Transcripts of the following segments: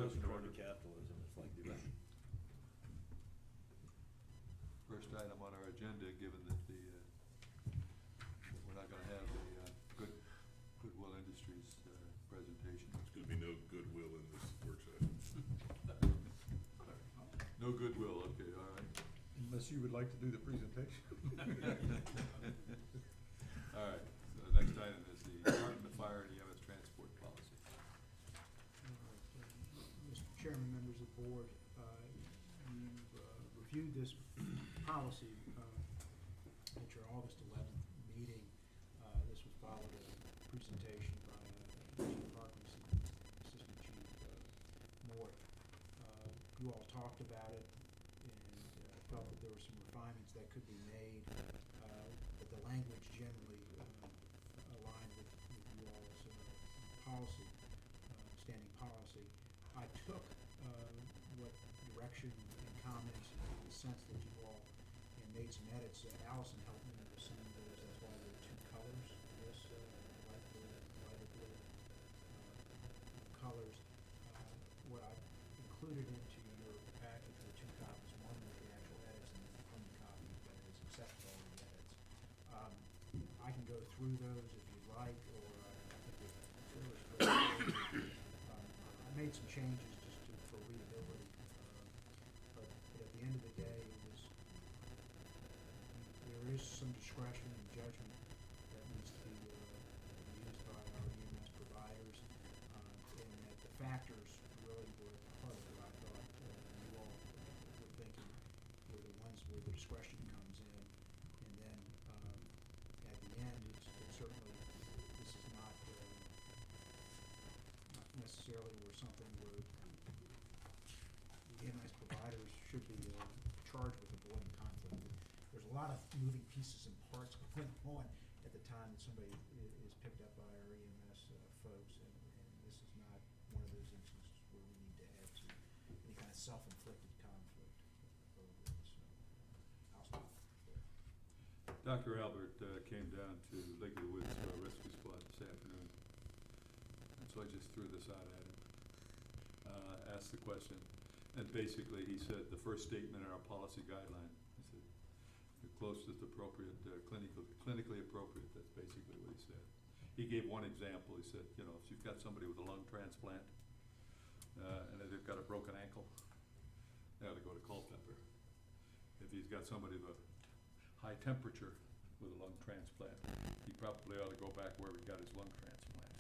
those in return order. to capitalism, it's like the First item on our agenda, given that that we're not gonna have the Goodwill Industries presentation. There's gonna be no goodwill in this work session. No goodwill, okay, all right. Unless you would like to do the presentation. All right, so the next item is the Department of Fire and EMS transport policy. Mr. Chairman, members of the board, you've reviewed this policy at your August 11th meeting. This was followed a presentation by Chief Parkinson, Assistant Chief North. You all talked about it and felt that there were some refinements that could be made, but the language generally aligned with you all's policy, standing policy. I took what direction and comments and the sense that you all and made some edits. Allison helped me with some of those. That's why there are two colors for this, light blue, lighter blue colors. What I included into your package were two copies, one with the actual edits and then from the copy that is accepted all the edits. I can go through those if you'd like, or I think it's fairly straightforward. I made some changes just for readability, but at the end of the day, there is some discretion and judgment that needs to be used by our EMS providers, and that the factors really were part of what I thought you all were thinking were the ones where the discretion comes in, and then at the end, it's certainly, this is not necessarily where something where the EMS providers should be charged with avoiding conflict. There's a lot of moving pieces and parts going on at the time that somebody is picked up by our EMS folks, and this is not one of those instances where we need to add to any kind of self-inflicted conflict over it. So I'll stop there. Dr. Albert came down to Lake of the Woods Rescue Squad this afternoon, and so I just threw this out at him, asked the question, and basically he said the first statement in our policy guideline, he said, the closest appropriate, clinically appropriate, that's basically what he said. He gave one example, he said, you know, if you've got somebody with a lung transplant, and they've got a broken ankle, they ought to go to Culpeper. If he's got somebody with a high temperature with a lung transplant, he probably ought to go back where he got his lung transplant.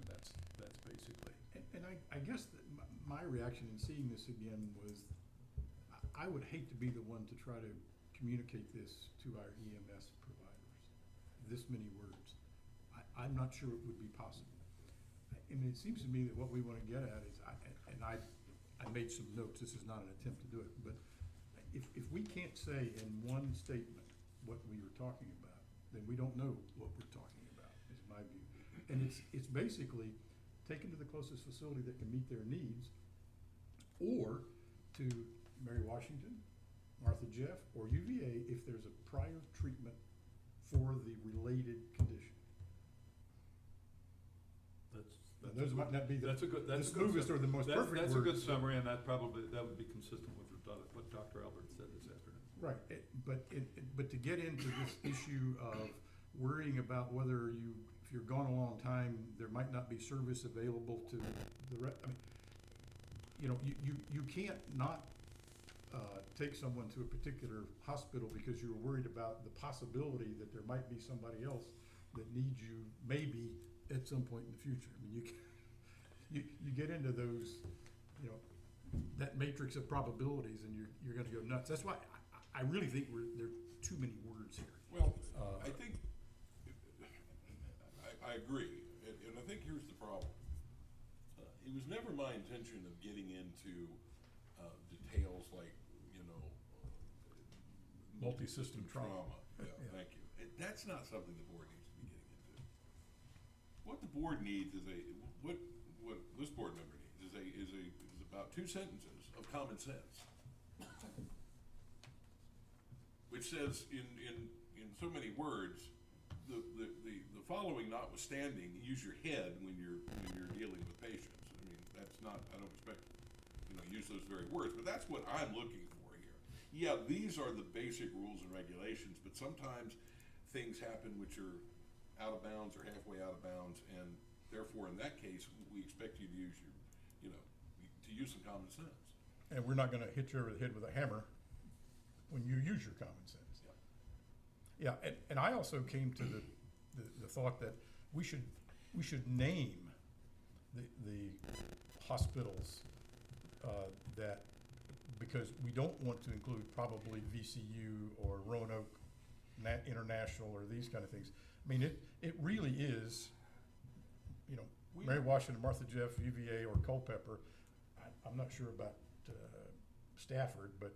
And that's basically. And I guess that my reaction in seeing this again was, I would hate to be the one to try to communicate this to our EMS providers, this many words. I'm not sure it would be possible. I mean, it seems to me that what we want to get at is, I made some notes, this is not an attempt to do it, but if we can't say in one statement what we were talking about, then we don't know what we're talking about, is my view. And it's basically taken to the closest facility that can meet their needs, or to Mary Washington, Martha Jeff, or UVA if there's a prior treatment for the related condition. Those might not be the smoothest or the most perfect words. That's a good summary, and that would be consistent with what Dr. Albert said this afternoon. Right, but to get into this issue of worrying about whether if you're gone a long time, there might not be service available to the I mean, you know, you can't not take someone to a particular hospital because you're worried about the possibility that there might be somebody else that needs you maybe at some point in the future. I mean, you get into those, you know, that matrix of probabilities, and you're going to go nuts. That's why I really think there are too many words here. Well, I think, I agree, and I think here's the problem. It was never my intention of getting into details like, you know, Multi-system trauma. Yeah, Yeah. thank you. That's not something the board needs to be getting into. What the board needs is what this board member needs is about 2 sentences of common sense, which says in so many words, the following notwithstanding, use your head when you're dealing with patients. I mean, that's not, I don't expect, use those very words, but that's what I'm looking for here. Yeah, these are the basic rules and regulations, but sometimes things happen which are out of bounds or halfway out of bounds, and therefore, in that case, we expect you to use to use some common sense. And we're not gonna hit you over the head with a hammer when you use your common sense. Yeah. Yeah, and I also came to the thought that we should name the hospitals, that, because we don't want to include probably VCU or Roanoke International or these kind of things. I mean, it really is, Mary Washington, Martha Jeff, UVA, or Culpeper. I'm not sure about Stafford, or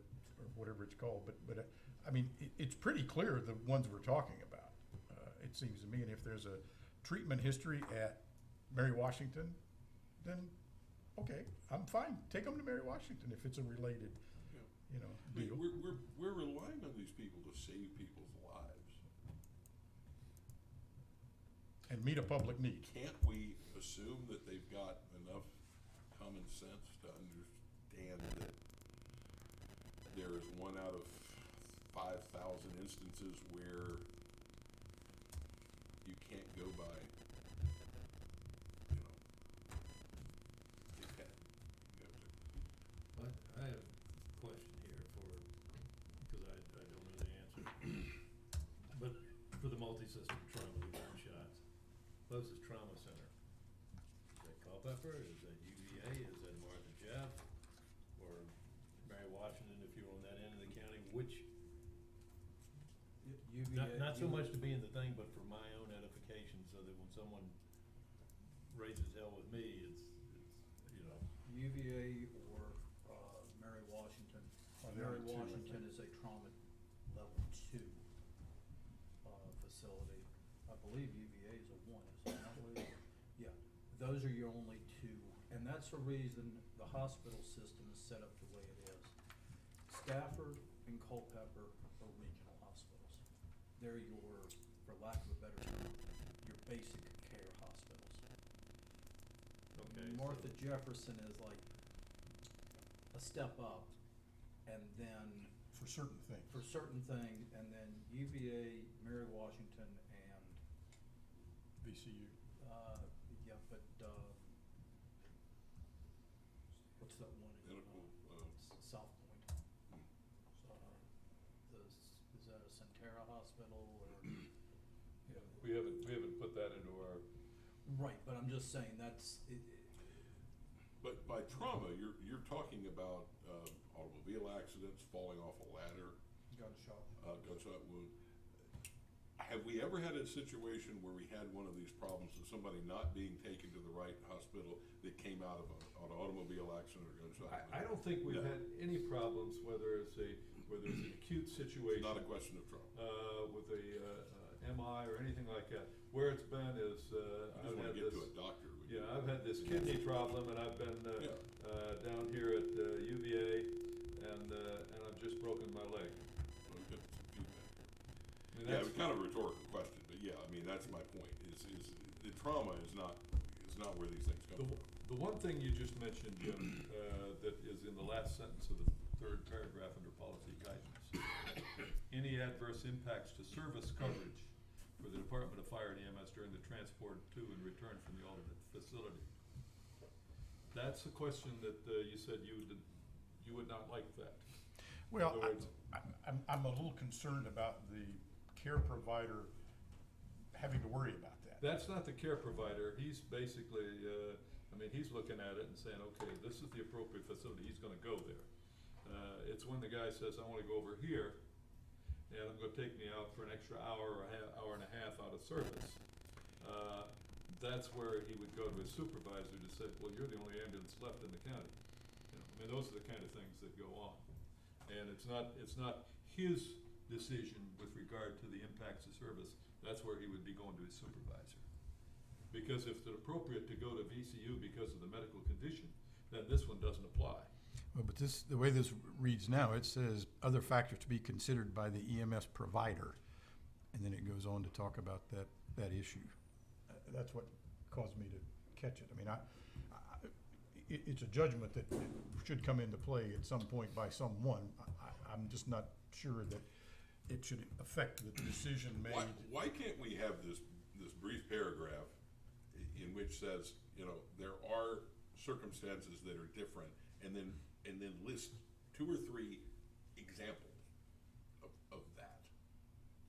whatever it's called, but I mean, it's pretty clear the ones we're talking about, it seems to me. And if there's a treatment history at Mary Washington, then, okay, I'm fine. Take them to Mary Washington if it's a related, I mean, deal. we're relying on these people to save people's lives. And meet a public need. Can't we assume that they've got enough common sense to understand that there is 1 out of 5,000 instances where you can't go by, you have to. I have a question here because I don't know the answer. But for the multi-system trauma gunshots, closest trauma center, is that Culpeper, is that UVA, is that Martha Jeff, or Mary Washington if you're on that end of the county? Which, not so much to be in the thing, but for my own edification, so that when someone raises hell with me, it's UVA or Mary Washington. Oh, there are Mary two, I Washington think. is a trauma level 2 facility. I believe UVA is a 1, is it not, Lee? Yeah, those are your only 2, and that's the reason the hospital system is set up the way it is. Stafford and Culpeper are regional hospitals. They're your, for lack of a better term, your basic care hospitals. okay. Martha Jefferson is like a step up, and then For certain things. for certain things, and then UVA, Mary Washington, and VCU. yeah, but what's that one in Medical, South Point? Is that a Centera hospital or? We haven't put that into our, Right, but I'm just saying that's it. But by trauma, you're talking about automobile accidents, falling off a ladder, Gunshot. gunshot wound. Have we ever had a situation where we had one of these problems of somebody not being taken to the right hospital that came out of an automobile accident or gunshot wound? I don't think we've No. had any problems, whether it's an acute situation. It's not a question of trauma. With a MI or anything like that. Where it's been is, I I've just wanna had get this. to a doctor. Yeah, I've had this kidney problem, and I've been Yeah. down here at UVA, and I've just broken my leg. Well, we've got some feedback. I mean, Yeah, that's, it's kind of a rhetorical question, but yeah, I mean, that's my point, is the trauma is not where these things come from. the one thing you just mentioned, Jim, that is in the last sentence of the 3rd paragraph under policy guidance. Any adverse impacts to service coverage for the Department of Fire and EMS during the transport to and return from the alternate facility. That's a question that you said you would not like that. Well, In other words, I'm a little concerned about the care provider having to worry about that. that's not the care provider. He's basically, he's looking at it and saying, okay, this is the appropriate facility. He's gonna go there. It's when the guy says, I wanna go over here, and I'm gonna take me out for an extra hour or hour and a half out of service. That's where he would go to his supervisor to say, well, you're the only ambulance left in the county. Those are the kind of things that go on. And it's not his decision with regard to the impacts of service. That's where he would be going to his supervisor. Because if it's appropriate to go to VCU because of the medical condition, then this one doesn't apply. Well, but the way this reads now, it says other factors to be considered by the EMS provider. And then it goes on to talk about that issue. That's what caused me to catch it. I mean, it's a judgment that it should come into play at some point by someone. I'm just not sure that it should affect the decision made. Why can't we have this brief paragraph in which says, you know, there are circumstances that are different, and then list 2 or 3 examples of that?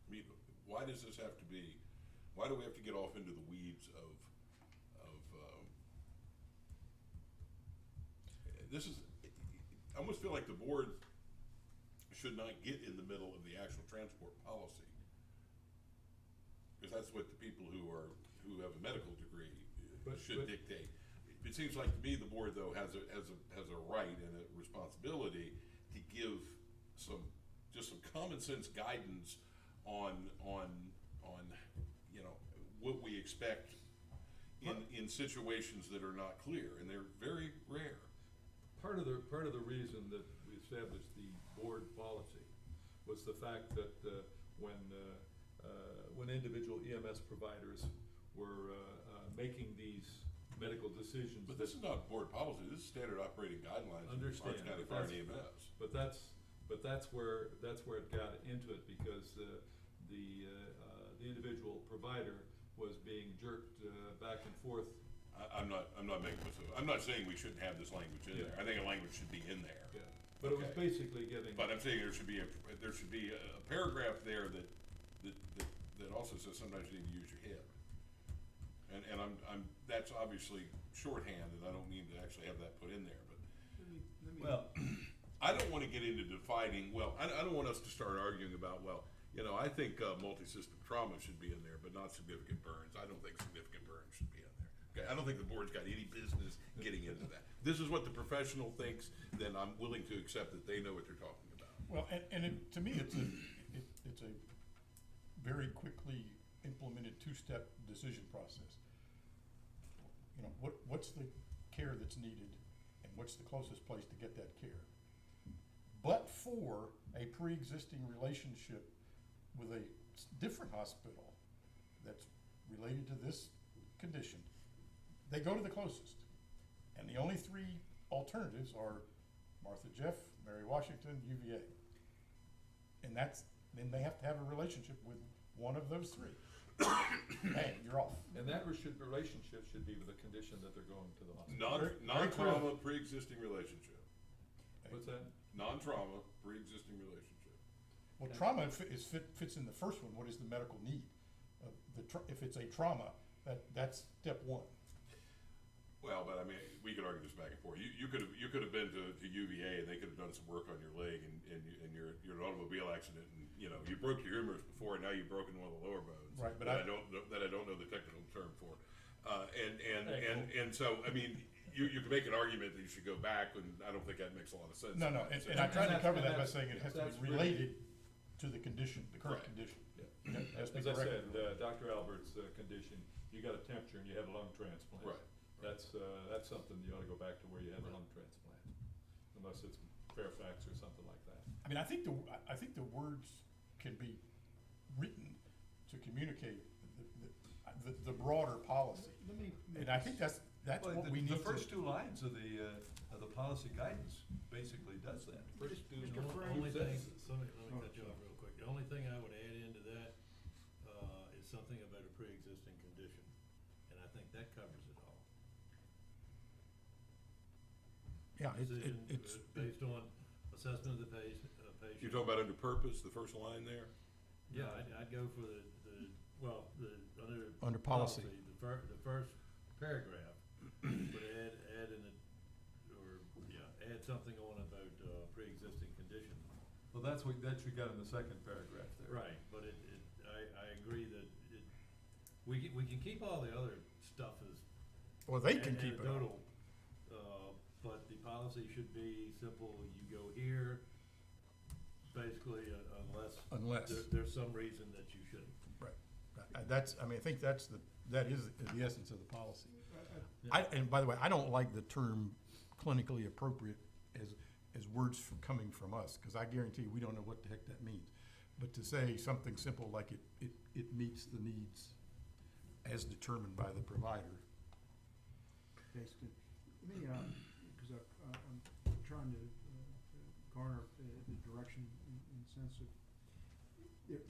I mean, why does this have to be, why do we have to get off into the weeds of this is, I almost feel like the board should not get in the middle of the actual transport policy. Because that's what the people who have a medical degree should dictate. It seems like to me the board though has a right and a responsibility to give some common sense guidance on you know what we expect in situations that are not clear, and they're very rare. Part of the reason that we established the board policy was the fact that when individual EMS providers were making these medical decisions. But this is not board policy. This is standard operating guidelines. Understand, Orange County Fire and EMS. But that's where it got into it, because the individual provider was being jerked back and forth. I'm not making this. I'm not saying we shouldn't have this language in there. I think a language should be in there. Yeah, but it was basically giving. But I'm saying there should be a paragraph there that also says sometimes you need to use your head. And I'm that's obviously shorthand, and I don't mean to actually have that put in there. But Well, I don't want to get into defining. Well, I don't want us to start arguing about. Well, you know, I think multi-system trauma should be in there, but not significant burns. I don't think significant burns should be in there. Okay, I don't think the board's got any business getting into that. This is what the professional thinks. Then I'm willing to accept that they know what they're talking about. Well, to me, it's a very quickly implemented 2-step decision process. You know, what's the care that's needed, and what's the closest place to get that care? But for a pre-existing relationship with a different hospital that's related to this condition, they go to the closest. And the only 3 alternatives are Martha Jeff, Mary Washington, UVA. And then they have to have a relationship with one of those 3. Hey, you're off. and that relationship should be with the condition that they're going to the hospital. Non-trauma, pre-existing relationship. What's that? Non-trauma, pre-existing relationship. Well, trauma fits in the first one. What is the medical need? If it's a trauma, that's step 1. Well, but I mean, we could argue this back and forth. You could have been to UVA, and they could have done some work on your leg, and you're an automobile accident, and you know you broke your humerus before, and now you've broken one of the lower bones. Right, but I don't know the technical term for. And so I mean, you can make an argument that you should go back, and I don't think that makes a lot of sense. No, and I tried to cover that by saying it has to be related to the condition, the current Right. condition. Yeah. It has to be As I said, corrected. Dr. Albert's condition, you got a temperature and you have a lung transplant. Right. That's something you ought to go back to where you had the lung transplant, unless it's Fairfax or something like that. I mean, I think the words can be written to communicate the broader policy. Let me And I think that's Well, what we need The to. first 2 lines of the policy guidance basically does that. First 2 Mr. Frame Only thing, sentences. let me cut you off real quick. The only thing I would add into that, is something about a pre-existing condition, and I think that covers it all. Yeah, Decision it's, based on assessment of the patient. You're talking about under purpose, the first line there? Yeah, I'd go for Under policy. The first paragraph, would add something on about, pre-existing condition. Well, that's what you got in the second paragraph there. Right, but I agree that we can keep all the other stuff as well, they can keep it. anecdotal, but the policy should be simple. You go here, basically, unless there's some reason that you shouldn't. Right. I think that is the essence of the policy. And by the way, I don't like the term clinically appropriate as words coming from us, because I guarantee you, we don't know what the heck that means. But to say something simple like it meets the needs as determined by the provider. Basically, me, because I'm trying to garner the direction in the sense of,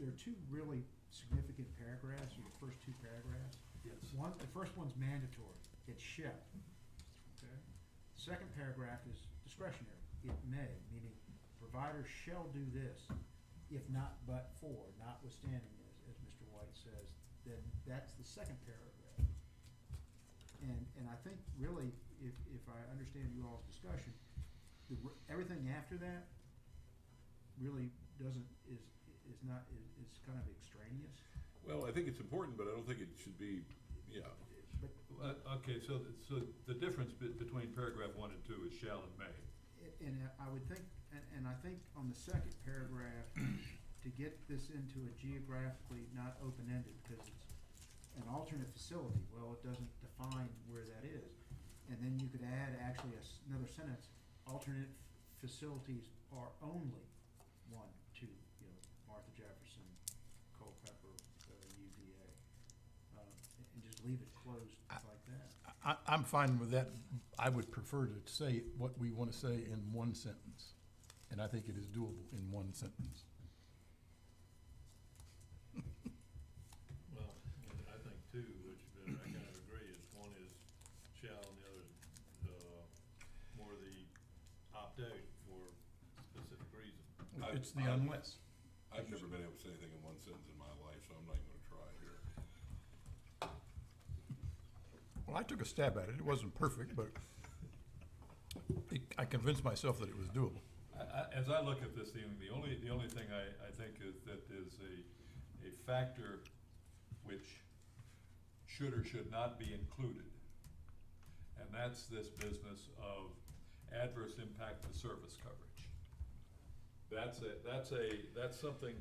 there are two really significant paragraphs, or the first two paragraphs. Yes. The first one's mandatory, it's shall, okay? Second paragraph is discretionary, it may, meaning providers shall do this, if not but for, notwithstanding, as Mr. White says, then that's the second paragraph. And I think really, if I understand you all's discussion, everything after that really is kind of extraneous. Well, I think it's important, but I don't think it should be, yeah. But, Okay, so the difference between paragraph 1 and 2 is shall and may. and I would think, and I think on the second paragraph, to get this into a geographically not open-ended, because it's an alternate facility, well, it doesn't define where that is. And then you could add actually another sentence, alternate facilities are only 1, 2, Martha Jefferson, Culpeper, UVA, and just leave it closed like that. I'm fine with that. I would prefer to say what we want to say in one sentence, and I think it is doable in one sentence. Well, and I think two, which I kind of agree, is one is shall and the other is, more the opt-out for specific reason. It's the unless. I've never been able to say anything in one sentence in my life, so I'm not even gonna try here. Well, I took a stab at it. It wasn't perfect, but I convinced myself that it was doable. As I look at this thing, the only thing I think is that is a factor which should or should not be included. And that's this business of adverse impact to service coverage. That's something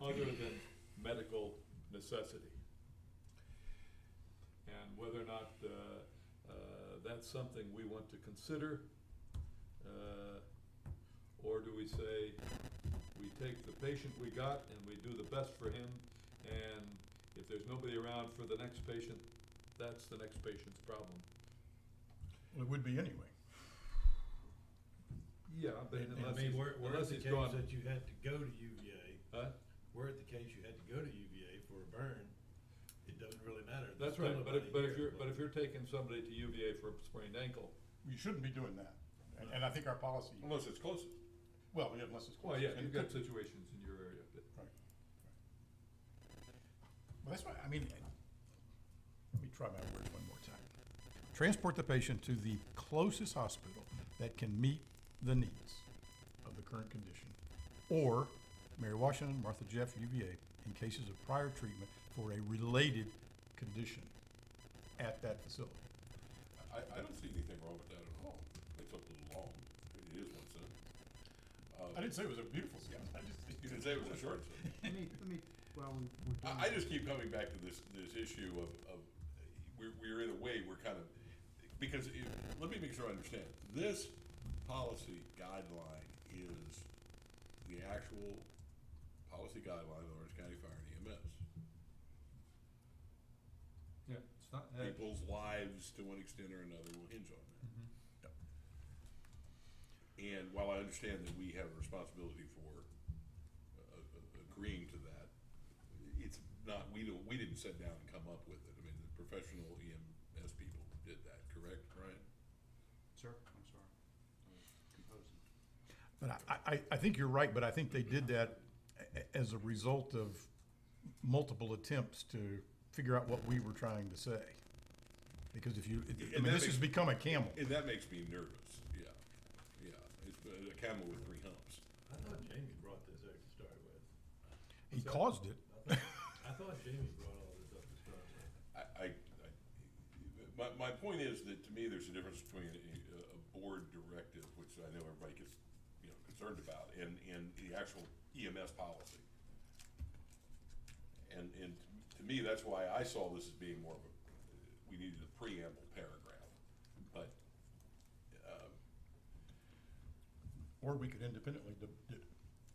other than medical necessity. And whether or not that's something we want to consider, or do we say we take the patient we got and we do the best for him, and if there's nobody around for the next patient, that's the next patient's problem. Well, it would be anyway. Yeah, but I unless mean, he's, we're at unless the he's case gone. that you had to go to UVA. Huh? We're at the case you had to go to UVA for a burn. It doesn't really matter. That's There's right, still but nobody if here, you're taking somebody to UVA for a sprained ankle, You shouldn't be doing that. And I think our policy, Unless it's closest. well, yeah, unless it's well, close. yeah, And you've it got could- situations in your area that. Right. Well, that's why, I mean, let me try my words one more time. Transport the patient to the closest hospital that can meet the needs of the current condition, or Mary Washington, Martha Jeff, UVA, in cases of prior treatment for a related condition at that facility. I don't see anything wrong with that at all. It's a little long. It is one sentence. I didn't say it was a beautiful sentence, I just. You didn't say it was a short sentence. Let me, well, we're doing. I just keep coming back to this issue of we're in a way, we're kind of, because let me make sure I understand. This policy guideline is the actual policy guideline of Orange County Fire and EMS. Yeah, it's not. People's lives, to one extent or another, will hinge on that. And while I understand that we have a responsibility for agreeing to that, it's not, we didn't sit down and come up with it. I mean, the professional EMS people did that, correct, Ryan? Sir, I'm sorry, I was composing. But I think you're right, but I think they did that as a result of multiple attempts to figure out what we were trying to say. Because if you, I And mean, that this has makes- become a camel. And that makes me nervous, yeah. It's a camel with 3 humps. I thought Jamie brought this up to start with. He caused it. I thought Jamie brought all this up to start with. My point is that to me, there's a difference between a board directive, which I know everybody gets, concerned about, and the actual EMS policy. And to me, that's why I saw this as being more of we needed a preamble paragraph, but, Or we could independently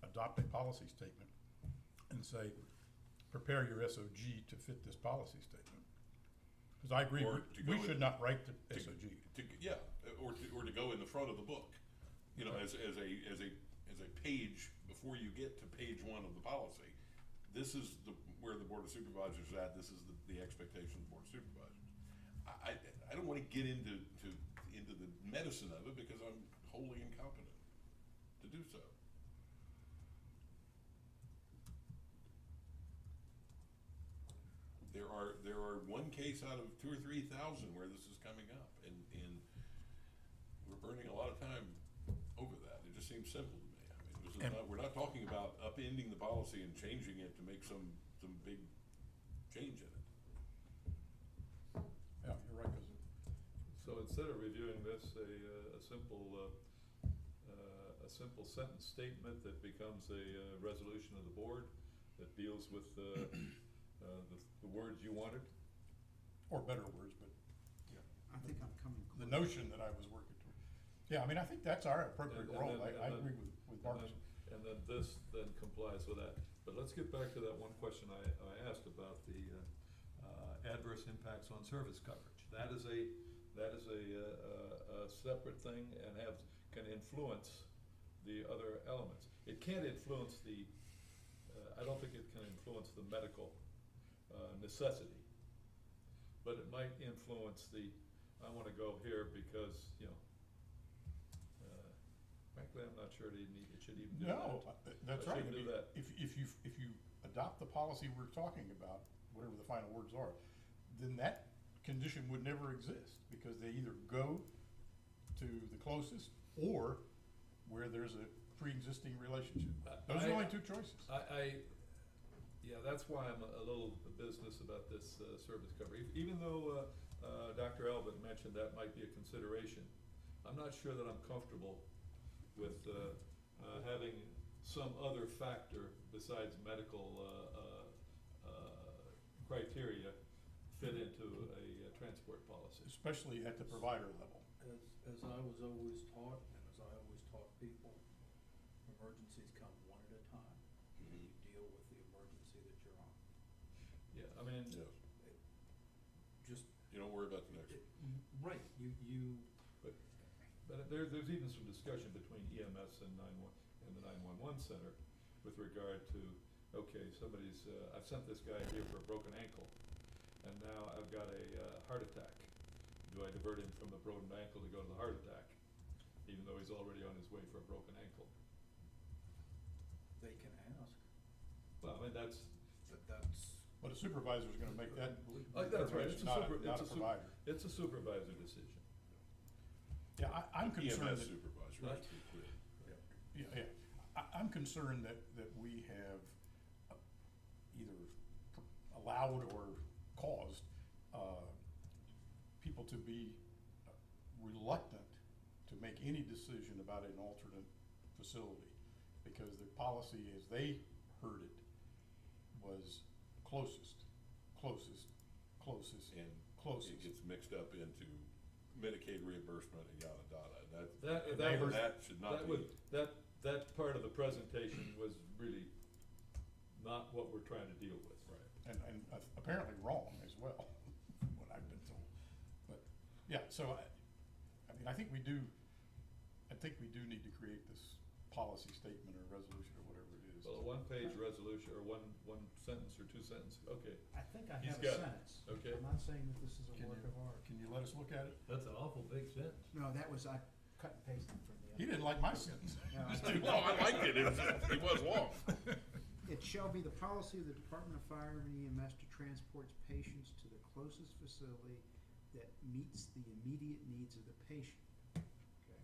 adopt a policy statement and say, prepare your SOG to fit this policy statement. Because I agree, Or to we go should with- not write the SOG. yeah, or or to go in the front of the book, you know, as a page before you get to page 1 of the policy. This is where the Board of Supervisors is at. This is the expectation of the Board of Supervisors. I don't want to get into the medicine of it because I'm wholly incompetent to do so. There are one case out of 2,000 or 3,000 where this is coming up, and we're burning a lot of time over that. It just seems simple to me. I mean, this is we're not talking about upending the policy and changing it to make some big change in it. Yeah, you're right, 'cause So instead of reviewing this, a simple sentence statement that becomes a resolution of the board that deals with the words you wanted. or better words, but I think I'm coming the close. notion that I was working toward. Yeah, I mean, I think that's our appropriate And role. then- I and agree then- with Marcus. And then this then complies with that. But let's get back to that one question I asked about the adverse impacts on service coverage. That is a separate thing and can influence the other elements. It can't influence I don't think it can influence the medical necessity. But it might influence I wanna go here because, frankly, I'm not sure it should even do that. No, that's I right. shouldn't do that. If you adopt the policy we're talking about, whatever the final words are, then that condition would never exist, because they either go to the closest or where there's a pre-existing relationship. Those are the only two choices. Yeah, that's why I'm a little business about this service cover. Even though Dr. Albert mentioned that might be a consideration, I'm not sure that I'm comfortable with having some other factor besides medical criteria fit into a transport policy. Especially at the provider level. As I was always taught, and as I always taught people, emergencies come one at a time. And you deal with the emergency that you're on. Yeah, I mean, Yes. Just, You don't worry about the next one. right, you, but there's even some discussion between EMS and the 911 center with regard to, okay, I've sent this guy here for a broken ankle, and now I've got a heart attack. Do I divert him from the broken ankle to go to the heart attack, even though he's already on his way for a broken ankle? they can ask, Well, I mean, that's, But a supervisor's gonna make that that's right, it's determination, not a provider. it's a supervisor decision. Yeah, I'm concerned EMS that, supervisor, Right. let's be clear. yeah, I'm concerned that we have either allowed or caused people to be reluctant to make any decision about an alternate facility, because the policy, as they heard it, was closest. And Closest. it gets mixed up into Medicaid reimbursement and yada yada. That should not be. That part of the presentation was really not what we're trying to deal with. Right. And apparently wrong as well, from what I've been told. But, yeah, so I think we do need to create this policy statement or resolution or whatever it is. Well, a one-page resolution, or one sentence or two sentences, okay. I think I He's have a got it. sentence. Okay. I'm not saying that this is a Can work you- of art. Can you let us look at it? That's an awful big sentence. No, that was, I cut and pasted from the other. He didn't like my sentence. No, I- It's too No, I liked it, it was long. It shall be the policy of the Department of Fire and EMS to transport patients to the closest facility that meets the immediate needs of the patient. Okay?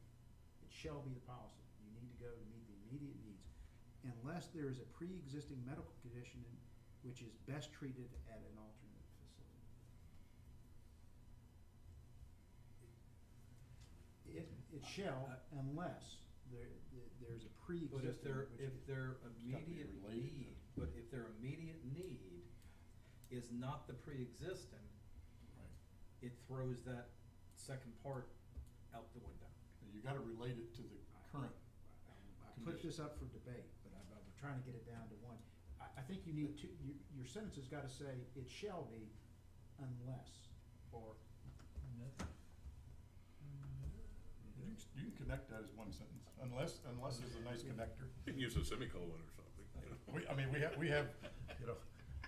It shall be the policy. You need to go to meet the immediate needs, unless there is a pre-existing medical condition which is best treated at an alternate facility. It shall, unless there's a pre-existing. but if their gotta be immediate related to- need, but if their immediate need is not the pre-existing, Right. it throws that second part out the window. You gotta relate it to the current. I put this up for debate, but I'm trying to get it down to one. I think you need to, your sentence has gotta say, it shall be unless, or, connect that as one sentence, unless there's a nice connector. You can use a semicolon or something, you know. We have, you know,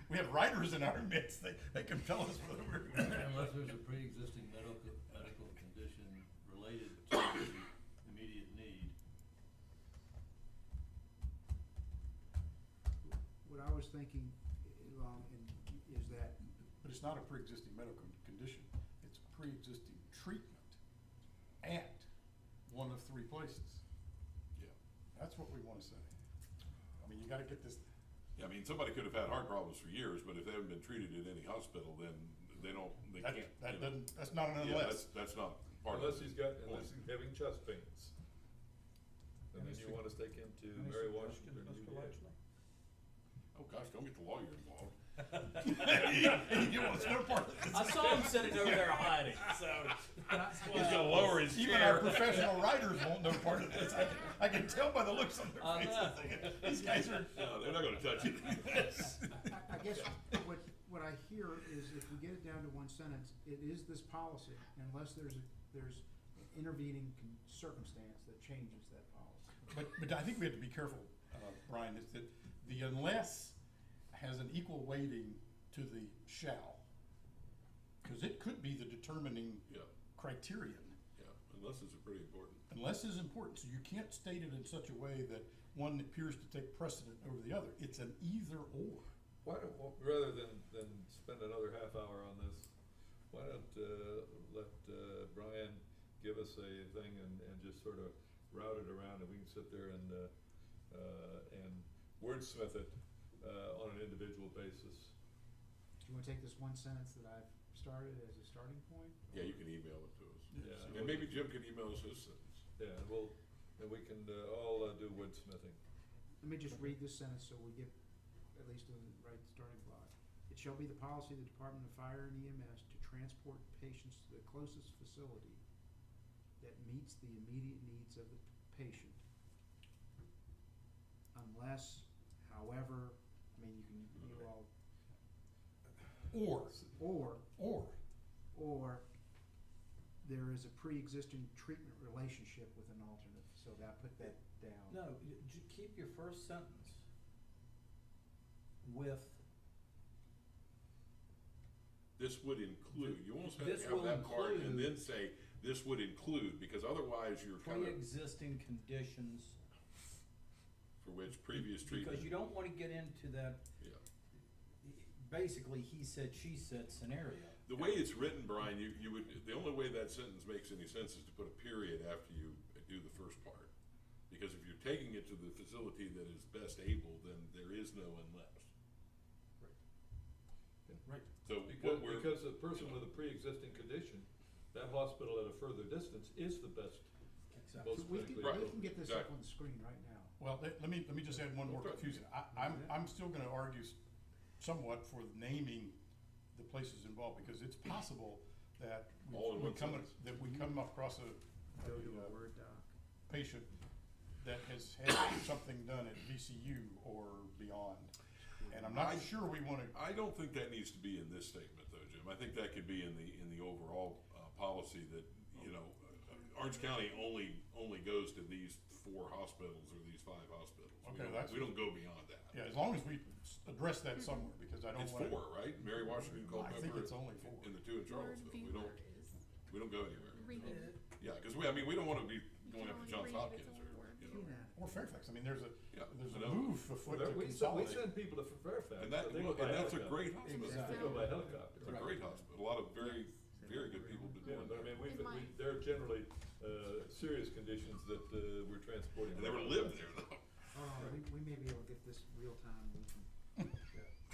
we have writers in our midst, they can tell us whether we're. Unless there's a pre-existing medical condition related to the immediate need. What I was thinking, is that, But it's not a pre-existing medical condition, it's a pre-existing treatment at one of three places. Yeah. That's what we wanna say. I mean, you gotta get this, Yeah, I mean, somebody could have had heart problems for years, but if they haven't been treated at any hospital, then they that can't. that you know. doesn't, that's not an Yeah, unless. that's not part of Unless it. unless he's having chest pains. And then you wanna take him to Mary Washington or UVA. Oh, gosh, don't get the lawyer involved. You want no part of this. I saw him sitting over there hiding, so. He's gonna lower his Even our professional writers won't know part of this. I can tell by the looks on their I faces. know. These guys are. No, they're not gonna touch it. I guess what I hear is if we get it down to one sentence, it is this policy, unless there's an intervening circumstance that changes that policy. But I think we have to be careful, Brian, is that the unless has an equal weighting to the shall. Cause it could be the determining Yeah, criterion. yeah, unless it's pretty important. Unless is important, so you can't state it in such a way that one appears to take precedent over the other. It's an either or. Why don't, rather than spend another half hour on this, why don't, let, Brian give us a thing and just sort of route it around and we can sit there and wordsmith it, on an individual basis. Do you wanna take this one sentence that I've started as a starting point? Yeah, you can email it to us. Yeah. And maybe Jim can email us his sentence. Yeah, and we can, all, do wordsmithing. Let me just read this sentence so we get at least the right starting block. It shall be the policy of the Department of Fire and EMS to transport patients to the closest facility that meets the immediate needs of the patient. Unless, however, I mean, you all, or there is a pre-existing treatment relationship with an alternate, so that, put that down. No, keep your first sentence with, This would include, you almost have This to have will that part and include- then say, this would include, because otherwise you're kind of, pre-existing conditions, for which previous treatment. because you don't wanna get into that, Yeah. basically, he said, she said scenario. The way it's written, Brian, you would, the only way that sentence makes any sense is to put a period after you do the first part. Because if you're taking it to the facility that is best able, then there is no unless. Right. So Because, what we're. because a person with a pre-existing condition, that hospital at a further distance is the best. Exactly. Most We clinically. can, we can get this up Exactly. on the screen right now. Well, let me just add one more confusion. I'm still gonna argue somewhat for naming the places involved, because it's possible that All in we one come, sentence. that we come across Go to a Word doc. patient that has had something done at VCU or beyond. And I'm not sure we wanna, I don't think that needs to be in this statement though, Jim. I think that could be in the overall, policy that, you know, Orange County only goes to these 4 hospitals or these 5 hospitals. Okay, that's- We don't go beyond that. yeah, as long as we address that somewhere, because I don't It's wanna. 4, right? Mary Washington, I Culpeper. think it's only 4. And the 2 in Charlottesville. We don't go anywhere. Reading. Yeah, cause we don't wanna be You going can up to only Johns read, Hopkins it's or, only word. you know. Or Fairfax, I mean, there's Yeah, a I know. move afoot to We consolidate. send people to Fairfax. And that, but they go by and that's a helicopter. great hospital. Exactly. They go by helicopter. It's a great hospital. A lot of very good people been Yeah, doing but I that. mean, In my- there are generally, serious conditions that, we're transporting. And they were live there though. Oh, we may be able to get this real time, we can,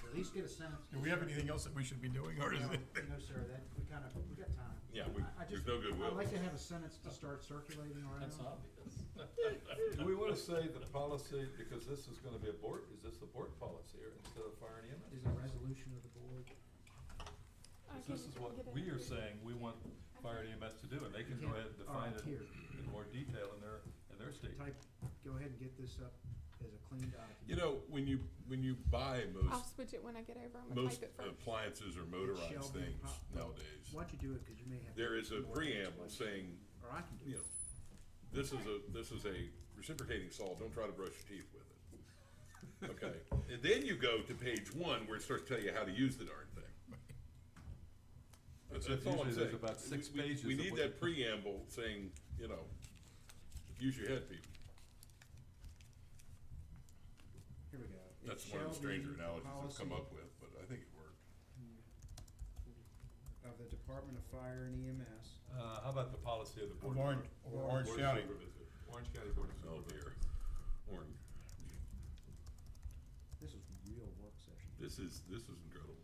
at least get a sense. Do we have anything else that we should be doing, or is No, it? no, sir, we got time. Yeah, I there's no goodwill. I'd like to have a sentence to start circulating around. That's obvious. Do we wanna say the policy, because this is gonna be a board, is this the board policy or instead of fire and EMS? Is it a resolution of the board? This is what we are saying we want fire and EMS to do, and they can go ahead and define it Here, in more detail in their statement. type, go ahead and get this up as a clean document. You know, when you buy I'll most switch it when I get over. I'm gonna most type it first. appliances or It motorized shall be things well, nowadays, why don't you do it, cause you may have. there is a more preamble explanation. saying, Or I can do you it. know, this is a reciprocating saw, don't try to brush your teeth with it. Okay, and then you go to page 1 where it starts to tell you how to use the darn thing. That's all I'm Usually saying. there's about 6 We- pages. We of need what that you- preamble saying, use your head, people. Here we go. It That's one of the shall stranger be analogies I've come policy up with, but I think it worked. of the Department of Fire and EMS. How about the policy of the board? Orange, or Orange Board of County. Supervisors. Orange County Board of Oh Supervisors. dear. Orange. This is real work session. This is incredible.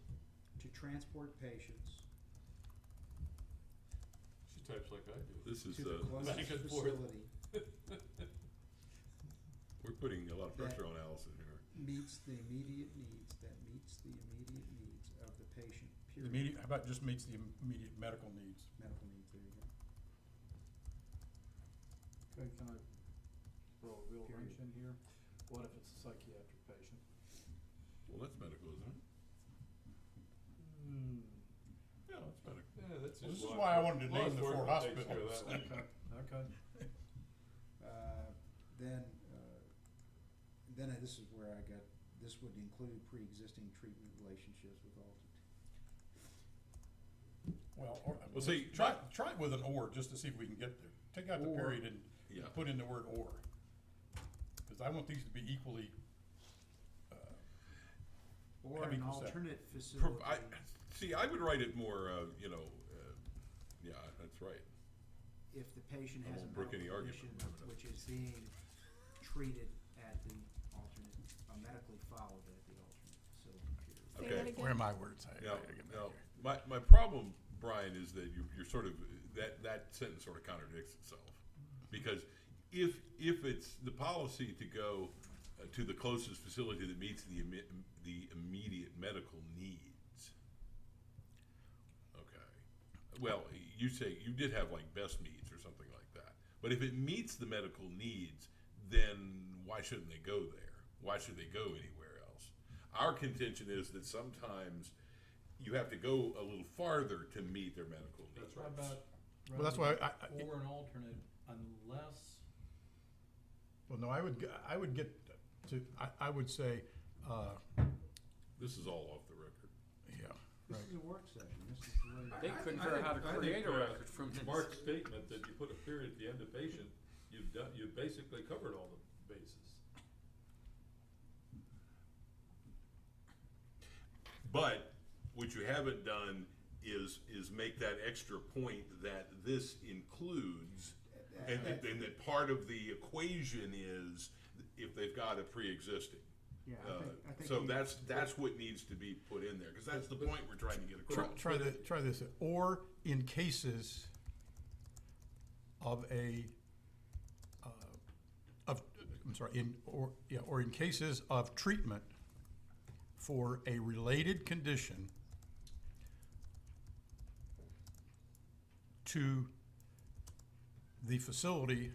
To transport patients She types like I do. This is, to the back closest and forth. facility we're putting a lot of pressure on Allison here. meets the immediate needs, that meets the immediate needs of the patient, The period. immediate, how about just meets the immediate medical needs? Medical needs, there you go. Okay, can I throw a real Period. wrench in here? What if it's a psychiatric patient? Well, that's medical, isn't it? Yeah, that's medical. Yeah, that's Well, just this is law why I enfor- wanted to law name the 4 enforcement takes care of hospitals. that one. Okay. Then this is where I got, this would include pre-existing treatment relationships with alternate. Well, Well, see, try it with an or, just to see if we can get there. Take out the Or. period and Yeah. put in the word or. Because I want these to be equally, Or Have an equal set. alternate facility. I would write it more, yeah, that's right. If the patient I has a won't brook medical any argument condition from having which is being treated at the alternate, medically followed at the alternate facility, period. Say Okay. that again. where are my words? Now, my problem, Brian, is that you're sort of, that sentence sort of contradicts itself. Because if it's the policy to go to the closest facility that meets the immediate medical needs. Okay. Well, you say, you did have like best needs or something like that. But if it meets the medical needs, then why shouldn't they go there? Why should they go anywhere else? Our contention is that sometimes you have to go a little farther to meet their medical needs. That's How right. about? Well, that's why Or an alternate unless, well, no, I would get to, I would say, This is all off the record. yeah, This right. is a work session, this is the way. They couldn't figure out how to create a record from this. Mark's statement that you put a period at the end of patient, you've basically covered all the bases. But what you haven't done is make that extra point that this includes, and that part of the equation is if they've got a pre-existing. Yeah, I think. So we- that's what needs to be put in there, because that's the point we're trying to get across. Try this, or in cases of or in cases of treatment for a related condition to the facility,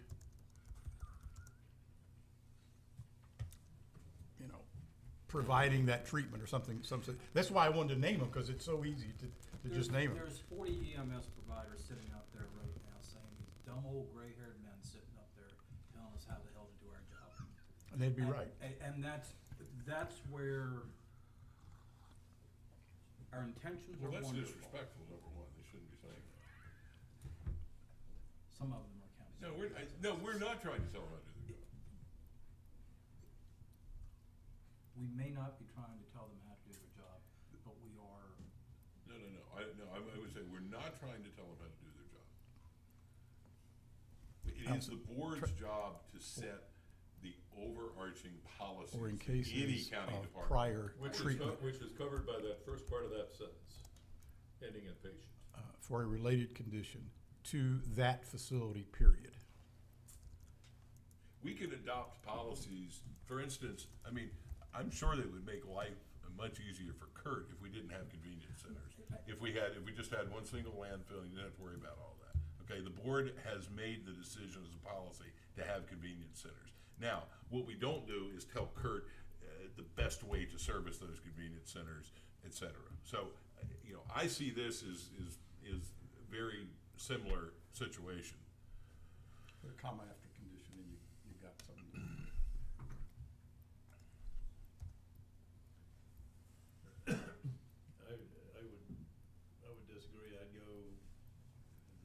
providing that treatment or something, that's why I wanted to name them, because it's so easy to just name them. there's 40 EMS providers sitting out there right now saying these dumb old gray-haired men sitting up there telling us how the hell to do our job. And they'd be right. And that's where our intentions are Well, that's wonderful. disrespectful, number one, they shouldn't be saying that. Some of them are county. We're not trying to tell them how to do their job. We may not be trying to tell them how to do their job, but we are. I would say we're not trying to tell them how to do their job. It is the board's job to set the overarching policies Or in that any cases county of department. prior Which is, treatment which is covered by that first part of that sentence, ending in patient. for a related condition to that facility, period. We could adopt policies, for instance, I'm sure that would make life much easier for Kurt if we didn't have convenience centers. If we just had one single landfill, and you didn't have to worry about all that. Okay, the board has made the decision as a policy to have convenience centers. Now, what we don't do is tell Kurt the best way to service those convenience centers, et cetera. So, I see this as very similar situation. Put a comma after condition and you got something to. I would disagree. I'd go,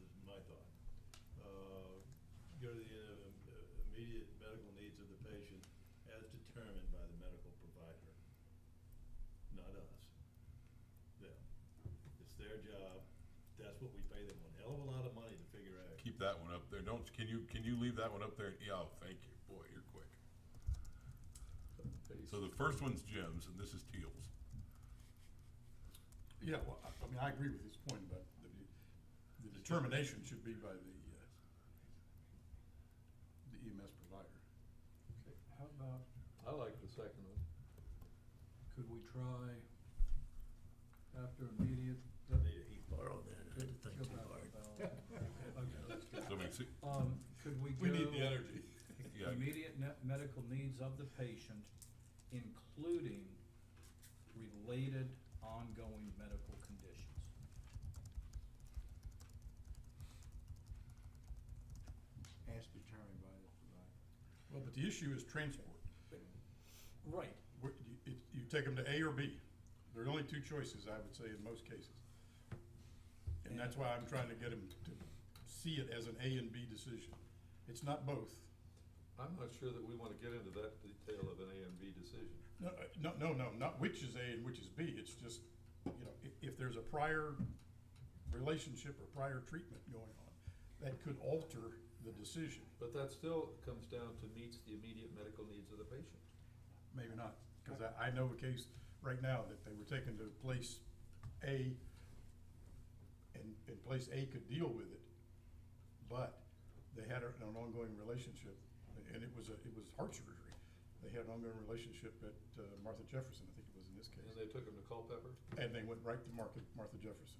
this is my thought, go to the immediate medical needs of the patient as determined by the medical provider, not us. Them. It's their job. That's what we pay them a hell of a lot of money to figure out. Keep that one up there. Can you leave that one up there? Yeah, oh, thank you. Boy, you're quick. So the first one's Jim's and this is Teal's. Yeah, well, I mean, I agree with his point about the determination should be by the EMS provider. Okay, how about, I like the second one. could we try after immediate? He borrowed that. I had to think too hard. Okay, that's good. So make it, Could we go? We need the energy. yeah, Immediate medical needs of the patient, including related ongoing medical conditions. As determined by the provider. Well, but the issue is transport. Right. You take them to A or B. There are only two choices, I would say, in most cases. And that's why I'm trying to get him to see it as an A and B decision. It's not both. I'm not sure that we wanna get into that detail of an A and B decision. No, not which is A and which is B. It's just, if there's a prior relationship or prior treatment going on, that could alter the decision. But that still comes down to meets the immediate medical needs of the patient. Maybe not, because I know a case right now that they were taken to place A, and place A could deal with it, but they had an ongoing relationship, and it was heart surgery. They had an ongoing relationship at Martha Jefferson, I think it was in this case. And they took him to Culpeper? And they went right to Martha Jefferson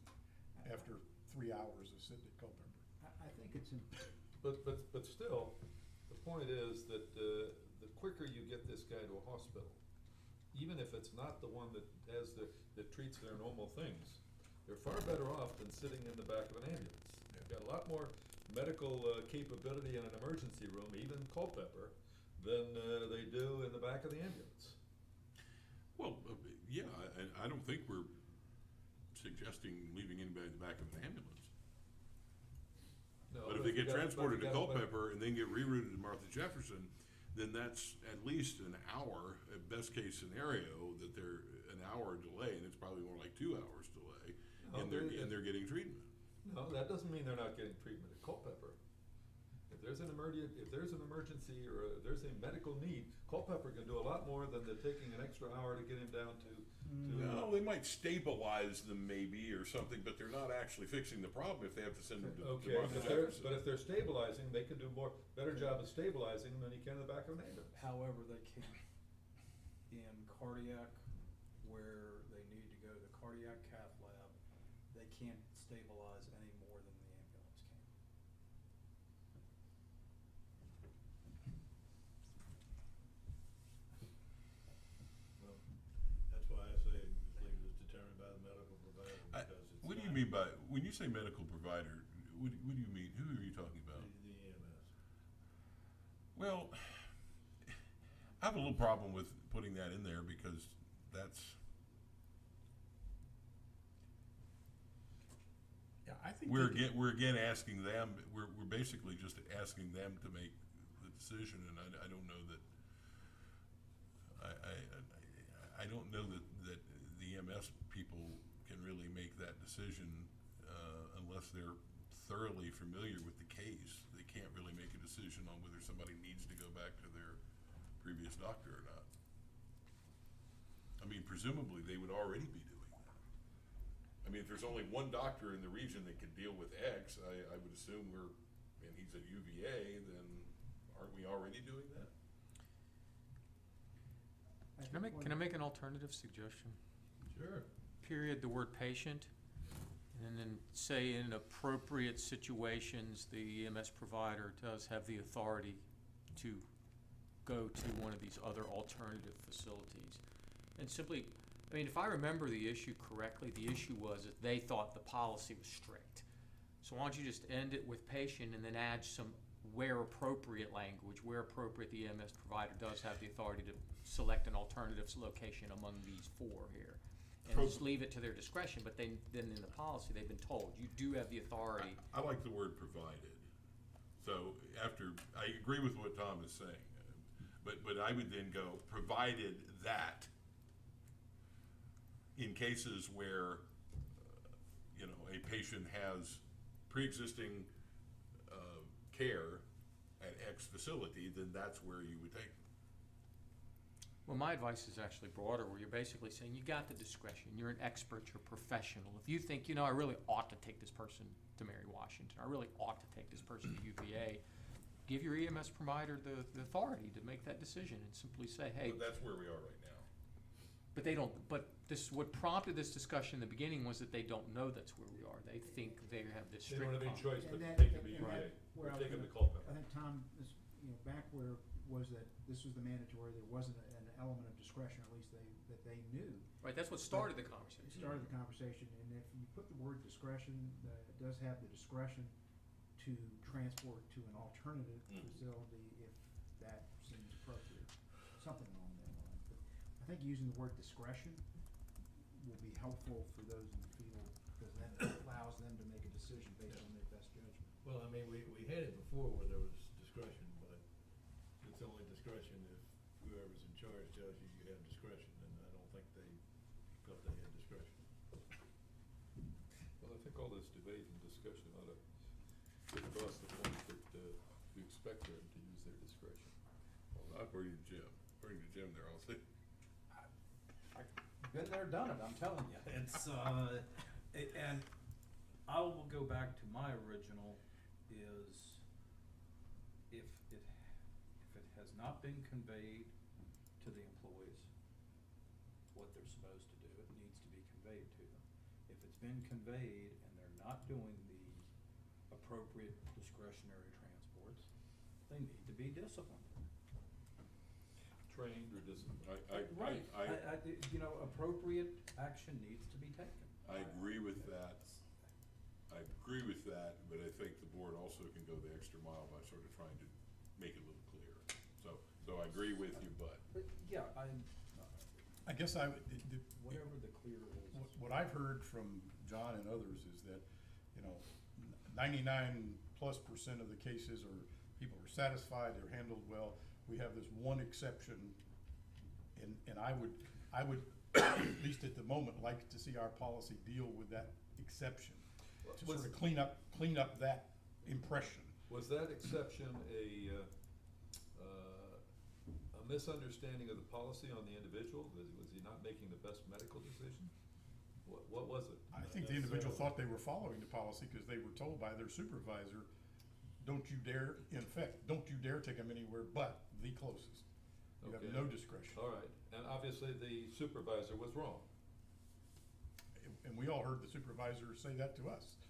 after 3 hours of sitting at Culpeper. I think it's But still, the point is that, the quicker you get this guy to a hospital, even if it's not the one that that treats their normal things, they're far better off than sitting in the back of an ambulance. They've got a lot more medical, capability in an emergency room, even Culpeper, than, they do in the back of the ambulance. well, yeah, I don't think we're suggesting leaving anybody in the back of an ambulance. No, But if they you get got- transported but to you got- Culpeper and then get rerouted to Martha Jefferson, then that's at least an hour, at best case scenario, that they're an hour delay, and it's probably more like 2 hours delay, No, and they're getting treatment. No, that doesn't mean they're not getting treatment at Culpeper. If there's an emergency or there's a medical need, Culpeper can do a lot more than they're taking an extra hour to get him down to. No, they might stabilize them maybe or something, but they're not actually fixing the problem if they have to send them to Okay, Martha Jefferson. but if they're stabilizing, they can do better job of stabilizing than you can in the back of an ambulance. However, they can't, in cardiac, where they need to go to the cardiac cath lab, they can't stabilize any more than the ambulance can. Well, that's why I say just leave it as determined by the medical provider, because it's What do you not mean by, when you say medical provider, what do you mean, who are you talking about? the EMS. Well, I have a little problem with putting that in there because that's, Yeah, I think. we're they again, we're again asking them, we're basically just asking them to make the decision, and I don't know that, I don't know that the EMS people can really make that decision, unless they're thoroughly familiar with the case. They can't really make a decision on whether somebody needs to go back to their previous doctor or not. I mean, presumably, they would already be doing that. I mean, if there's only one doctor in the region that can deal with X, I would assume and he's at UVA, then aren't we already doing that? Can I make an alternative suggestion? Sure. Period the word patient, and then say in appropriate situations, the EMS provider does have the authority to go to one of these other alternative facilities. And simply, I mean, if I remember the issue correctly, the issue was that they thought the policy was strict. So why don't you just end it with patient and then add some where appropriate language, where appropriate, the EMS provider does have the authority to select an alternative location among these four here. And just leave it to their discretion, but then in the policy, they've been told, you do have the authority. I like the word provided. So I agree with what Tom is saying, but I would then go, provided that in cases where, a patient has pre-existing care at X facility, then that's where you would take them. Well, my advice is actually broader, where you're basically saying you got the discretion, you're an expert, you're a professional. If you think, I really ought to take this person to Mary Washington, I really ought to take this person to UVA, give your EMS provider the authority to make that decision and simply say, hey. But that's where we are right now. But they don't, what prompted this discussion in the beginning was that they don't know that's where we are. They think they have this They strict. don't have any choice but And to that- take them to and UVA, that- where or I was take them to gonna- Culpeper. I think Tom is, back where was that this was the mandatory, there wasn't an element of discretion, at least that they knew. Right, that's what started the It conversation. started the conversation, and if you put the word discretion, it does have the discretion to transport to an alternative facility if that seems appropriate, something along that line. But I think using the word discretion will be helpful for those in the field, because that allows them to make a decision based on their best judgment. Well, I mean, we had it before where there was discretion, but it's only discretion if whoever's in charge tells you you have discretion, and I don't think they felt they had discretion. Well, I think all this debate and discussion ought to get across the point that you expect them to use their discretion. Well, according to Jim there, I'll say. Been there, done it, I'm telling you. It's, and I will go back to my original is if it has not been conveyed to the employees what they're supposed to do, it needs to be conveyed to them. If it's been conveyed and they're not doing the appropriate discretionary transports, they need to be disciplined. Trained or disciplined. Right, appropriate action needs to be taken. I agree with that. But I think the board also can go the extra mile by sort of trying to make it a little clearer. So I agree with you, but. But, yeah, I guess whatever the clear is. what I've heard from John and others is that, 99+% of the cases are, people are satisfied, they're handled well. We have this one exception, and I would, at least at the moment, like to see our policy deal with that exception, to sort of clean up that impression. Was that exception a misunderstanding of the policy on the individual? Was he not making the best medical decision? What was it? I think the individual thought they were following the policy because they were told by their supervisor, don't you dare take them anywhere but the closest. You have Okay. no discretion. All right, and obviously the supervisor was wrong. And we all heard the supervisor say that to us.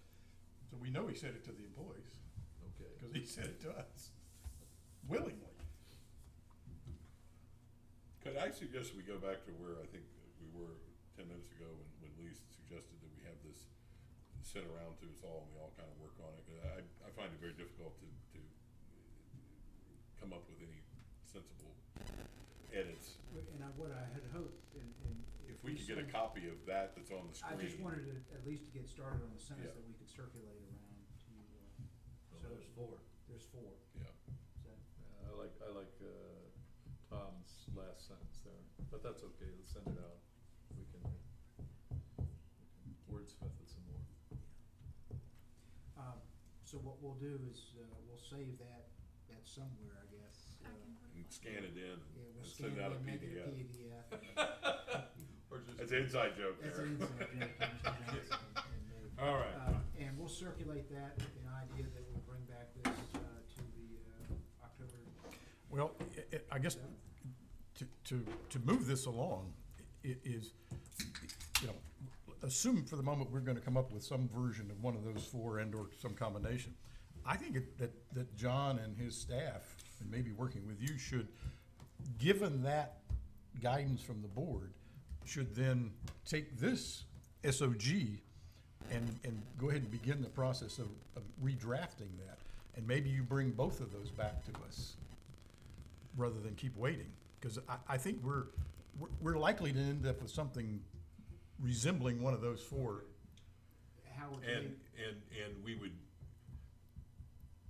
So we know he said it to the employees, Okay. because he said it to us willingly. Could I suggest we go back to where I think we were 10 minutes ago when Lee suggested that we have this sent around to us all and we all kind of work on it? 'Cause I find it very difficult to come up with any sensible edits. What I had hoped, and If we could get a copy of that that's on the I screen. just wanted to at least to get started on the sentence Yeah. that we could circulate around to, So there's four. there's four. Yeah. Is that- I like Tom's last sentence there, but that's okay, let's send it out. We can wordsmith it some more. So what we'll do is, we'll save that somewhere, I guess. And scan it in Yeah, and we'll scan send it out a and make it a PDF. PDF. Or just. That's an inside joke That's there. an inside joke, Mr. Johnson and me. All right. And we'll circulate that with the idea that we'll bring back this, to the, October. Well, I guess to move this along is, assume for the moment we're gonna come up with some version of one of those four and/or some combination. I think that John and his staff, and maybe working with you, should, given that guidance from the board, should then take this SOG and go ahead and begin the process of redrafting that. And maybe you bring both of those back to us, rather than keep waiting. Because I think we're likely to end up with something resembling one of those four. Howard, And we would,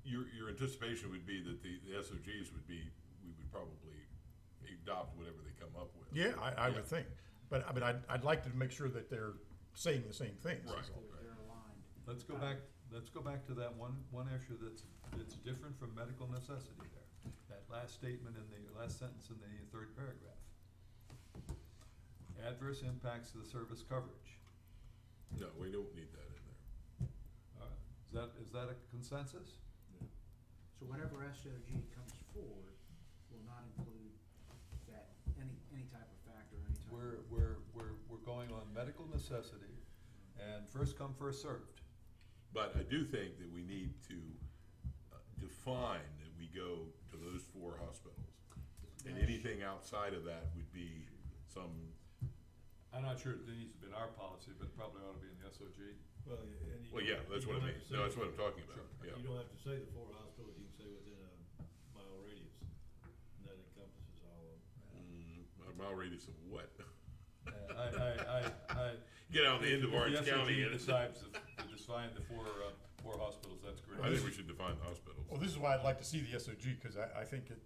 your anticipation would be that the SOGs would be, we would probably adopt whatever they come up with. Yeah, I would think. But I'd like to make sure that they're saying the same things. Right. they're aligned. Let's go back to that one issue that's different from medical necessity there. That last statement in the last sentence in the third paragraph. Adverse impacts to the service coverage. No, we don't need that in there. Is that a consensus? So whatever SOG comes forward will not include that, any type of factor, any type of. We're going on medical necessity and first come, first served. But I do think that we need to define that we go to those four hospitals. And anything outside of that would be some, I'm not sure it needs to be in our policy, but it probably ought to be in the SOG. Well, and you well, don't- yeah, that's you what I don't mean. have to say No, that's it. what I'm talking about, yeah. You don't have to say the four hospitals, you can say within a mile radius, and that encompasses all of them. A mile radius of what? Get out on the end of Orange County If and- the SOG decides to define the four hospitals, that's great. I think we should define the hospitals. Well, this is why I'd like to see the SOG, because I think it,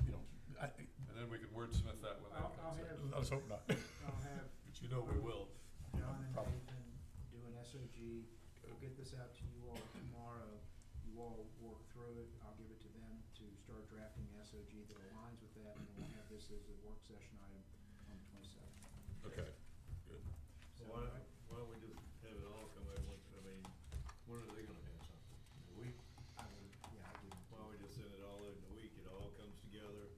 you know, And then we can wordsmith that when that I'll comes have, in. let's hope not. I'll have But you know we will. John and Probably. Nathan do an SOG. We'll get this out to you all tomorrow. You all work through it. I'll give it to them to start drafting the SOG that aligns with that, and we'll have this as a work session item on the 27th. Okay, good. So, Why don't we just have it all come at once, I mean, when are they gonna have something? In a week? I would, yeah, I did. Why don't we just send it all in a week, it all comes together,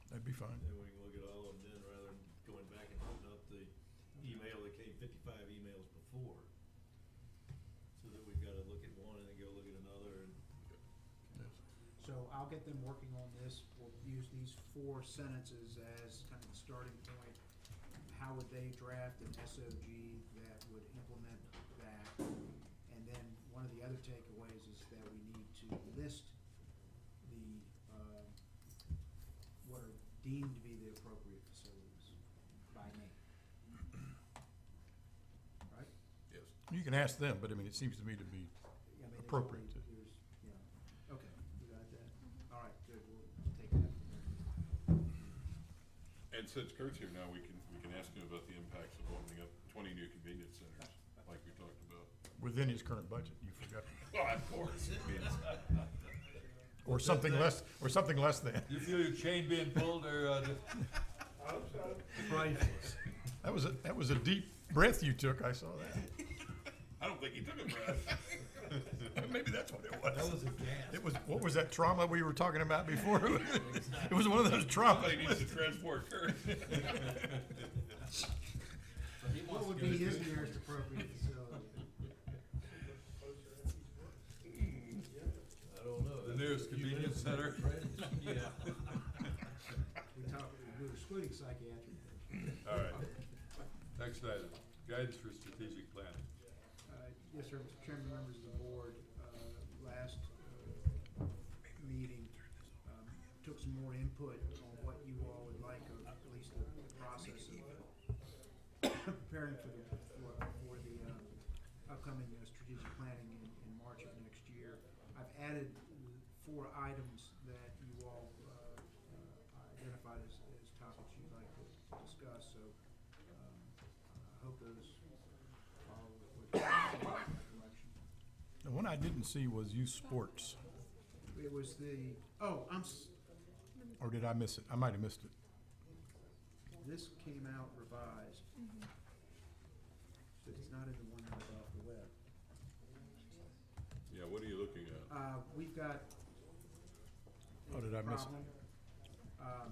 That'd be fine. then we can look at all of them then, rather than going back and putting up the email that came 55 emails before. So that we've gotta look at one and then go look at another, and So I'll get them working on this. We'll use these 4 sentences as kind of the starting point. How would they draft an SOG that would implement that? And then one of the other takeaways is that we need to list the, what are deemed to be the appropriate facilities by name. Right? Yes. You can ask them, but I mean, it seems to me to be, I mean, there's Appropriate. only- there's, you know, okay, you got that. All right, good, we'll take that from there. And since Kurt's here now, we can ask him about the impacts of opening up 20 new convenience centers, like we talked about. within his current budget, you forgot. Well, of course, it means, Or something less, than. You feel your chain being pulled or, Priceless. That was a deep breath you took, I saw that. I don't think he took a breath. Maybe that's what it was. that was a gas. It was, what was that trauma we were talking about before? It was one of those Somebody traumas. needs to transport Kurt. What would be his nearest appropriate facility? I don't know. the nearest convenience center? Yeah. We're excluding psychiatric. All right. Next item, guidance for strategic planning. Yes, sir, Mr. Chairman, members of the board, last meeting, took some more input on what you all would like, or at least the process of preparing for the upcoming strategic planning in March of next year. I've added 4 items that you all identified as topics you'd like to discuss, so I hope those follow with what direction. The one I didn't see was youth sports, It was the, or did I miss it? I might have missed it. this came out revised. But it's not in the one that was off the web. Yeah, what are you looking at? We've got Oh, did I miss it? problem.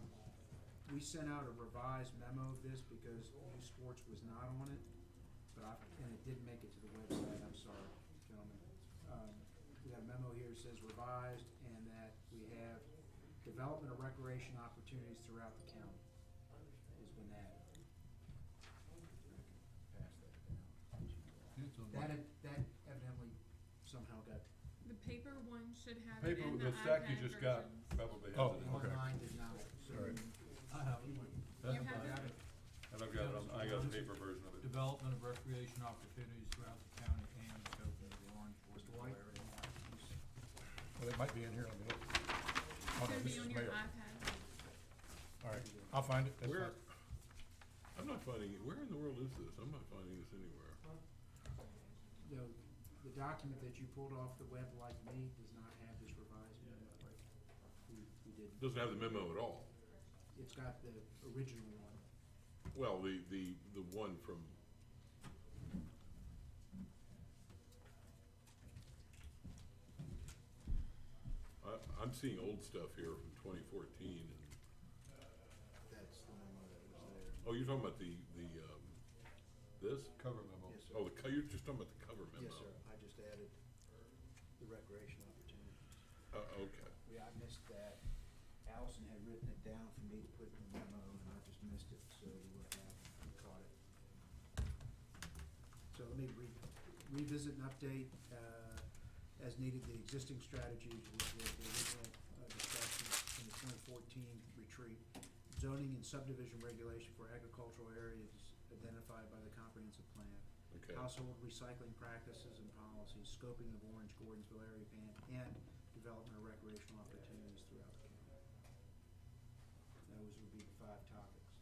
We sent out a revised memo of this because youth sports was not on it, and it didn't make it to the website, I'm sorry, gentlemen. We got a memo here that says revised, and that we have development of recreation opportunities throughout the county has been added. Pass that down. That evidently somehow got, The paper one should have it Paper, in the the stack you iPad just got versions. probably has Oh, it in okay. there. Mine did not, so. All right. I have it. Huh? You have it? And I've got it on, I got a paper version of it. Development of recreation opportunities throughout the county and scoping of the Orange Boystable White? area. Well, it might be in here, let me look. Oh, no, Should this be is on your mail. iPad. All right, I'll find it, that's Where, fine. I'm not finding it, where in the world is this? I'm not finding this anywhere. The document that you pulled off the web like me does not have this revised memo. We did, Doesn't have the memo at all. it's got the original one. Well, the one from, I'm seeing old stuff here from 2014 and, That's the memo that was there. oh, you're talking about this? Cover memo. Yes, sir. Oh, you're just talking about the cover memo? Yes, sir. I just added the recreation opportunities. Okay. Yeah, I missed that. Allison had written it down for me to put in the memo, and I just missed it, so we caught it. So let me revisit and update, as needed, the existing strategies which were the original discussion in the 2014 retreat. Zoning and subdivision regulation for agricultural areas identified by the comprehensive plan. Okay. Household recycling practices and policies, scoping of Orange, Gordonsville area pan, and development of recreational opportunities throughout the county. Those would be the 5 topics.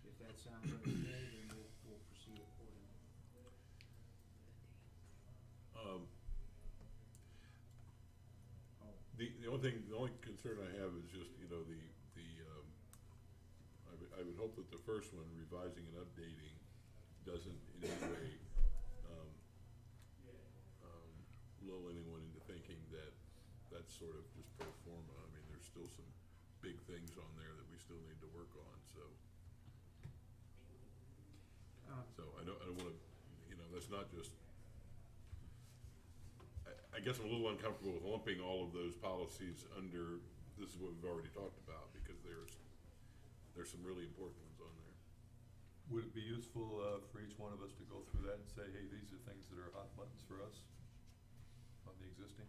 If that sounds okay, then we'll proceed accordingly. The only concern I have is just, you know, I would hope that the first one, revising and updating, doesn't in any way, lull anyone into thinking that that's sort of just pro forma. I mean, there's still some big things on there that we still need to work on, so. So I don't wanna, you know, that's not just, I guess I'm a little uncomfortable with lumping all of those policies under, this is what we've already talked about, because there's some really important ones on there. Would it be useful, for each one of us to go through that and say, hey, these are things that are hot buttons for us on the existing?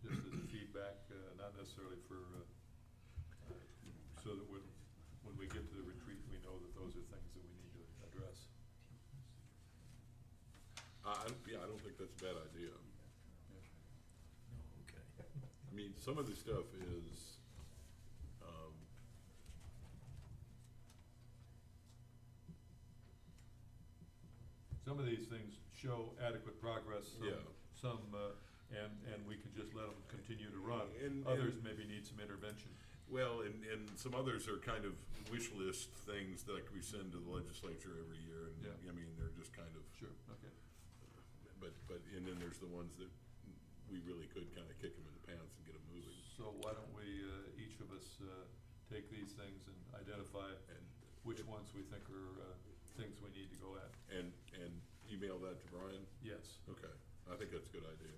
Just as a feedback, not necessarily for, so that when we get to the retreat, we know that those are things that we need to address. Yeah, I don't think that's a bad idea. No, okay. I mean, some of this stuff is, Some of these things show adequate progress, Yeah. and we can just let them continue to run. And- Others and- maybe need some intervention. well, and some others are kind of wish list things that we send to the legislature every year, and, Yeah. I mean, they're just kind of. Sure, okay. But, and then there's the ones that we really could kind of kick them in the pants and get them moving. So why don't we, each of us, take these things and identify And, which ones we think are, things we need to go at? and email that to Brian? Yes. Okay, I think that's a good idea.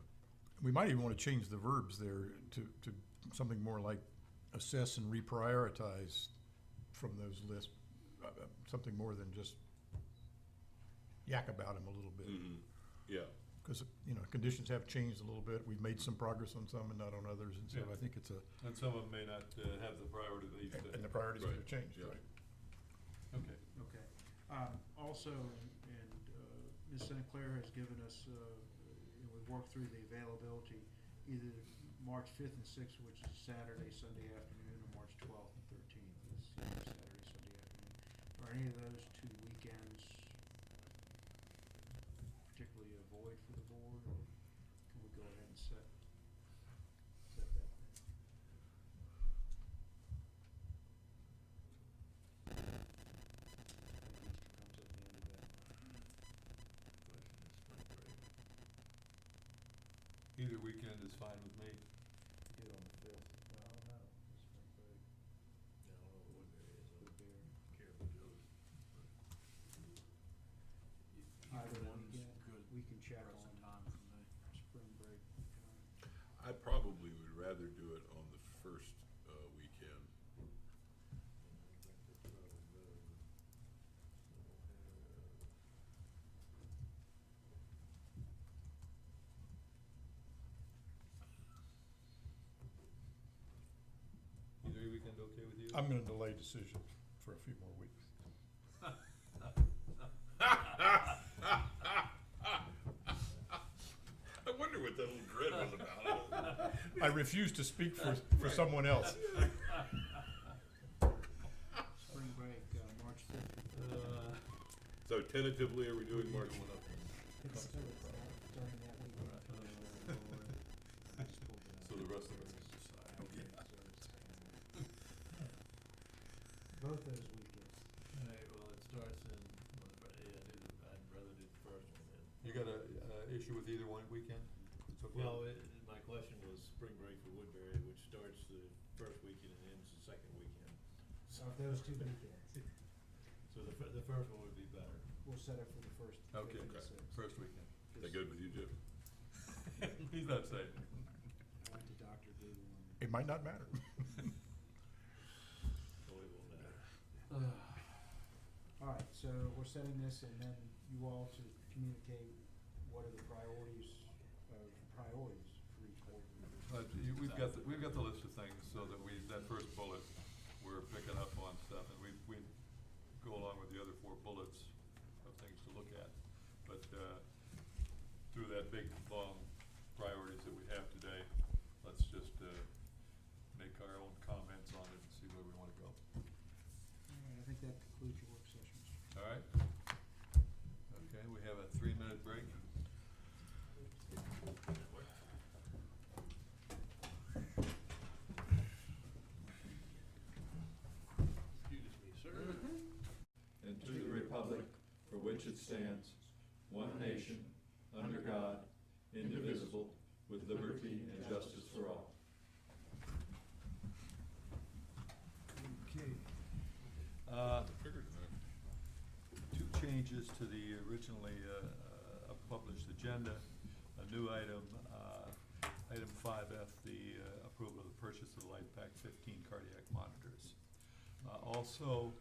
We might even wanna change the verbs there to something more like assess and reprioritize from those lists. Something more than just yak about them a little bit. Mm-hmm, yeah. Because, you know, conditions have changed a little bit. We've made some progress on some and not on others, and so Yeah. I think it's And some of them may not, have the priority they used to. and the priorities Right, have changed, yeah. right? Okay. Okay. Also, Ms. St. Clair has given us, we've worked through the availability, either March 5th and 6th, which is Saturday, Sunday afternoon, or March 12th and 13th, is Saturday, Sunday afternoon. Are any of those 2 weekends particularly a void for the board, or can we go ahead and set that? Either weekend is fine with me. Do it on the 5th. Well, I don't know. It's spring break. Yeah, I don't know what day it is. Would be Care for Joe's. either one's weekend. good. We can check Present on time for me. spring break. I probably would rather do it on the first, weekend. I'm gonna delay decision for a few more weeks. I wonder what that little grin was about. I refuse to speak for someone else. Spring break, March 5th. So tentatively, are we doing March? It's still during that week. So the rest of us can decide. Both those weekends. Alright, well, it starts in, I'd rather do the first one then. You got a, issue with either one weekend? It's okay. Well, my question was spring break for Woodbury, which starts the first weekend and ends the second weekend. So those two weekends, So the first one would be better. we'll set it for the first. Okay, fifth and sixth. first weekend. Is that good with you, Jim? He's not saying. I went to Dr. Google and It might not matter. So it will matter. all right, so we're setting this and then you all to communicate what are the priorities for each board member. We've got the list of things, so that that first bullet, we're picking up on stuff, and we go along with the other 4 bullets of things to look at. But, through that big, long priorities that we have today, let's just, make our own comments on it and see where we wanna go. All right, I think that concludes your work session, Mr. Chairman. All right? Okay, we have a 3-minute break. Excuse me, sir. And to the republic for which it stands, one nation, under God, indivisible, with liberty and justice for all. Okay. Figured that. 2 changes to the originally published agenda. A new item, item 5F, the approval of the purchase of the LifePak 15 cardiac monitors. Also,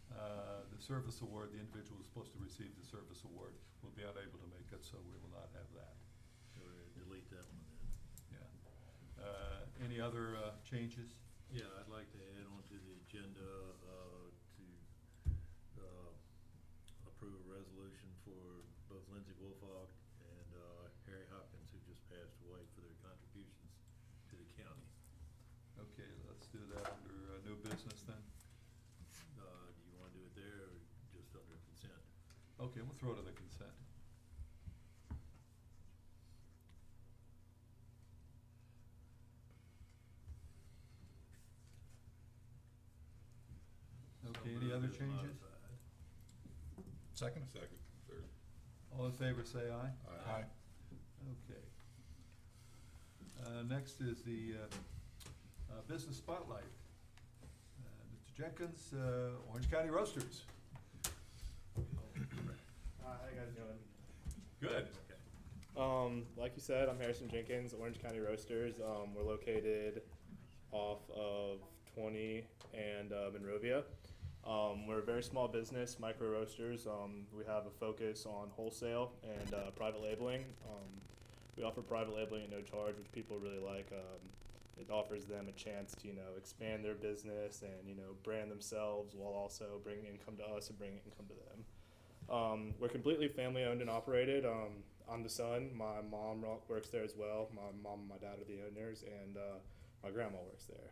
the service award, the individual who's supposed to receive the service award will be unable to make it, so we will not have that. So we're gonna delete that one then. Yeah. Any other changes? Yeah, I'd like to add on to the agenda, to approve a resolution for both Lindsay Wolfock and Harry Hopkins, who just passed away, for their contributions to the county. Okay, let's do that under new business then. Do you wanna do it there or just under consent? Okay, we'll throw it on the consent. Okay, any other As changes? modified. Second? Second, third. All in favor, say aye. Aye. Okay. Next is the business spotlight. Mr. Jenkins, Orange County Roasters. How you guys doing? Good. Like you said, I'm Harrison Jenkins, Orange County Roasters. We're located off of 20 and Monrovia. We're a very small business, micro roasters. We have a focus on wholesale and private labeling. We offer private labeling at no charge, which people really like. It offers them a chance to, expand their business and, brand themselves while also bringing income to us and bringing income to them. We're completely family owned and operated. I'm the son. My mom works there as well. My mom and my dad are the owners, and my grandma works there.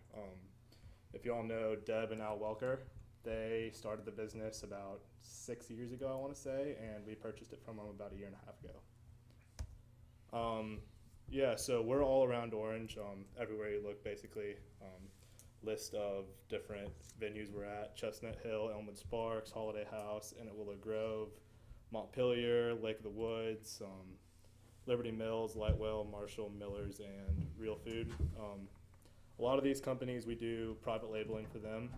If you all know Deb and Al Welker, they started the business about 6 years ago, I want to say, and we purchased it from them about a year and a half ago. Yeah, so we're all around Orange, everywhere you look, basically. List of different venues we're at: Chestnut Hill, Elmwood Sparks, Holiday House, Willow Grove, Montpelier, Lake of the Woods, Liberty Mills, Lightwell, Marshall, Millers, and Real Food. A lot of these companies, we do private labeling for them,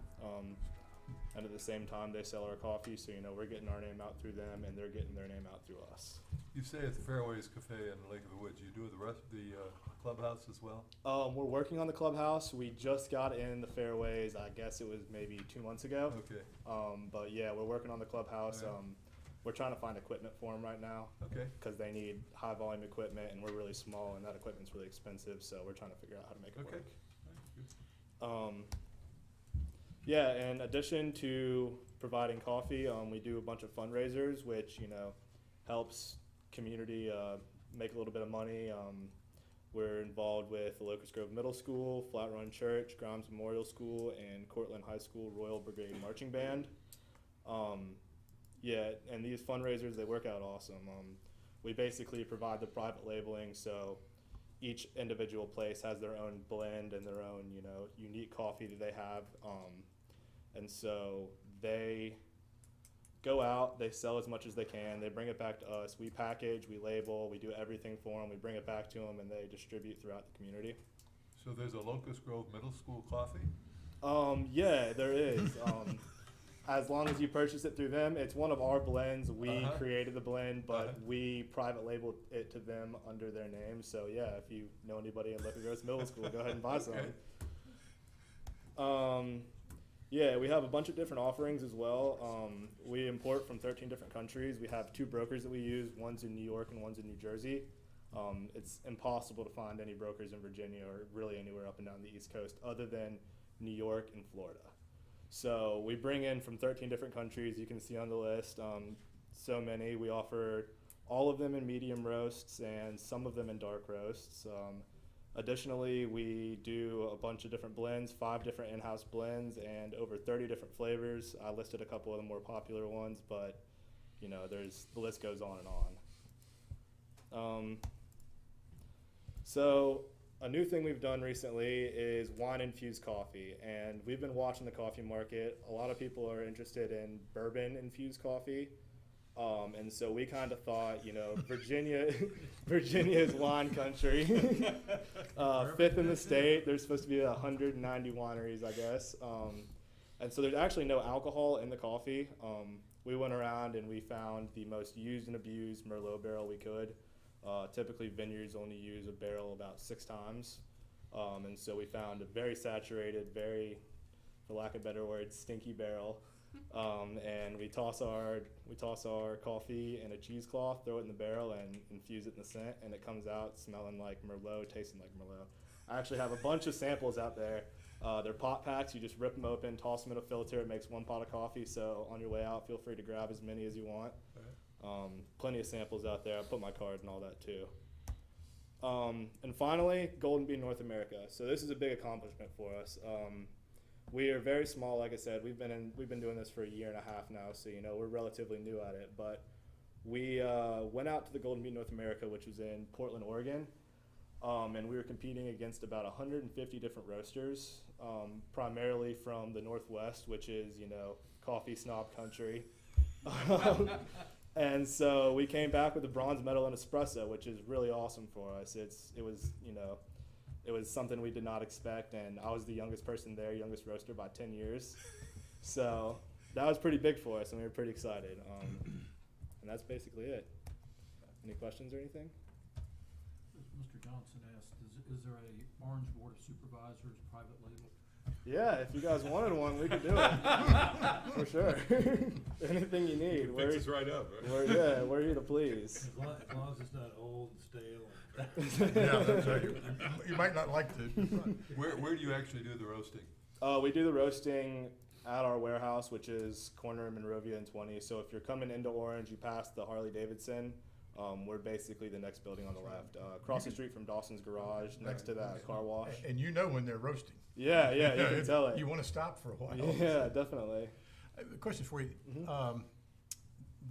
and at the same time they sell our coffee, so we're getting our name out through them and they're getting their name out through us. You say at the Fairways Cafe in Lake of the Woods, you do the rest of the clubhouse as well? We're working on the clubhouse. We just got in the Fairways, I guess it was maybe 2 months ago. Okay, But yeah, we're working on the clubhouse. Alright. We're trying to find equipment for them right now okay. because they need high volume equipment and we're really small and that equipment's really expensive, so we're trying to figure out how to make it Okay. work. Alright, good. Yeah, in addition to providing coffee, we do a bunch of fundraisers, which, you know, helps community make a little bit of money. We're involved with the Locust Grove Middle School, Flat Run Church, Grimes Memorial School, and Cortland High School Royal Brigade Marching Band. Yeah, and these fundraisers, they work out awesome. We basically provide the private labeling, so each individual place has their own blend and their own, you know, unique coffee that they have. And so they go out, they sell as much as they can, they bring it back to us, we package, we label, we do everything for them, we bring it back to them, and they distribute throughout the community. So there's a Locust Grove Middle School coffee? Yeah, there is. As long as you purchase it through them, it's one of our blends. We created the blend, but we private labeled it to them under their name. So yeah, if you know anybody at Locust Grove Middle School, go ahead and buy some. Yeah, we have a bunch of different offerings as well. We import from 13 different countries. We have 2 brokers that we use. One's in New York and one's in New Jersey. It's impossible to find any brokers in Virginia or really anywhere up and down the East Coast other than New York and Florida. So we bring in from 13 different countries. You can see on the list, so many. We offer all of them in medium roasts and some of them in dark roasts. Additionally, we do a bunch of different blends, 5 different in-house blends, and over 30 different flavors. I listed a couple of the more popular ones, but you know, the list goes on and on. So a new thing we've done recently is wine-infused coffee, and we've been watching the coffee market. A lot of people are interested in bourbon-infused coffee. And so we kind of thought, you know, Virginia is wine country. 5th in the state. There's supposed to be 190 wineries, I guess. And so there's actually no alcohol in the coffee. We went around and we found the most used and abused Merlot barrel we could. Typically vineyards only use a barrel about 6 times. And so we found a very saturated, very, for lack of a better word, stinky barrel. And we toss our coffee in a cheesecloth, throw it in the barrel, and infuse it in the scent, and it comes out smelling like Merlot, tasting like Merlot. I actually have a bunch of samples out there. They're pot packs. You just rip them open, toss them in a filter. It makes 1 pot of coffee. So on your way out, feel free to grab as many as you want. Plenty of samples out there. I put my card and all that too. And finally, Golden Bean North America. So this is a big accomplishment for us. We are very small, like I said. We've been doing this for a year and a half now, so you know we're relatively new at it. But we went out to the Golden Bean North America, which was in Portland, Oregon, and we were competing against about 150 different roasters, primarily from the Northwest, which is, you know, coffee snob country. And so we came back with a bronze medal in espresso, which is really awesome for us. It was something we did not expect, and I was the youngest person there, youngest roaster by 10 years. So that was pretty big for us, and we were pretty excited. And that's basically it. Any questions or anything? Mr. Johnson asked, is there a Orange Board of Supervisors private label? Yeah, if you guys wanted one, we could do it. For sure. Anything you need. Fix us right up, right? We're here to please. As long as it's not old and stale. Yeah, that's right. You might not like to. Where do you actually do the roasting? We do the roasting at our warehouse, which is corner Monrovia and 20. So if you're coming into Orange, you pass the Harley Davidson. We're basically the next building on the left, across the street from Dawson's Garage, next to that car wash. And you know when they're roasting. Yeah, you can tell it. You want to stop for a while. Yeah, definitely. A question for you. Mm-hmm.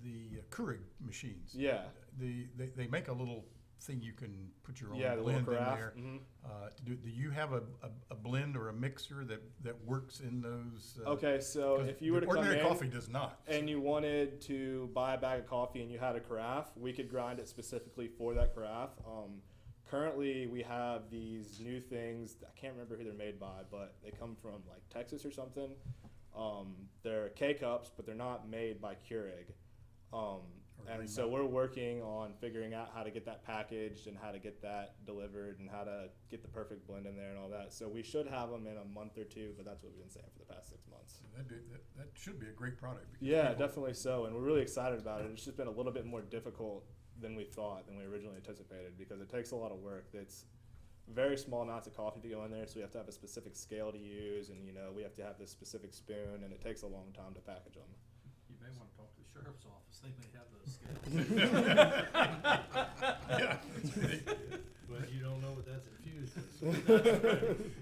The Keurig machines. Yeah. They make a little thing you can put your own Yeah, the blend little in carafe. there. Mm-hmm. Do you have a blend or a mixer that works in those? Okay, so 'cause if you were to come ordinary in coffee does not. and you wanted to buy a bag of coffee and you had a carafe, we could grind it specifically for that carafe. Currently, we have these new things. I can't remember who they're made by, but they come from like Texas or something. They're K-Cups, but they're not made by Keurig. And so we're working on figuring out how to get that packaged and how to get that delivered and how to get the perfect blend in there and all that. So we should have them in a month or 2, but that's what we've been saying for the past 6 months. That should be a great product. because Yeah, people- definitely so. And we're really excited about it. It's just been a little bit more difficult than we thought, than we originally anticipated, because it takes a lot of work. very small amounts of coffee to go in there, so we have to have a specific scale to use, and we have to have this specific spoon, and it takes a long time to package them. You may wanna talk to the sheriff's office, they may have those scales. But you don't know what that's infused with.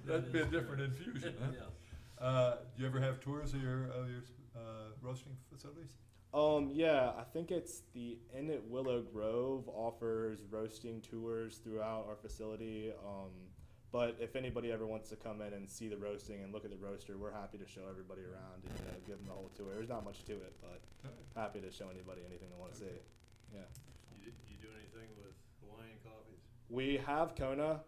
That'd be a different infusion, huh? Yeah. Do you ever have tours of your roasting facilities? Yeah, I think it's the Inn at Willow Grove offers roasting tours throughout our facility. But if anybody ever wants to come in and see the roasting and look at the roaster, we're happy to show everybody around and give them the whole tour. There's not much to it, but happy to show anybody anything they want to see. Yeah. You do anything with Hawaiian coffees? We have Kona.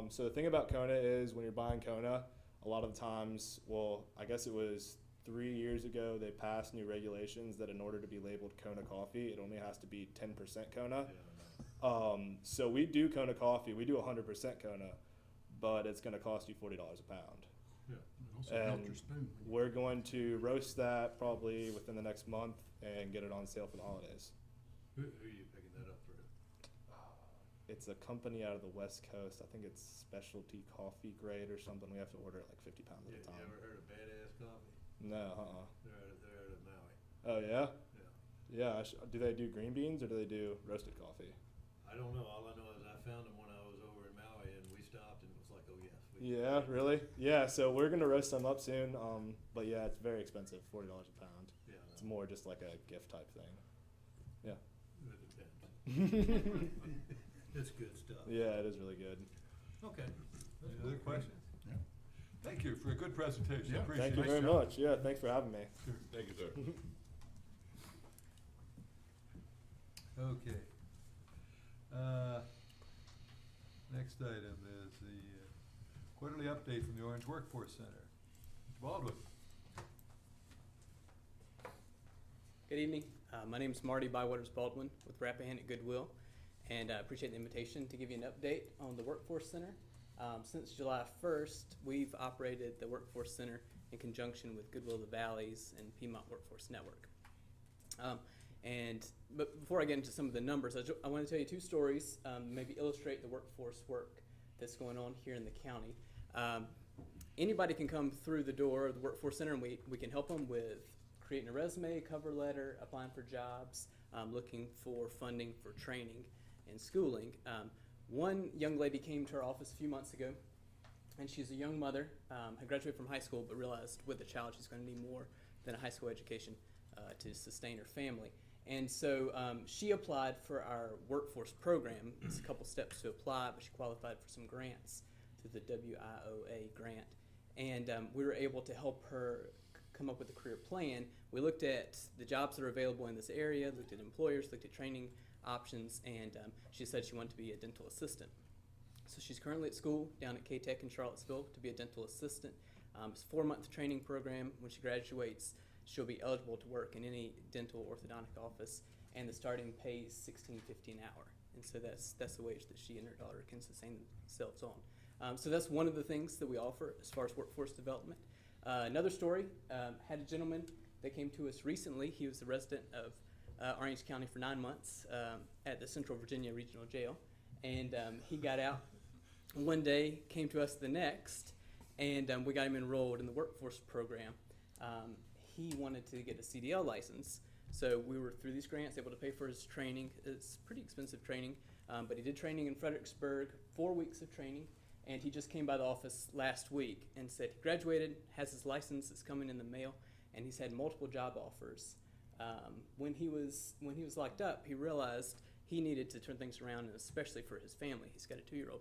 So the thing about Kona is when you're buying Kona, a lot of the times, well, I guess it was 3 years ago, they passed new regulations that in order to be labeled Kona coffee, it only has to be 10% Kona. Yeah, So we do Kona coffee. We do 100% Kona, but it's going to cost you $40 a pound. yeah. And also melt And your spoon. we're going to roast that probably within the next month and get it on sale for the holidays. Who are you picking that up through? It's a company out of the West Coast. I think it's Specialty Coffee Grade or something. We have to order it like 50 pounds at Yeah, a time. you ever heard of Badass Coffee? No, They're out of Maui. Oh, yeah? Yeah. Yeah. Do they do green beans or do they do roasted coffee? I don't know. All I know is I found them when I was over in Maui, and we stopped, and it was like, oh yes. Yeah, really? Yeah, so we're going to roast some up soon. But yeah, it's very expensive, $40 a pound. Yeah, It's more just like a gift type thing. Yeah. it depends. It's good stuff. Yeah, it is really good. Okay. Any other questions? Yeah. Thank you for a good presentation. Yeah, Appreciate Thank you it. very job. much. Yeah, thanks for having me. Thank you, sir. Okay. Next item is the quarterly update from the Orange Workforce Center. Mr. Baldwin. Good evening. My name is Marty Bywaters Baldwin with Rappahannock Goodwill, and I appreciate the invitation to give you an update on the Workforce Center. Since July 1st, we've operated the Workforce Center in conjunction with Goodwill of the Valleys and Piedmont Workforce Network. But before I get into some of the numbers, I want to tell you two stories, maybe illustrate the workforce work that's going on here in the county. Anybody can come through the door of the Workforce Center, and we can help them with creating a resume, cover letter, applying for jobs, looking for funding for training and schooling. One young lady came to our office a few months ago, and she's a young mother, had graduated from high school, but realized with a child she's going to need more than a high school education to sustain her family. And so she applied for our workforce program. It's a couple steps to apply, but she qualified for some grants through the WIOA grant. And we were able to help her come up with a career plan. We looked at the jobs that are available in this area, looked at employers, looked at training options, and she said she wanted to be a dental assistant. So she's currently at school down at K-Tech in Charlottesville to be a dental assistant. It's a 4-month training program. When she graduates, she'll be eligible to work in any dental orthodontic office, and the starting pay is $16.50 an hour. And so that's the wage that she and her daughter can sustain themselves on. So that's one of the things that we offer as far as workforce development. Another story, had a gentleman that came to us recently. He was a resident of Orange County for 9 months at the Central Virginia Regional Jail. And he got out one day, came to us the next, and we got him enrolled in the workforce program. He wanted to get a CDL license, so we were, through these grants, able to pay for his training. It's pretty expensive training, but he did training in Fredericksburg, 4 weeks of training, and he just came by the office last week and said he graduated, has his license, it's coming in the mail, and he's had multiple job offers. When he was locked up, he realized he needed to turn things around, and especially for his family. He's got a 2-year-old.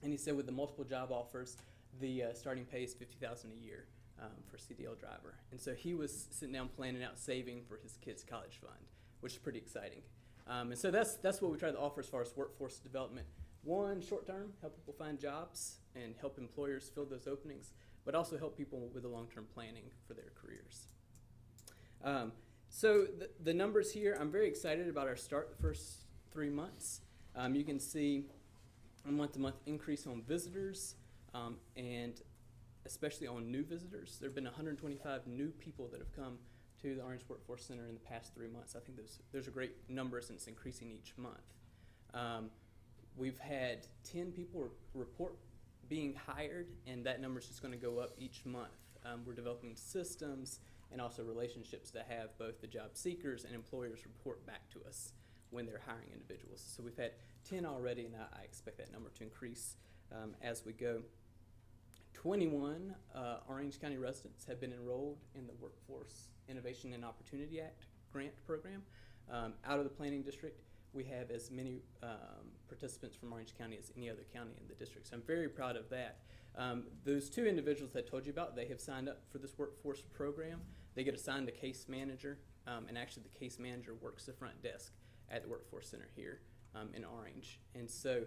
And he said with the multiple job offers, the starting pay is $50,000 a year for a CDL driver. And so he was sitting down planning out saving for his kid's college fund, which is pretty exciting. And so that's what we try to offer as far as workforce development. One, short term, help people find jobs and help employers fill those openings, but also help people with the long-term planning for their careers. So the numbers here, I'm very excited about our start the first 3 months. You can see a month-to-month increase on visitors, and especially on new visitors. There have been 125 new people that have come to the Orange Workforce Center in the past 3 months. I think those are great numbers, and it's increasing each month. We've had 10 people report being hired, and that number is just going to go up each month. We're developing systems and also relationships to have both the job seekers and employers report back to us when they're hiring individuals. So we've had 10 already, and I expect that number to increase as we go. 21 Orange County residents have been enrolled in the Workforce Innovation and Opportunity Act grant program. Out of the planning district, we have as many participants from Orange County as any other county in the district. So I'm very proud of that. Those 2 individuals that I told you about, they have signed up for this workforce program. They get assigned a case manager, and actually the case manager works the front desk at the Workforce Center here in Orange. And so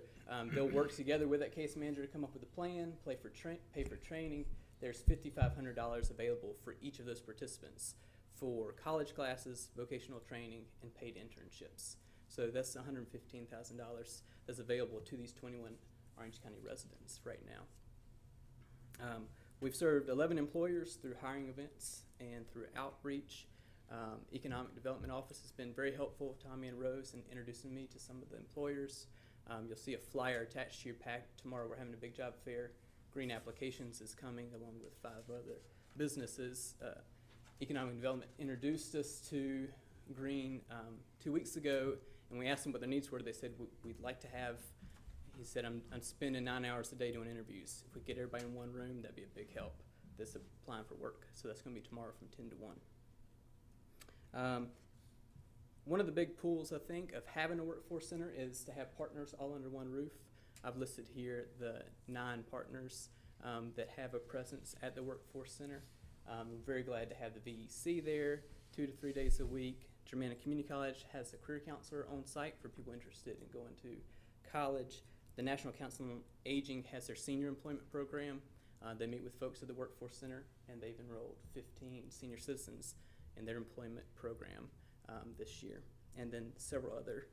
they'll work together with that case manager to come up with a plan, pay for training. There's $5,500 available for each of those participants for college classes, vocational training, and paid internships. So that's $115,000 that's available to these 21 Orange County residents right now. We've served 11 employers through hiring events and through outreach. Economic Development Office has been very helpful, Tommy and Rose, in introducing me to some of the employers. You'll see a flyer attached to your pack. Tomorrow we're having a big job fair. Green Applications is coming along with 5 other businesses. Economic Development introduced us to Green 2 weeks ago, and we asked them what their needs were. They said, we'd like to have, he said, I'm spending 9 hours a day doing interviews. If we get everybody in one room, that'd be a big help that's applying for work. So that's going to be tomorrow from 10 to 1. One of the big pools, I think, of having a workforce center is to have partners all under one roof. I've listed here the 9 partners that have a presence at the workforce center. I'm very glad to have the VEC there 2 to 3 days a week. Germanna Community College has a career counselor on site for people interested in going to college. The National Council on Aging has their senior employment program. They meet with folks at the Workforce Center, and they've enrolled 15 senior citizens in their employment program this year, and then several other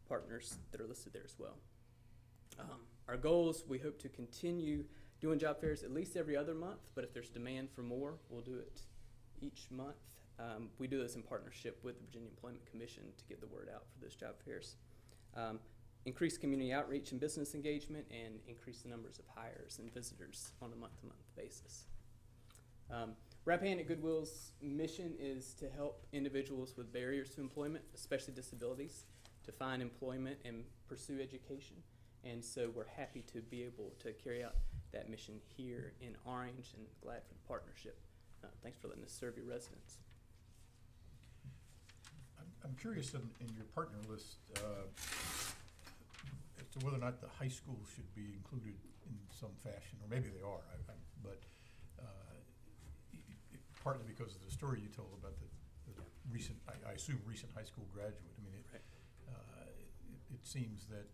partners that are listed there as well. Our goals, we hope to continue doing job fairs at least every other month, but if there's demand for more, we'll do it each month. We do this in partnership with the Virginia Employment Commission to get the word out for those job fairs. Increase community outreach and business engagement, and increase the numbers of hires and visitors on a month-to-month basis. Rappahannock Goodwill's mission is to help individuals with barriers to employment, especially disabilities, to find employment and pursue education. And so we're happy to be able to carry out that mission here in Orange, and glad for the partnership. Thanks for letting us serve your residents. I'm curious in your partner list as to whether or not the high school should be included in some fashion, or maybe they are, but partly because of the story you told about the recent, I assume recent high school graduate. I mean, it seems that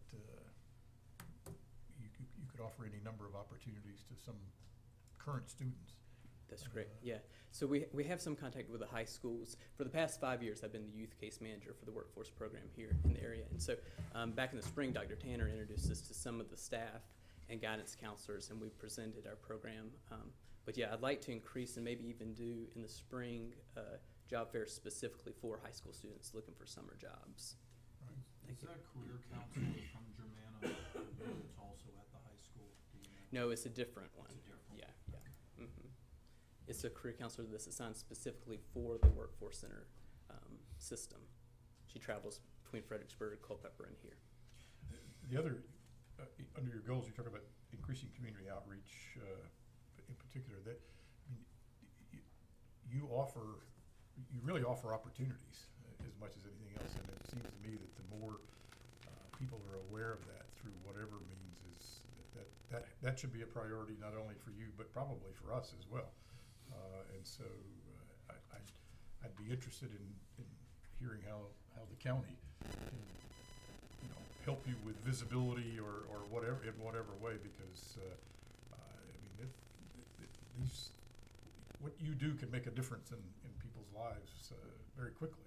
you could offer any number of opportunities to some current students. That's great, yeah. So we have some contact with the high schools. For the past 5 years, I've been the youth case manager for the workforce program here in the area. And so back in the spring, Dr. Tanner introduced us to some of the staff and guidance counselors, and we presented our program. But yeah, I'd like to increase and maybe even do in the spring job fairs specifically for high school students looking for summer jobs. Right. Is that career counselor from Germanna that's also at the high school? Do you know? No, it's a different one. It's a different one. Yeah. Mm-hmm. It's a career counselor that's assigned specifically for the Workforce Center system. She travels between Fredericksburg, Culpeper, and here. The other, under your goals, you talk about increasing community outreach in particular. That, I mean, you really offer opportunities as much as anything else, and it seems to me that the more people are aware of that through whatever means is that should be a priority not only for you but probably for us as well. And so I'd be interested in hearing how the county can, help you with visibility or whatever, in whatever way, because I mean, what you do can make a difference in people's lives very quickly,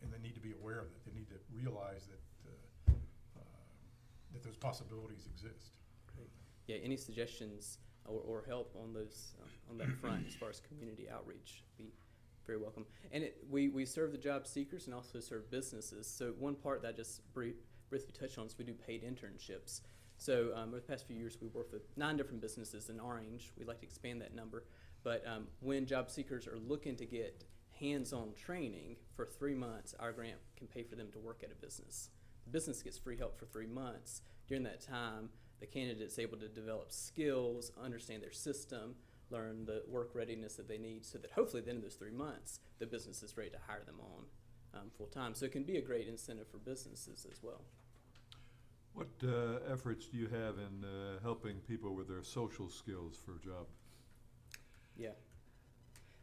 and they need to be aware of it. They need to realize that those possibilities exist. Great. Yeah, any suggestions or help on those on that front as far as community outreach be very welcome. And we serve the job seekers and also serve businesses. So one part that I just briefly touch on is we do paid internships. So over the past few years, we've worked with 9 different businesses in Orange. We'd like to expand that number. But when job seekers are looking to get hands-on training for 3 months, our grant can pay for them to work at a business. The business gets free help for 3 months. During that time, the candidate's able to develop skills, understand their system, learn the work readiness that they need, so that hopefully at the end of those 3 months, the business is ready to hire them on full-time. So it can be a great incentive for businesses as well. What efforts do you have in helping people with their social skills for a job? Yeah,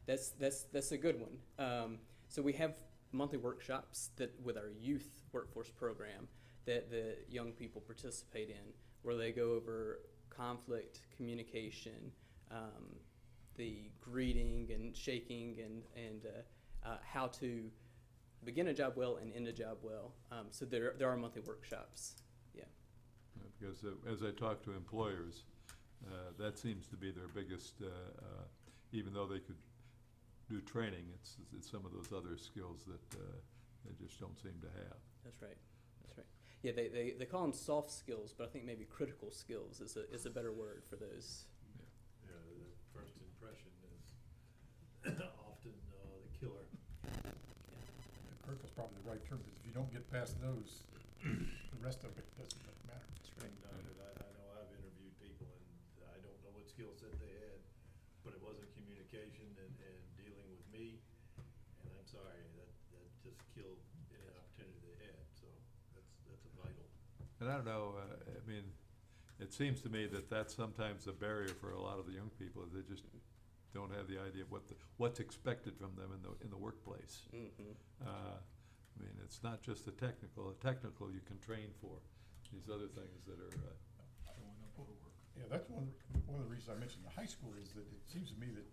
that's a good one. So we have monthly workshops that with our youth workforce program that the young people participate in, where they go over conflict, communication, the greeting and shaking, and how to begin a job well and end a job well. So there are monthly workshops. Yeah. Because as I talk to employers, that seems to be their biggest, even though they could do training, it's some of those other skills that they just don't seem to have. That's right. That's right. Yeah, they call them soft skills, but I think maybe critical skills is a better word for those. Yeah, the first impression is often the killer. Critical's probably the right term, because if you don't get past those, the rest of it doesn't matter. That's right. I know I've interviewed people and I don't know what skill set they had, but it wasn't communication and dealing with me. And I'm sorry, that just killed any opportunity they had. So that's a vital. And I don't know, I mean, it seems to me that that's sometimes a barrier for a lot of the young people. They just don't have the idea of what's expected from them in the workplace. Mm-hmm. I mean, it's not just the technical. The technical you can train for. These other things that are Showing up for work. Yeah, that's one of the reasons I mentioned the high school is that it seems to me that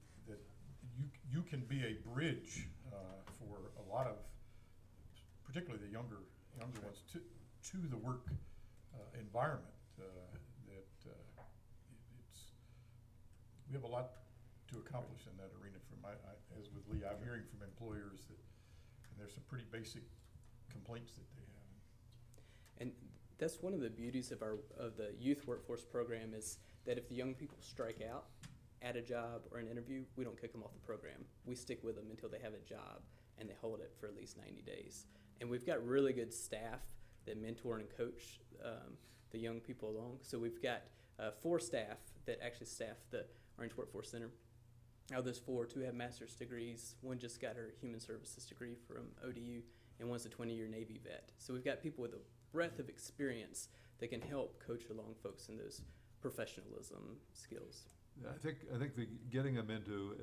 you can be a bridge for a lot of, particularly the younger ones, to the work environment. We have a lot to accomplish in that arena. As with Lee, I'm hearing from employers that, and there's some pretty basic complaints that they have. And that's one of the beauties of the youth workforce program is that if the young people strike out at a job or an interview, we don't kick them off the program. We stick with them until they have a job, and they hold it for at least 90 days. And we've got really good staff that mentor and coach the young people along. So we've got 4 staff that actually staff the Orange Workforce Center. Out of those 4, 2 have master's degrees. One just got her human services degree from ODU, and one's a 20-year Navy vet. So we've got people with a breadth of experience that can help coach along folks in those professionalism skills. I think getting them into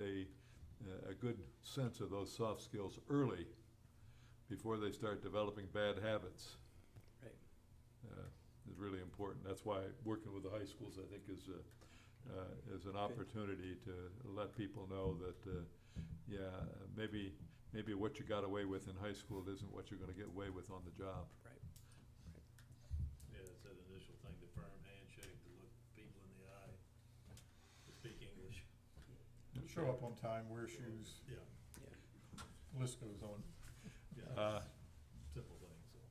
a good sense of those soft skills early, before they start developing bad habits, Right. is really important. That's why working with the high schools, I think, is an opportunity to let people know that, maybe what you got away with in high school isn't what you're going to get away with on the job. Right. Yeah, it's that initial thing, the firm handshake, to look people in the eye, to speak English. Show up on time, wear shoes, Yeah, Yeah. the list goes on. yeah, simple things, so.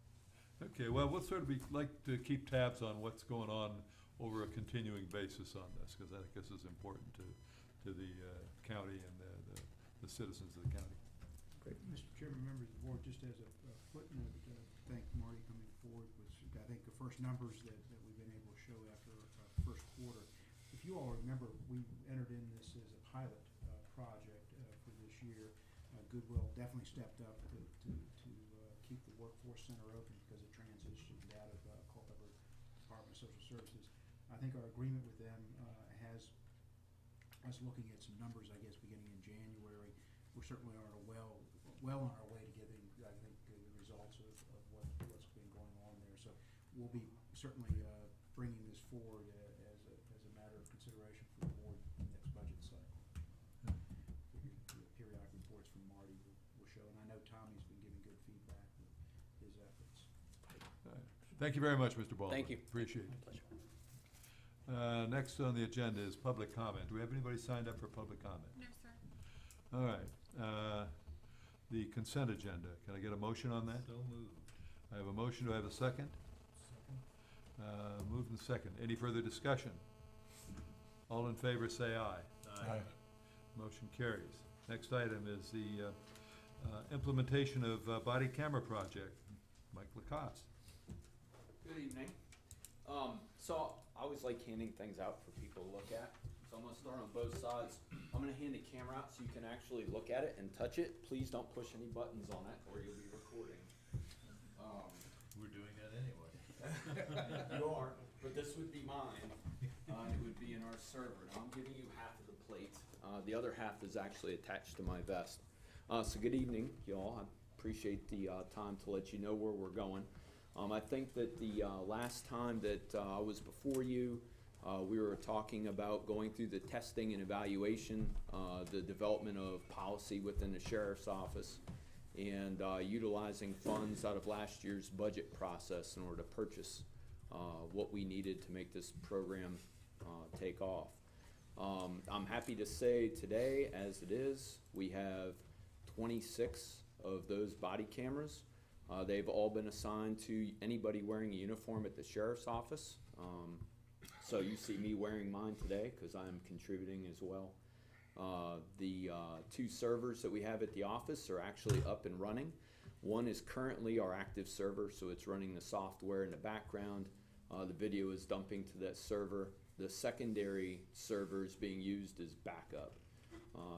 Okay, well, we'll sort of like to keep tabs on what's going on over a continuing basis on this, because I think this is important to the county and the citizens of the county. Great. Mr. Chairman, members of the board, just as a footnote, thank Marty coming forward with, I think, the first numbers that we've been able to show after our first quarter. If you all remember, we entered in this as a pilot project for this year. Goodwill definitely stepped up to keep the workforce center open because it transitioned out of Culpeper Department of Social Services. I think our agreement with them has us looking at some numbers, I guess, beginning in January. We're certainly on well on our way to getting, I think, the results of what's been going on there. So we'll be certainly bringing this forward as a matter of consideration for the board in the next budget cycle. The periodic reports from Marty will show, and I know Tommy's been giving good feedback with his efforts. Thank you very much, Mr. Baldwin. Thank you. Appreciate it. My pleasure. Next on the agenda is public comment. Do we have anybody signed up for public comment? No, sir. All right. The consent agenda. Can I get a motion on that? So moved. I have a motion. Do I have a second? Moved and second. Any further discussion? All in favor, say aye. Aye. Motion carries. Next item is the implementation of body camera project. Mike Lacoste. Good evening. So I always like handing things out for people to look at. So I'm gonna start on both sides. I'm gonna hand the camera out so you can actually look at it and touch it. Please don't push any buttons on it or you'll be recording. We're doing that anyway. You are, but this would be mine. It would be in our server. Now I'm giving you half of the plate. The other half is actually attached to my vest. So good evening, y'all. I appreciate the time to let you know where we're going. I think that the last time that I was before you, we were talking about going through the testing and evaluation, the development of policy within the sheriff's office, and utilizing funds out of last year's budget process in order to purchase what we needed to make this program take off. I'm happy to say today, as it is, we have 26 of those body cameras. They've all been assigned to anybody wearing a uniform at the sheriff's office. So you see me wearing mine today because I'm contributing as well. The two servers that we have at the office are actually up and running. One is currently our active server, so it's running the software in the background. The video is dumping to that server. The secondary server is being used as backup.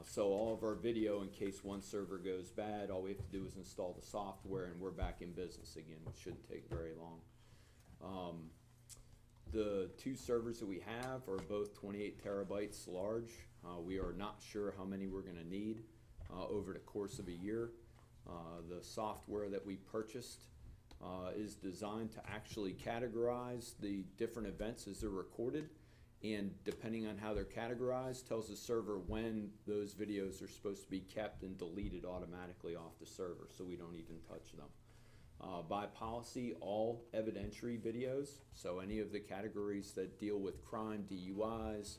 So all of our video, in case one server goes bad, all we have to do is install the software and we're back in business again, which shouldn't take very long. The two servers that we have are both 28 terabytes large. We are not sure how many we're gonna need over the course of a year. The software that we purchased is designed to actually categorize the different events as they're recorded, and depending on how they're categorized, tells the server when those videos are supposed to be kept and deleted automatically off the server, so we don't even touch them. By policy, all evidentiary videos, so any of the categories that deal with crime, DUIs,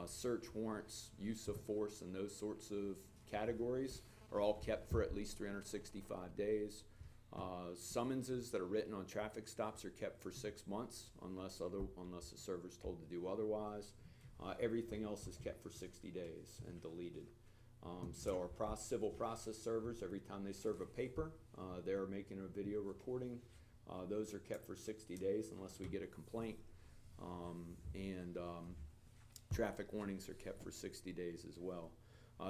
search warrants, use of force, and those sorts of categories are all kept for at least 365 days. Summonses that are written on traffic stops are kept for 6 months unless the server's told to do otherwise. Everything else is kept for 60 days and deleted. So our civil process servers, every time they serve a paper, they're making a video recording. Those are kept for 60 days unless we get a complaint. Traffic warnings are kept for 60 days as well.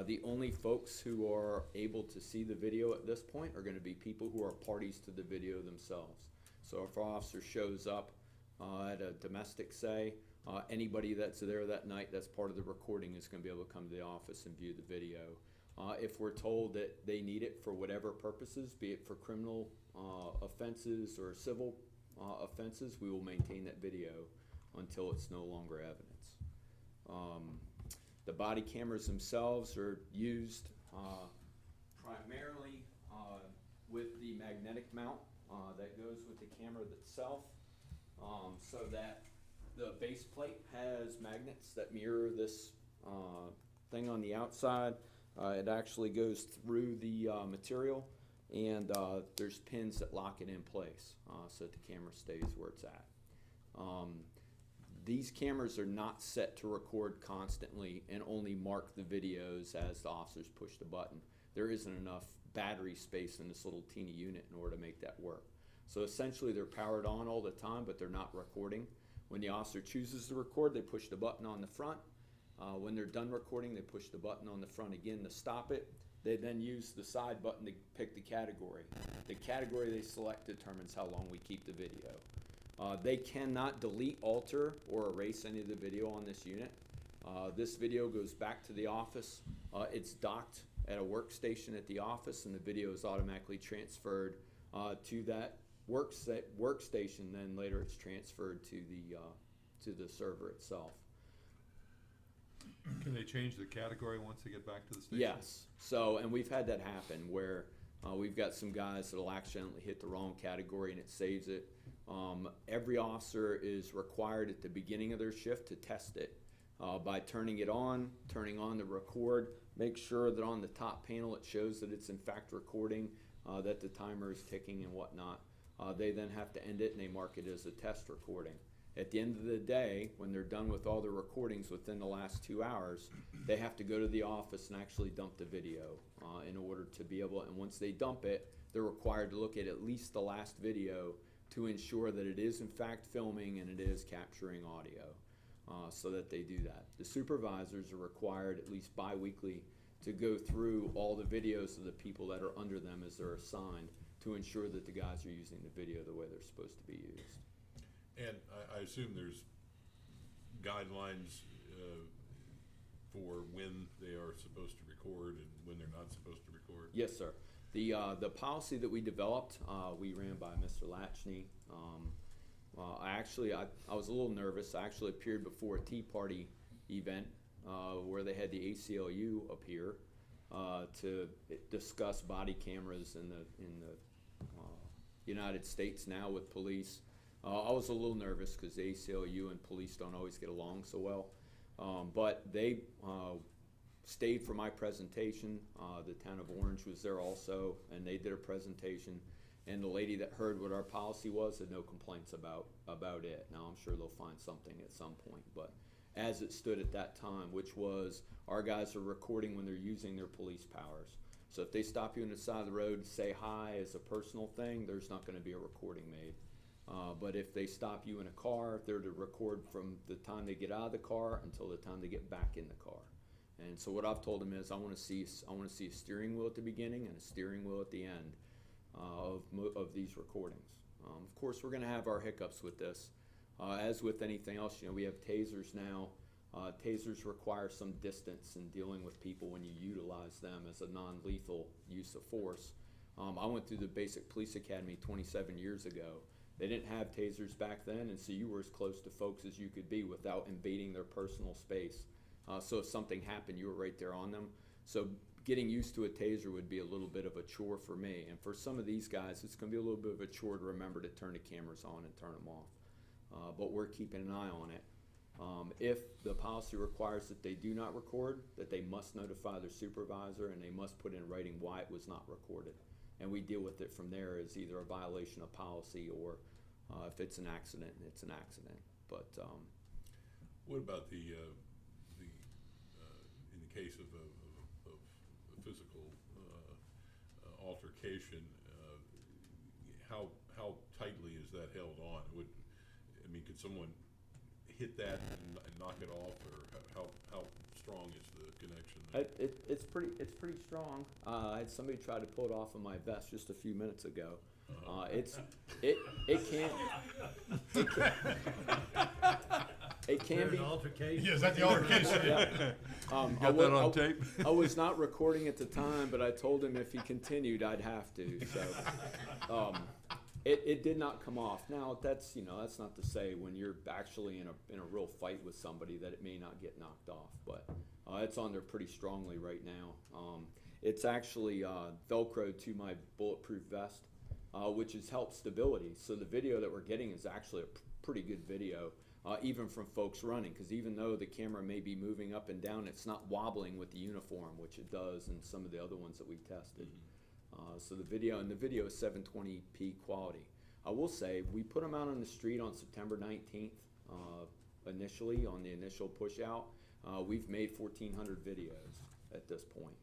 The only folks who are able to see the video at this point are going to be people who are parties to the video themselves. So if our officer shows up at a domestic, say, anybody that's there that night that's part of the recording is going to be able to come to the office and view the video. If we're told that they need it for whatever purposes, be it for criminal offenses or civil offenses, we will maintain that video until it's no longer evidence. The body cameras themselves are used primarily with the magnetic mount that goes with the camera itself, so that the base plate has magnets that mirror this thing on the outside. It actually goes through the material, and there's pins that lock it in place so that the camera stays where it's at. These cameras are not set to record constantly and only mark the videos as the officers push the button. There isn't enough battery space in this little teeny unit in order to make that work. So essentially they're powered on all the time, but they're not recording. When the officer chooses to record, they push the button on the front. When they're done recording, they push the button on the front again to stop it. They then use the side button to pick the category. The category they select determines how long we keep the video. They cannot delete, alter, or erase any of the video on this unit. This video goes back to the office. It's docked at a workstation at the office, and the video is automatically transferred to that workstation. Then later it's transferred to the server itself. Can they change the category once they get back to the station? Yes. So, and we've had that happen where we've got some guys that'll accidentally hit the wrong category and it saves it. Every officer is required at the beginning of their shift to test it by turning on the record, make sure that on the top panel it shows that it's in fact recording, that the timer is ticking and whatnot. They then have to end it and they mark it as a test recording. At the end of the day, when they're done with all the recordings within the last 2 hours, they have to go to the office and actually dump the video in order to be able, and once they dump it, they're required to look at least the last video to ensure that it is in fact filming and it is capturing audio, so that they do that. The supervisors are required at least bi-weekly to go through all the videos of the people that are under them as they're assigned to ensure that the guys are using the video the way they're supposed to be used. And I assume there's guidelines for when they are supposed to record and when they're not supposed to record? Yes, sir. The policy that we developed, we ran by Mr. Latchney. I was a little nervous. I actually appeared before a Tea Party event where they had the ACLU appear to discuss body cameras in the United States now with police. I was a little nervous because the ACLU and police don't always get along so well, but they stayed for my presentation. The town of Orange was there also, and they did a presentation. And the lady that heard what our policy was had no complaints about it. Now I'm sure they'll find something at some point, but as it stood at that time, which was our guys are recording when they're using their police powers. So if they stop you on the side of the road and say hi as a personal thing, there's not going to be a recording made. But if they stop you in a car, they're to record from the time they get out of the car until the time they get back in the car. And so what I've told them is I want to see a steering wheel at the beginning and a steering wheel at the end of these recordings. Of course, we're going to have our hiccups with this. As with anything else, we have tasers now. Tasers require some distance in dealing with people when you utilize them as a non-lethal use of force. I went through the basic police academy 27 years ago. They didn't have tasers back then, and so you were as close to folks as you could be without invading their personal space. So if something happened, you were right there on them. So getting used to a taser would be a little bit of a chore for me. And for some of these guys, it's going to be a little bit of a chore to remember to turn the cameras on and turn them off. But we're keeping an eye on it. If the policy requires that they do not record, that they must notify their supervisor and they must put in writing why it was not recorded. And we deal with it from there as either a violation of policy or if it's an accident, it's an accident. But what about in the case of a physical altercation? How tightly is that held on? Could someone hit that and knock it off, or how strong is the connection? It's pretty strong. I had somebody try to pull it off of my vest just a few minutes ago. It can be. An altercation. Yeah, is that the altercation? Yeah. You got that on tape? I was not recording at the time, but I told him if he continued, I'd have to. So, it did not come off. Now that's not to say when you're actually in a real fight with somebody that it may not get knocked off, but it's on there pretty strongly right now. It's actually Velcroed to my bulletproof vest, which has helped stability. So the video that we're getting is actually a pretty good video. Even from folks running, because even though the camera may be moving up and down, it's not wobbling with the uniform, which it does in some of the other ones that we tested. So the video is 720p quality. I will say we put them out on the street on September 19th. Initially, on the initial push out, we've made 1,400 videos at this point.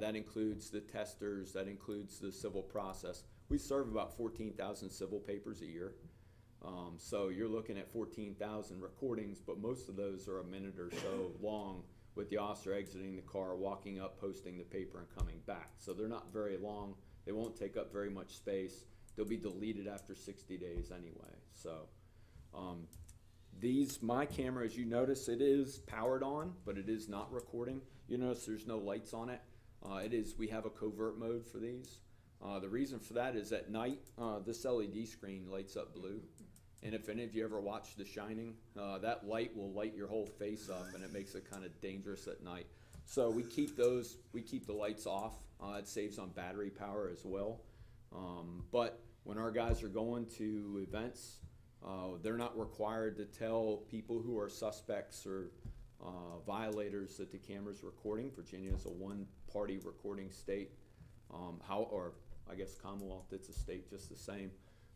That includes the testers. That includes the civil process. We serve about 14,000 civil papers a year. So you're looking at 14,000 recordings, but most of those are a minute or so long with the officer exiting the car, walking up, posting the paper, and coming back. So they're not very long. They won't take up very much space. They'll be deleted after 60 days anyway. So my camera, as you notice, it is powered on, but it is not recording. You notice there's no lights on it. We have a covert mode for these. The reason for that is at night, this LED screen lights up blue. And if any of you ever watch The Shining, that light will light your whole face up, and it makes it kind of dangerous at night. So we keep the lights off. It saves on battery power as well. But when our guys are going to events, they're not required to tell people who are suspects or violators that the camera's recording. Virginia is a one-party recording state. Or I guess Commonwealth, it's a state just the same.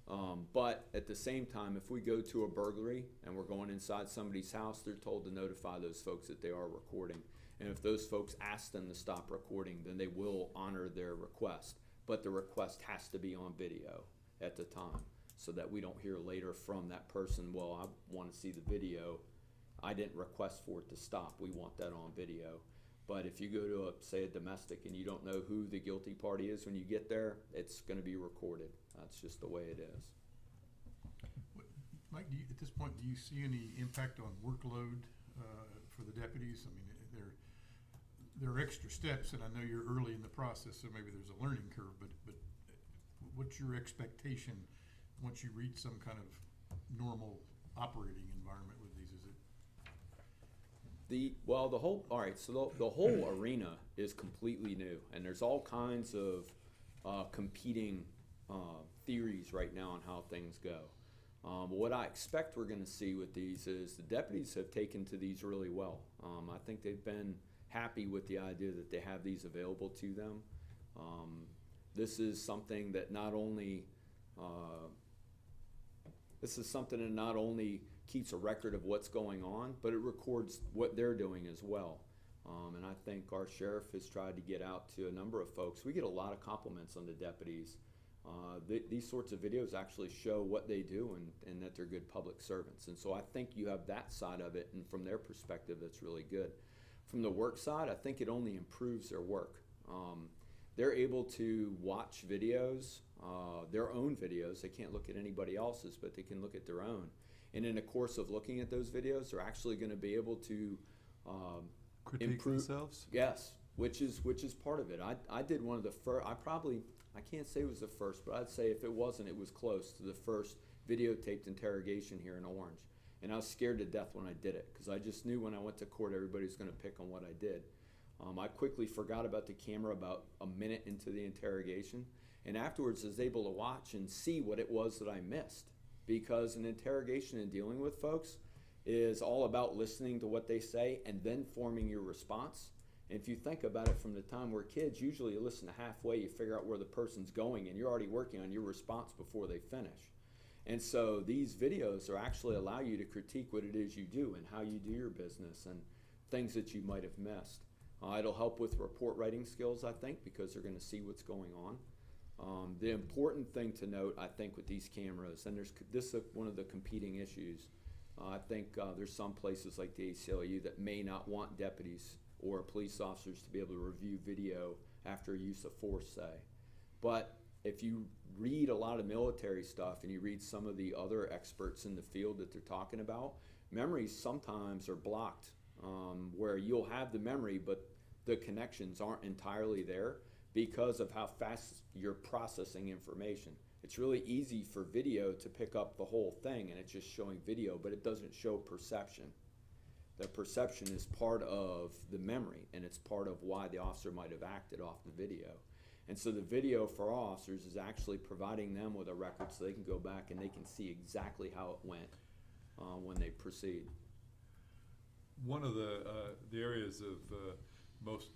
But at the same time, if we go to a burglary and we're going inside somebody's house, they're told to notify those folks that they are recording. And if those folks ask them to stop recording, then they will honor their request. But the request has to be on video at the time, so that we don't hear later from that person, well, I want to see the video. I didn't request for it to stop. We want that on video. But if you go to, say, a domestic and you don't know who the guilty party is when you get there, it's going to be recorded. That's just the way it is. Mike, at this point, do you see any impact on workload for the deputies? I mean, there are extra steps, and I know you're early in the process, so maybe there's a learning curve, but what's your expectation once you reach some kind of normal operating environment with these? Is it the whole arena is completely new, and there's all kinds of competing theories right now on how things go. What I expect we're going to see with these is the deputies have taken to these really well. I think they've been happy with the idea that they have these available to them. This is something that not only keeps a record of what's going on, but it records what they're doing as well. And I think our sheriff has tried to get out to a number of folks. We get a lot of compliments on the deputies. These sorts of videos actually show what they do and that they're good public servants. And so I think you have that side of it, and from their perspective, that's really good. From the work side, I think it only improves their work. They're able to watch videos, their own videos. They can't look at anybody else's, but they can look at their own. And in the course of looking at those videos, they're actually going to be able to Critique improve themselves? Yes, which is part of it. I did one of the first. I can't say it was the first, but I'd say if it wasn't, it was close to the first videotaped interrogation here in Orange. And I was scared to death when I did it, because I just knew when I went to court everybody was going to pick on what I did. I quickly forgot about the camera about a minute into the interrogation, and afterwards I was able to watch and see what it was that I missed. Because an interrogation and dealing with folks is all about listening to what they say and then forming your response. And if you think about it, from the time we're kids, usually you listen to halfway, you figure out where the person's going, and you're already working on your response before they finish. And so these videos are actually allow you to critique what it is you do and how you do your business and things that you might have missed. It'll help with report writing skills, I think, because they're going to see what's going on. The important thing to note, I think, with these cameras, and this is one of the competing issues, I think there's some places like the ACLU that may not want deputies or police officers to be able to review video after use of force, say. But if you read a lot of military stuff and you read some of the other experts in the field that they're talking about, memories sometimes are blocked, where you'll have the memory, but the connections aren't entirely there because of how fast you're processing information. It's really easy for video to pick up the whole thing, and it's just showing video, but it doesn't show perception. The perception is part of the memory, and it's part of why the officer might have acted off the video. And so the video for our officers is actually providing them with a record so they can go back and they can see exactly how it went when they proceed. One of the areas of most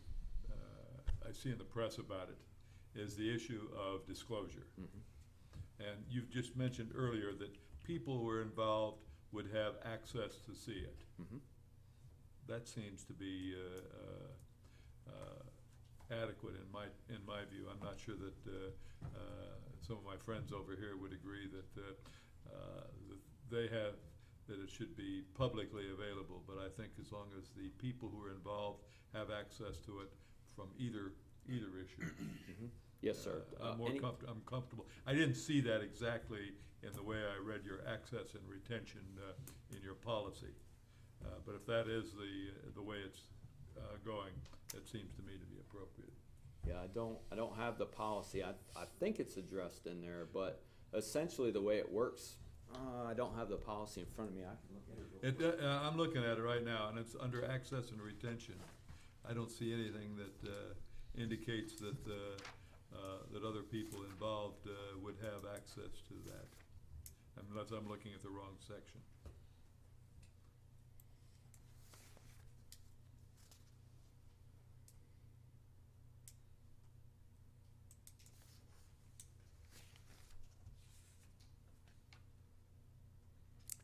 I see in the press about it is the issue of disclosure. Mm-hmm. And you've just mentioned earlier that people who are involved would have access to see it. Mm-hmm. That seems to be adequate in my view. I'm not sure that some of my friends over here would agree that that it should be publicly available. But I think as long as the people who are involved have access to it from either issue. Mm-hmm. Yes, sir. I'm comfortable. I didn't see that exactly in the way I read your access and retention in your policy. But if that is the way it's going, it seems to me to be appropriate. Yeah, I don't have the policy. I think it's addressed in there, but essentially the way it works, I don't have the policy in front of me. I can look at it. I'm looking at it right now, and it's under access and retention. I don't see anything that indicates that that other people involved would have access to that, unless I'm looking at the wrong section.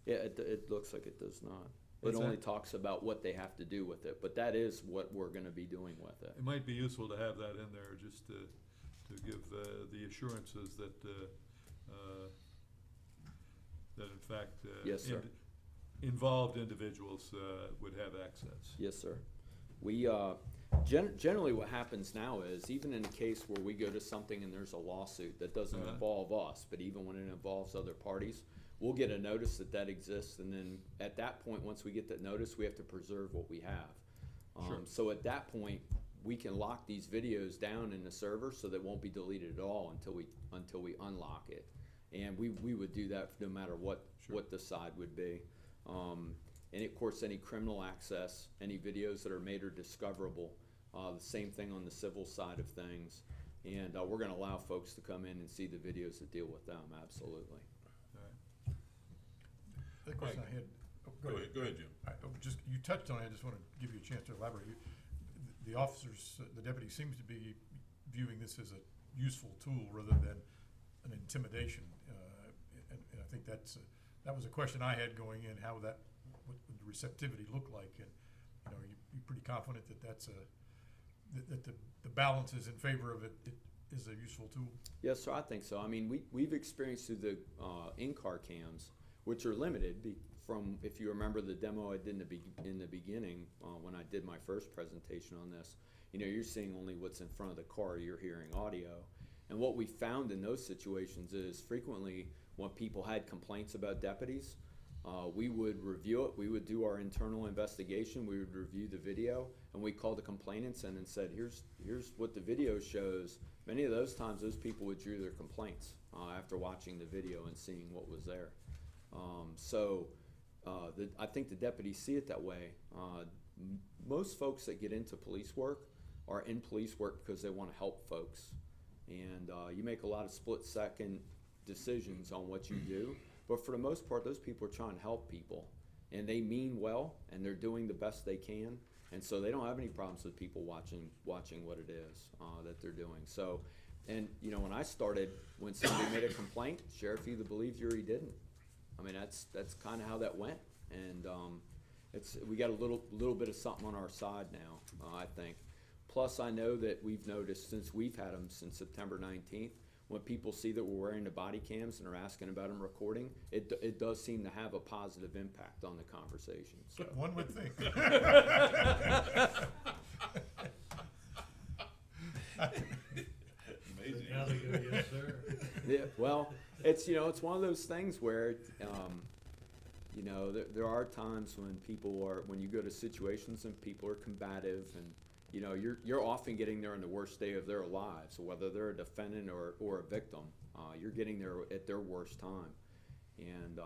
Yeah, it looks like it does not. It What's only that? talks about what they have to do with it, but that is what we're gonna be doing with it. It might be useful to have that in there, just to give the assurances that, that in fact, Yes, sir. involved individuals would have access. Yes, sir. We, generally what happens now is, even in a case where we go to something and there's a lawsuit that doesn't Uh-huh. involve us, but even when it involves other parties, we'll get a notice that that exists, and then at that point, once we get that notice, we have to preserve what we have. Sure. So at that point, we can lock these videos down in the server so that won't be deleted at all until we unlock it. And we would do that no matter what Sure. the side would be. And of course, any criminal access, any videos that are made or discoverable, the same thing on the civil side of things. And we're gonna allow folks to come in and see the videos that deal with them, absolutely. All right. The question I had, oh, Go ahead, Jim. just, you touched on it, I just want to give you a chance to elaborate. The officers, the deputy seems to be viewing this as a useful tool rather than an intimidation. And I think that was a question I had going in, how what would the receptivity look like? And, you're pretty confident that that the balance is in favor of it is a useful tool? Yes, sir, I think so. I mean, we've experienced through the in-car cams, which are limited from, if you remember the demo I did in the beginning, when I did my first presentation on this, you're seeing only what's in front of the car, you're hearing audio. And what we found in those situations is frequently when people had complaints about deputies, we would review it, we would do our internal investigation, we would review the video, and we called the complainants in and said, here's what the video shows. Many of those times, those people withdrew their complaints after watching the video and seeing what was there. I think the deputies see it that way. Most folks that get into police work are in police work because they want to help folks. And you make a lot of split-second decisions on what you do. But for the most part, those people are trying to help people. And they mean well, and they're doing the best they can. And so they don't have any problems with people watching what it is that they're doing. So, and when I started, when somebody made a complaint, sheriff either believed you or he didn't. I mean, that's kind of how that went. And we got a little bit of something on our side now, I think. Plus, I know that we've noticed since we've had them since September 19th, when people see that we're wearing the body cams and are asking about them recording, it does seem to have a positive impact on the conversation. So. One would think. Amazing. Now they go, yes, sir. Yeah, well, it's one of those things where there are times when you go to situations and people are combative, and you're often getting there on the worst day of their lives, whether they're a defendant or a victim. You're getting there at their worst time, and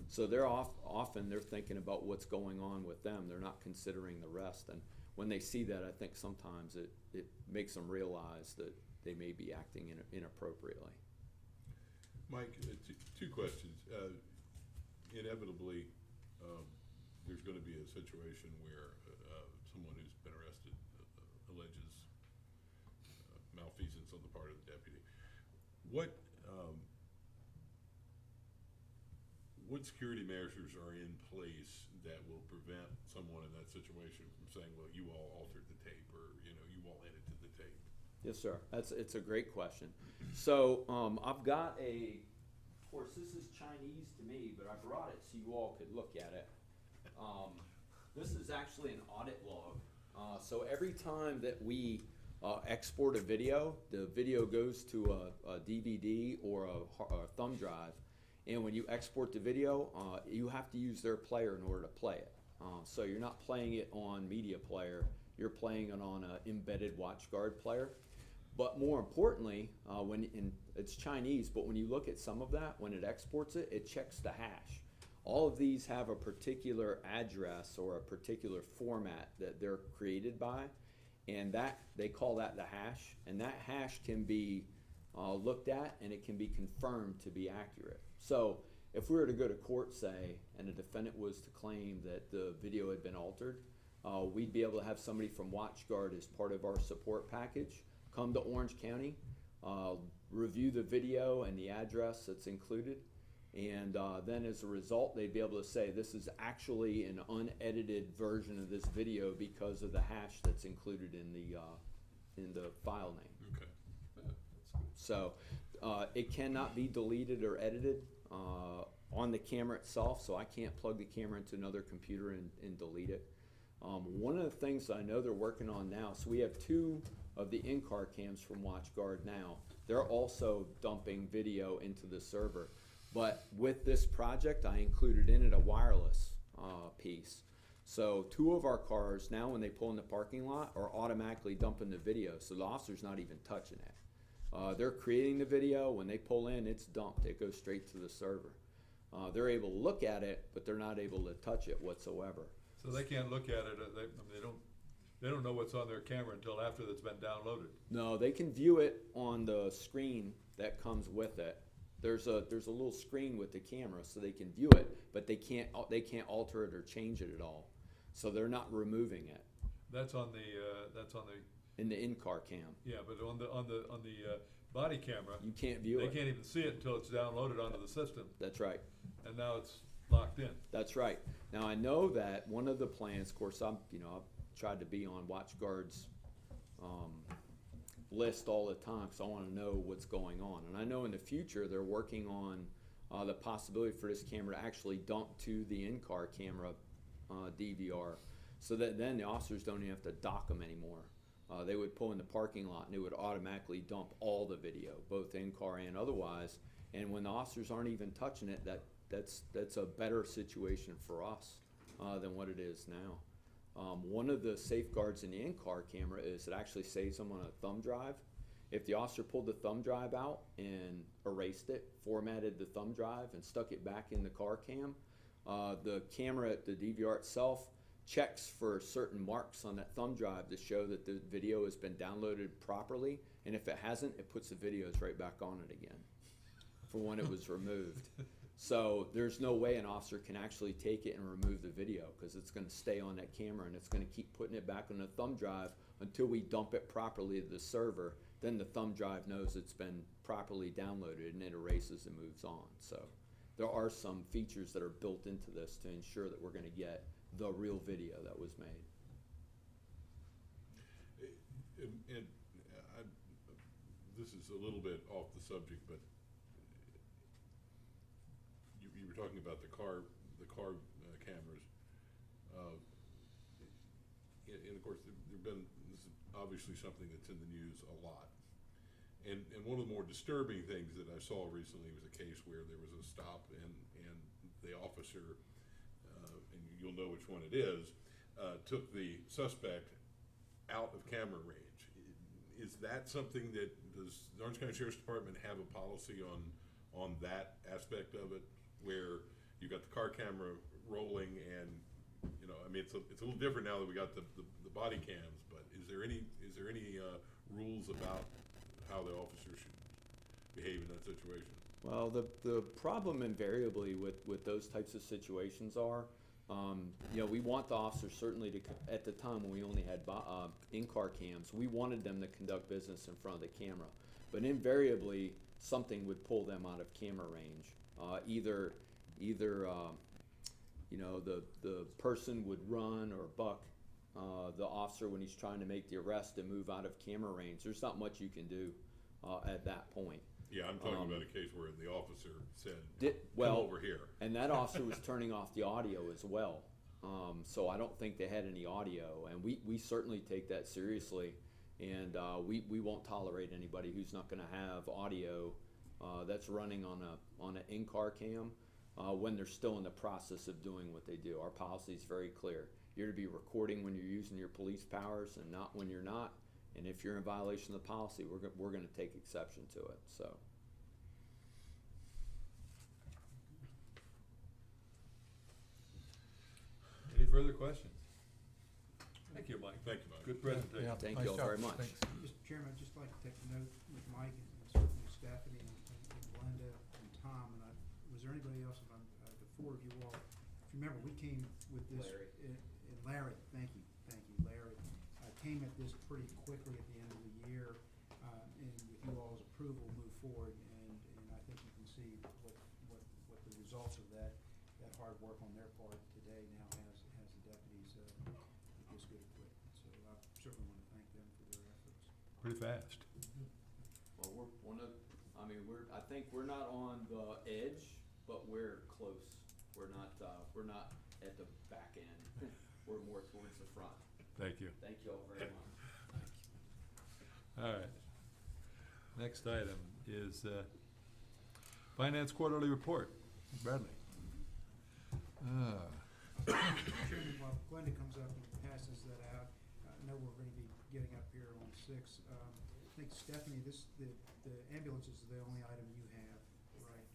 so they're often they're thinking about what's going on with them. They're not considering the rest, and when they see that, I think sometimes it makes them realize that they may be acting inappropriately. Mike, two questions. Inevitably, there's going to be a situation where someone who's been arrested alleges malfeasance on the part of the deputy. What security measures are in place that will prevent someone in that situation from saying, "Well, you all altered the tape," or you all edited the tape? Yes, sir. It's a great question. So I've got of course, this is Chinese to me, but I brought it so you all could look at it. This is actually an audit log. So every time that we export a video, the video goes to a DVD or a thumb drive. And when you export the video, you have to use their player in order to play it. So you're not playing it on media player, you're playing it on an embedded WatchGuard player. But more importantly, it's Chinese, but when you look at some of that, when it exports it, it checks the hash. All of these have a particular address or a particular format that they're created by, and that they call that the hash, and that hash can be looked at and it can be confirmed to be accurate. So if we were to go to court, say, and a defendant was to claim that the video had been altered, we'd be able to have somebody from WatchGuard as part of our support package come to Orange County, review the video and the address that's included, And then as a result, they'd be able to say this is actually an unedited version of this video because of the hash that's included in the file name. Okay. Yeah, that's good. So it cannot be deleted or edited on the camera itself, so I can't plug the camera into another computer and delete it. One of the things I know they're working on now, so we have 2 of the in-car cams from WatchGuard now. They're also dumping video into the server. But with this project, I included in it a wireless piece. So 2 of our cars now, when they pull in the parking lot, are automatically dumping the video, so the officer's not even touching it. They're creating the video. When they pull in, it's dumped. It goes straight to the server. They're able to look at it, but they're not able to touch it whatsoever. So they can't look at it, they don't know what's on their camera until after it's been downloaded. No, they can view it on the screen that comes with it. There's a little screen with the camera, so they can view it, but they can't alter it or change it at all. So they're not removing it. That's on the In the in-car cam, yeah, but on the body camera, you can't view they it. can't even see it until it's downloaded onto the system, That's right. and now it's locked in. That's right. Now I know that one of the plans, of course, I've tried to be on WatchGuard's list all the time, because I want to know what's going on. And I know in the future they're working on the possibility for this camera to actually dump to the in-car camera DVR, so that then the officers don't even have to dock them anymore. They would pull in the parking lot and it would automatically dump all the video, both in-car and otherwise. And when the officers aren't even touching it, that's a better situation for us than what it is now. One of the safeguards in the in-car camera is it actually saves them on a thumb drive. If the officer pulled the thumb drive out and erased it, formatted the thumb drive and stuck it back in the car cam, the camera, the DVR itself, checks for certain marks on that thumb drive to show that the video has been downloaded properly, and if it hasn't, it puts the videos right back on it again for when it was removed. So there's no way an officer can actually take it and remove the video, because it's going to stay on that camera and it's going to keep putting it back on the thumb drive until we dump it properly to the server. Then the thumb drive knows it's been properly downloaded and it erases and moves on. So there are some features that are built into this to ensure that we're going to get the real video that was made. This is a little bit off the subject, but you were talking about the car cameras, and of course this is obviously something that's in the news a lot. And one of the more disturbing things that I saw recently was a case where there was a stop and the officer, and you'll know which one it is, took the suspect out of camera range. Is that something that, does the Orange County Sheriff's Department have a policy on that aspect of it, where you got the car camera rolling and, I mean, it's a little different now that we got the body cams, but is there any rules about how the officer should behave in that situation? Well, the problem invariably with those types of situations are, we want the officers certainly to, at the time when we only had in-car cams, we wanted them to conduct business in front of the camera. But invariably, something would pull them out of camera range. Either the person would run or buck the officer when he's trying to make the arrest and move out of camera range. There's not much you can do at that point. Yeah, I'm talking about a case where the officer said, come over here. And that officer was turning off the audio as well. So I don't think they had any audio, and we certainly take that seriously, and we won't tolerate anybody who's not going to have audio that's running on an in-car cam when they're still in the process of doing what they do. Our policy is very clear. You're to be recording when you're using your police powers and not when you're not. And if you're in violation of the policy, we're going to take exception to it. So. Any further questions? Thank you, Mike. Thank you, Mike. Good presentation. Yeah, Thank nice you all job. very much. Thanks. Mr. Chairman, I'd just like to take a note with Mike and certainly Stephanie and Glenda and Tom, and was there anybody else, the 4 of you all, if you remember, we came with this. Larry. And Larry, thank you, Larry. Came at this pretty quickly at the end of the year, and with you all's approval, move forward, and I think you can see what the results of that hard work on their part today now has the deputies with this good equipment. So I certainly want to thank them for their efforts. Pretty fast. Well, I think we're not on the edge, but we're close. We're not at the back end. We're more towards the front. Thank you. Thank you all very much. All right. Next item is Finance Quarterly Report. Bradley. Chairman, while Glenda comes up and passes that out, I know we're gonna be getting up here on 6. I think Stephanie, the ambulances are the only item you have, right?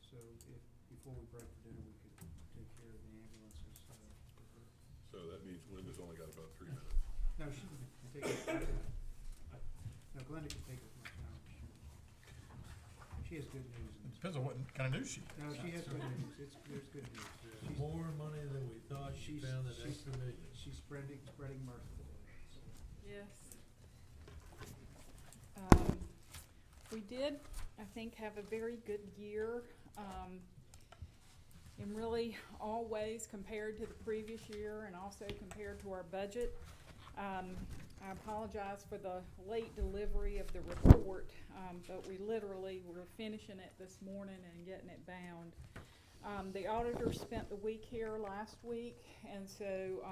So if, before we break for dinner, we could take care of the ambulances for her. So that means Linda's only got about 3 minutes. No, she can take it. No, Glenda can take as much time as she wants. She has good news. It depends on what kind of news she No, she has good news. There's good news. She's- More money than we thought. She found that extra million. She's spreading mirth today. So. Yes. We did, I think, have a very good year, in really all ways compared to the previous year and also compared to our budget. I apologize for the late delivery of the report, but we literally were finishing it this morning and getting it bound. The auditor spent the week here last week, and so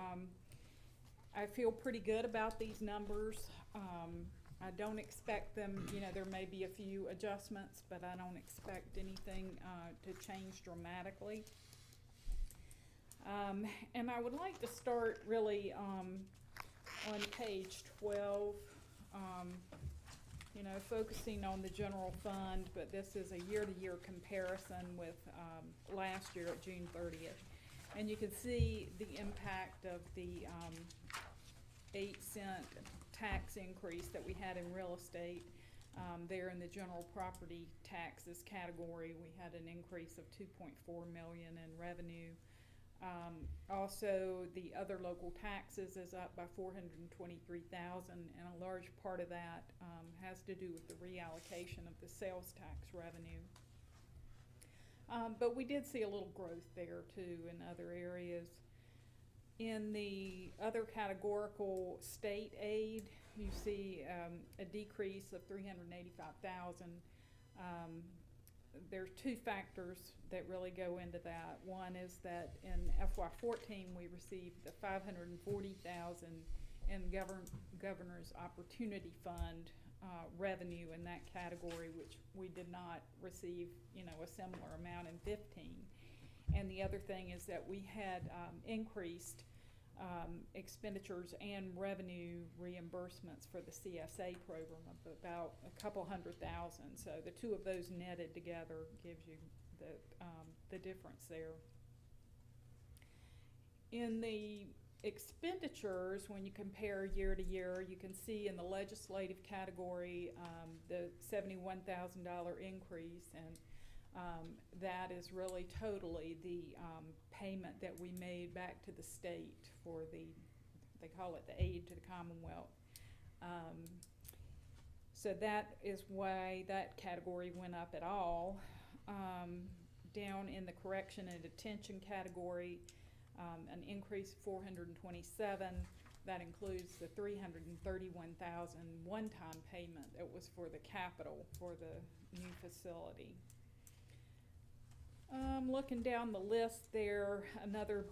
I feel pretty good about these numbers. I don't expect them, there may be a few adjustments, but I don't expect anything to change dramatically. And I would like to start really on page 12, focusing on the general fund, but this is a year-to-year comparison with last year at June 30th. And you can see the impact of the 8-cent tax increase that we had in real estate. There in the general property taxes category, we had an increase of $2.4 million in revenue. Also, the other local taxes is up by $423,000, and a large part of that has to do with the reallocation of the sales tax revenue. But we did see a little growth there too in other areas. In the other categorical state aid, you see a decrease of $385,000. There's two factors that really go into that. One is that in FY14 we received the $540,000 in Governor's Opportunity Fund revenue in that category, which we did not receive, a similar amount in 15. And the other thing is that we had increased expenditures and revenue reimbursements for the CSA program of about a couple $100,000. So the two of those netted together gives you the difference there. In the expenditures, when you compare year to year, you can see in the legislative category the $71,000 increase, and that is really totally the payment that we made back to the state for they call it the aid to the Commonwealth. So that is why that category went up at all. Down in the correction and detention category, an increase of $427,000. That includes the $331,000 one-time payment that was for the capital for the new facility. Looking down the list there, another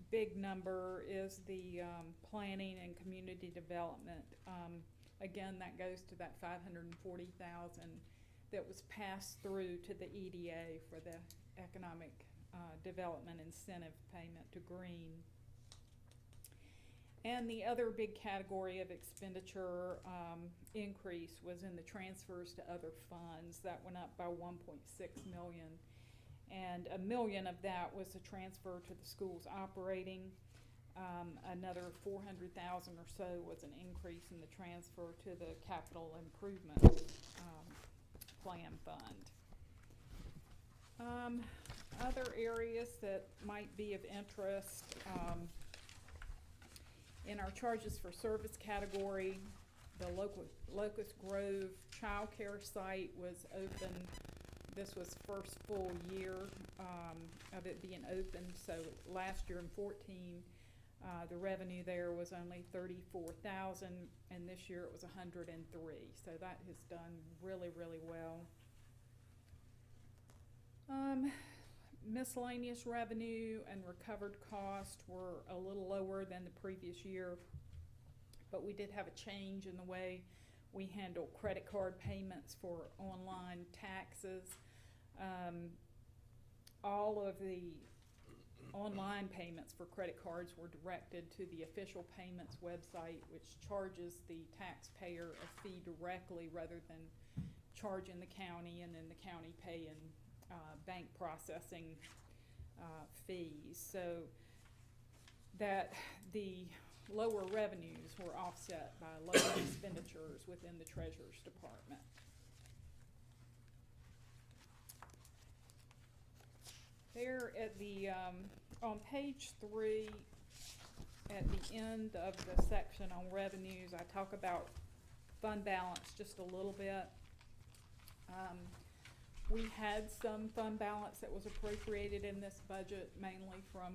big number is the planning and community development. Again, that goes to that $540,000 that was passed through to the EDA for the economic development incentive payment to Green. And the other big category of expenditure increase was in the transfers to other funds. That went up by $1.6 million. And $1 million of that was a transfer to the school's operating. Another $400,000 or so was an increase in the transfer to the capital improvement plan fund. Other areas that might be of interest, in our charges for service category, the Locust Grove Child Care site was open This was first full year, of it being open, so last year in 14, the revenue there was only 34,000, and this year it was 103, so that has done really, really well. Miscellaneous revenue and recovered cost were a little lower than the previous year, but we did have a change in the way we handle credit card payments for online taxes. All of the online payments for credit cards were directed to the official payments website, which charges the taxpayer a fee directly rather than charging the county and then the county paying bank processing fees. So that the lower revenues were offset by lower expenditures within the Treasurer's Department. There at the, on page 3, at the end of the section on revenues, I talk about fund balance just a little bit. We had some fund balance that was appropriated in this budget, mainly from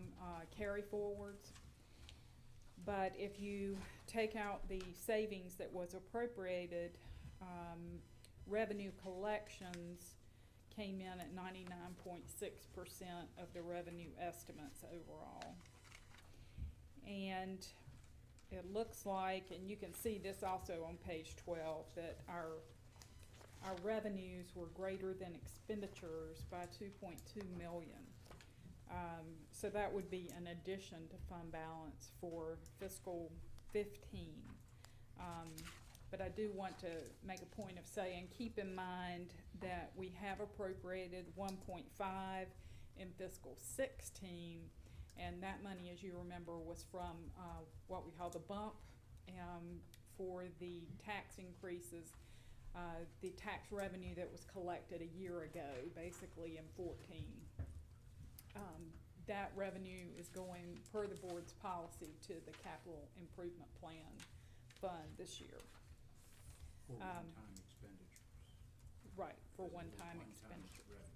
carry forwards. But if you take out the savings that was appropriated, revenue collections came in at 99.6% of the revenue estimates overall. And it looks like, and you can see this also on page 12, that our revenues were greater than expenditures by 2.2 million. So that would be an addition to fund balance for fiscal 15. But I do want to make a point of saying, keep in mind that we have appropriated 1.5 in fiscal 16, and that money, as you remember, was from what we call the bump for the tax increases, the tax revenue that was collected a year ago, basically in 14. That revenue is going, per the board's policy, to the capital improvement plan fund this year. For one-time expenditures. Right, for one-time expenditures.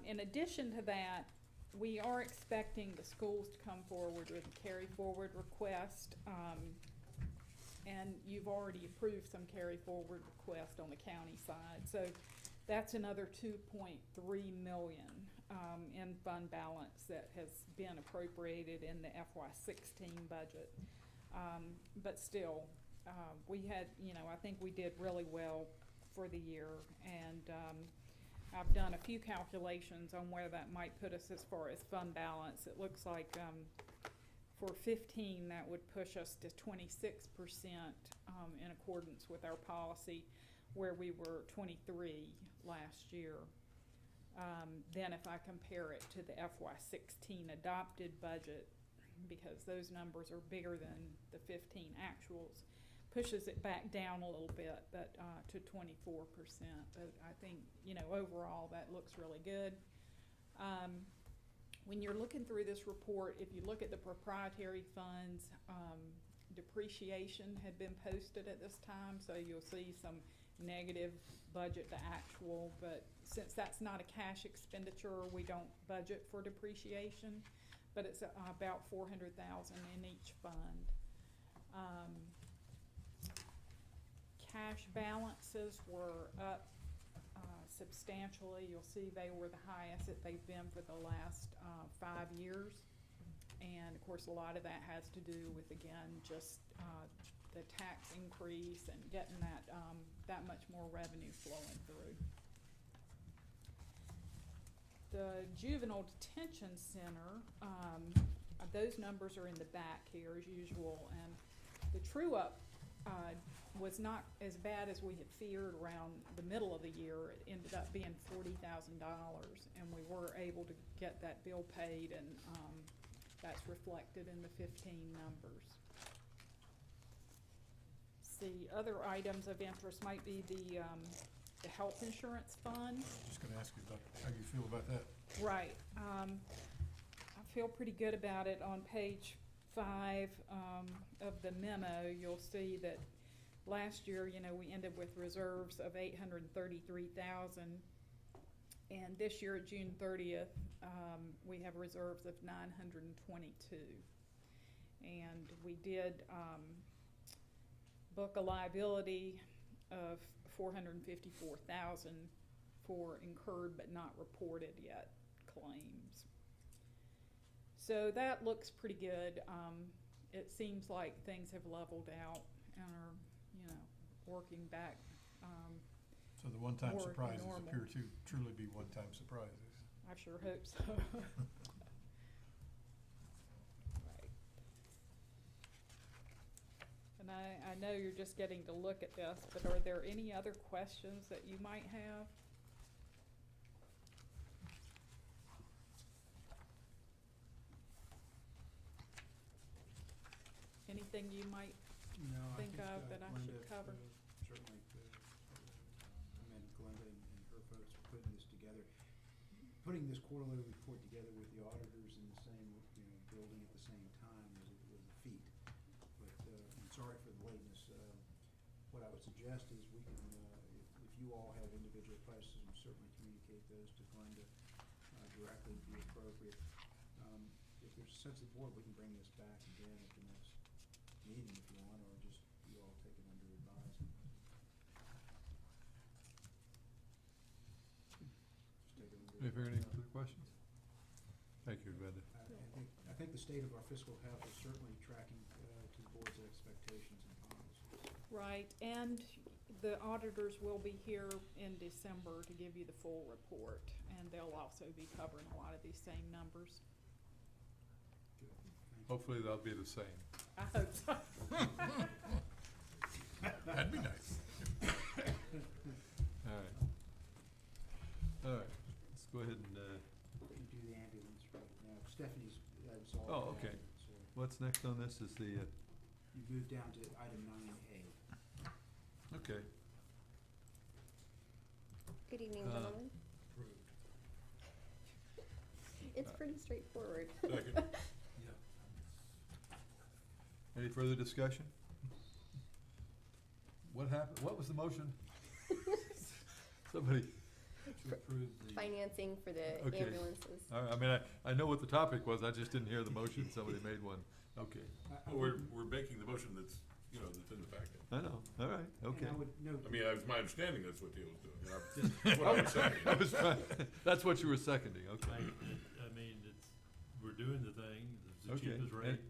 In addition to that, we are expecting the schools to come forward with a carry forward request. And you've already approved some carry forward request on the county side. So that's another 2.3 million in fund balance that has been appropriated in the FY16 budget. But still, we had, I think we did really well for the year, and I've done a few calculations on where that might put us as far as fund balance. It looks like for 15, that would push us to 26% in accordance with our policy, where we were 23 last year. Then if I compare it to the FY16 adopted budget, because those numbers are bigger than the 15 actuals, pushes it back down a little bit, but to 24%. But I think, overall that looks really good. When you're looking through this report, if you look at the proprietary funds, depreciation had been posted at this time, so you'll see some negative budget to actual, but since that's not a cash expenditure, we don't budget for depreciation, but it's about 400,000 in each fund. Cash balances were up substantially. You'll see they were the highest that they've been for the last 5 years. And of course, a lot of that has to do with, again, just the tax increase and getting that much more revenue flowing through. The Juvenile Detention Center, those numbers are in the back here as usual, and the true-up was not as bad as we had feared around the middle of the year. It ended up being $40,000, and we were able to get that bill paid, and that's reflected in the 15 numbers. The other items of interest might be the health insurance fund. Just gonna ask you about how you feel about that. Right. I feel pretty good about it. On page 5 of the memo, you'll see that last year, you know, we ended with reserves of 833,000. And this year, at June 30th, we have reserves of 922. And we did book a liability of 454,000 for incurred but not reported yet claims. So that looks pretty good. It seems like things have leveled out and are, you know, working back. So the one-time More surprises normal. appear to truly be one-time surprises. I sure hope so. Right. And I know you're just getting to look at this, but are there any other questions that you might have? Anything you might No, I think of that I should Glenda, cover? Certainly, commend Glenda and her folks for putting this together. Putting this quarterly report together with the auditors in the same, you know, building at the same time was a feat. But, I'm sorry for the lateness. What I would suggest is we can, if you all have individual questions, certainly communicate those to Glenda, directly if be appropriate. If there's a sense of the board, we can bring this back again at the next meeting if you want, or just you all take it under advisement. Just take it under Any advisement. further questions? Thank you, Glenda. I think the state of our fiscal health is certainly tracking to the board's expectations and policies. Right, and the auditors will be here in December to give you the full report, and they'll also be covering a lot of these same numbers. Good. Thank you. Hopefully they'll be the same. I hope so. That'd be nice. All right. All right, let's go ahead and, You do the ambulance right now. Stephanie's, that's all. Oh, I okay. had, so what's next on this is the, you move down to item 9A. okay. Good evening, gentlemen. It's pretty straightforward. Second. Any further discussion? What happened? What was the motion? Somebody, To approve the, Financing for the Okay. ambulances. I mean, I know what the topic was, I just didn't hear the motion, somebody made one. Okay, We're making the motion that's, you know, that's in the packet. I know, all right, okay. And I would note. I mean, it was my understanding that's what Dale was doing. And that's what I was saying. I was trying, that's what you were seconding, okay. I mean, it's, we're doing the thing, it's the Okay, cheapest rate.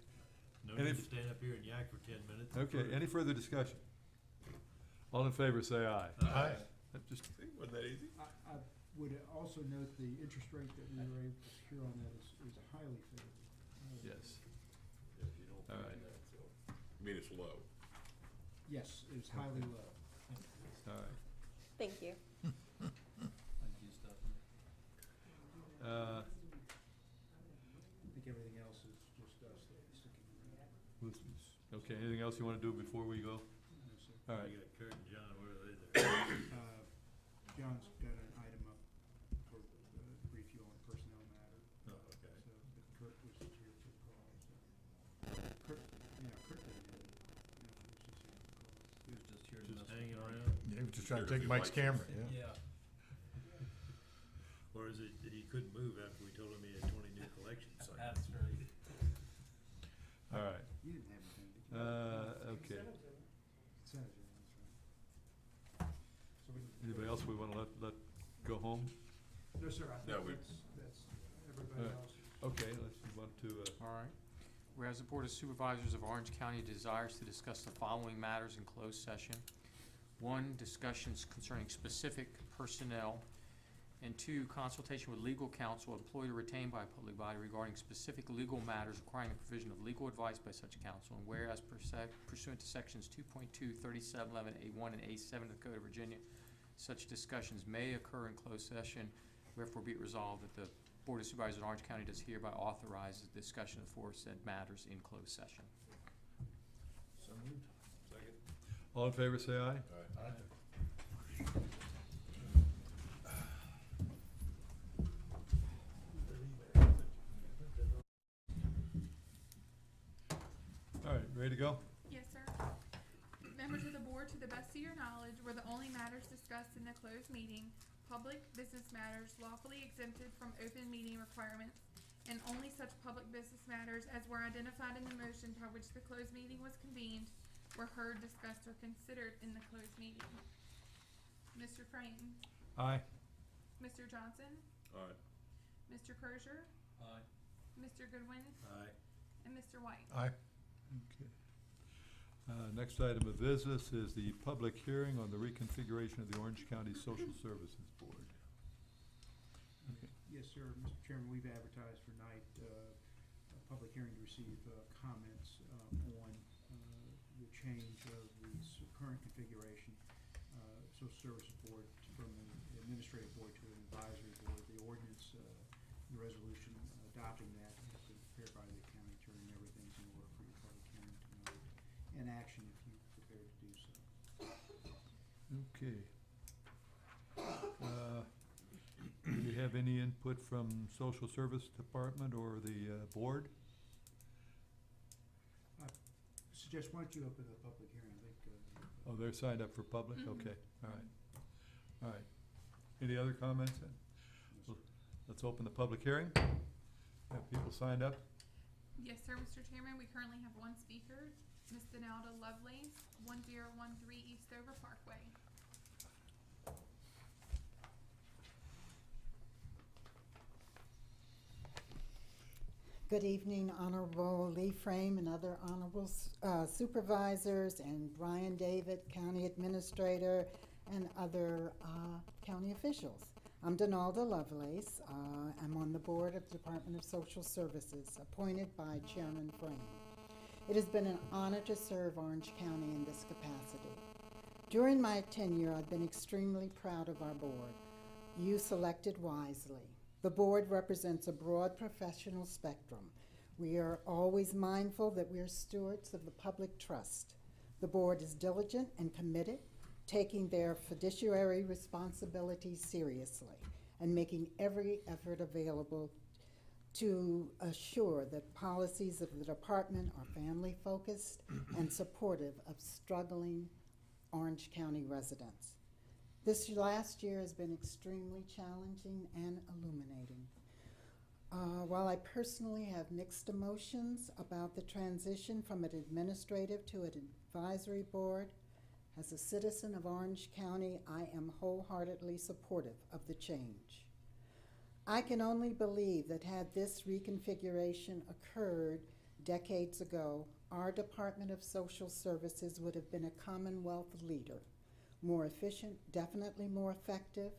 No and need if- to stand up here and yak for 10 minutes. Okay, any further discussion? All in favor, say aye. Aye. That just, See, wasn't that easy? I would also note the interest rate that we were able to secure on that is highly favorable. yes, If you don't All find right. that, so. I mean, it's low. Yes, it was highly low. all right. Thank you. Thank you, Stephanie. I Uh, think everything else is just us that is sticking around. Okay, anything else you wanna do before we go? No, sir. All right, You got Kurt and John, where are they there? John's got an item up for brief you on a personnel matter, Oh, okay. so but Kurt was here for the call, so. Kurt didn't have it, He was just here to Just mess with hanging the around? mic. Yeah, he was just trying to Sure, take if Mike's he likes camera, yeah. Or is it that he couldn't move after we told him he had 20 new collection sites? That's right. all right. You didn't have anything, did you? Okay. Consent agenda, that's right. So we can- Anybody else we wanna let go home? No, sir, I No, think we- that's everybody else. Okay, let's move on to, All right. Whereas the Board of Supervisors of Orange County desires to discuss the following matters in closed session. 1, discussions concerning specific personnel. And 2, consultation with legal counsel employed or retained by a public body regarding specific legal matters requiring the provision of legal advice by such counsel. And whereas pursuant to sections 2.2, 3711, A1, and A7 of the Code of Virginia, such discussions may occur in closed session. Wherefore be it resolved that the Board of Supervisors of Orange County does hereby authorize the discussion of aforesaid matters in closed session. So moved. Second. all in favor, say aye. Aye. All right, ready to go? Yes, sir. Members of the board or to the best of your knowledge, were the only matters discussed in the closed meeting, public business matters lawfully exempted from open meeting requirements, and only such public business matters as were identified in the motion by which the closed meeting was convened were heard, discussed, or considered in the closed meeting. Mr. Frame, Aye. Mr. Johnson, Aye. Mr. Crozier, Aye. Mr. Goodwin, Aye. and Mr. White. Aye. Okay. Next item of business is the public hearing on the reconfiguration of the Orange County Social Services Board. Okay. Yes, sir. Mr. Chairman, we've advertised for night, a public hearing to receive, comments, on, the change of the current configuration, Social Services Board from an administrative board to an advisory board. The ordinance, the resolution adopting that has been prepared by the county attorney, and everything's in order for your public hearing tonight. And action if you prepare to do so. Okay. Do you have any input from Social Service Department or the board? Suggest, why don't you open the public hearing? I think, Oh, they're signed up for public? Mhm. Okay, all right. All right. Any other comments then? Let's open the public hearing. Have people signed up? Yes, sir, Mr. Chairman, we currently have one speaker, Ms. Donalda Lovelace, 1013 Eastover Parkway. Good evening, Honorable Lee Frame and other honorable supervisors, and Brian David, County Administrator, and other county officials. I'm Donalda Lovelace. I'm on the board of the Department of Social Services, appointed by Chairman Frame. It has been an honor to serve Orange County in this capacity. During my tenure, I've been extremely proud of our board. You selected wisely. The board represents a broad professional spectrum. We are always mindful that we are stewards of the public trust. The board is diligent and committed, taking their fiduciary responsibilities seriously and making every effort available to assure that policies of the department are family-focused and supportive of struggling Orange County residents. This last year has been extremely challenging and illuminating. While I personally have mixed emotions about the transition from an administrative to an advisory board, as a citizen of Orange County, I am wholeheartedly supportive of the change. I can only believe that had this reconfiguration occurred decades ago, our Department of Social Services would have been a Commonwealth leader, more efficient, definitely more effective,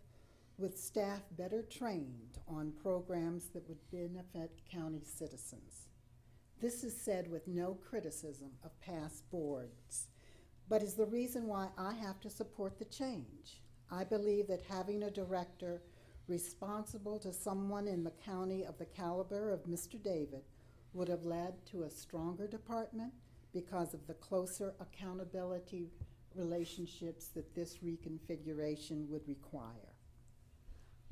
with staff better trained on programs that would benefit county citizens. This is said with no criticism of past boards, but is the reason why I have to support the change. I believe that having a director responsible to someone in the county of the caliber of Mr. David would have led to a stronger department because of the closer accountability relationships that this reconfiguration would require.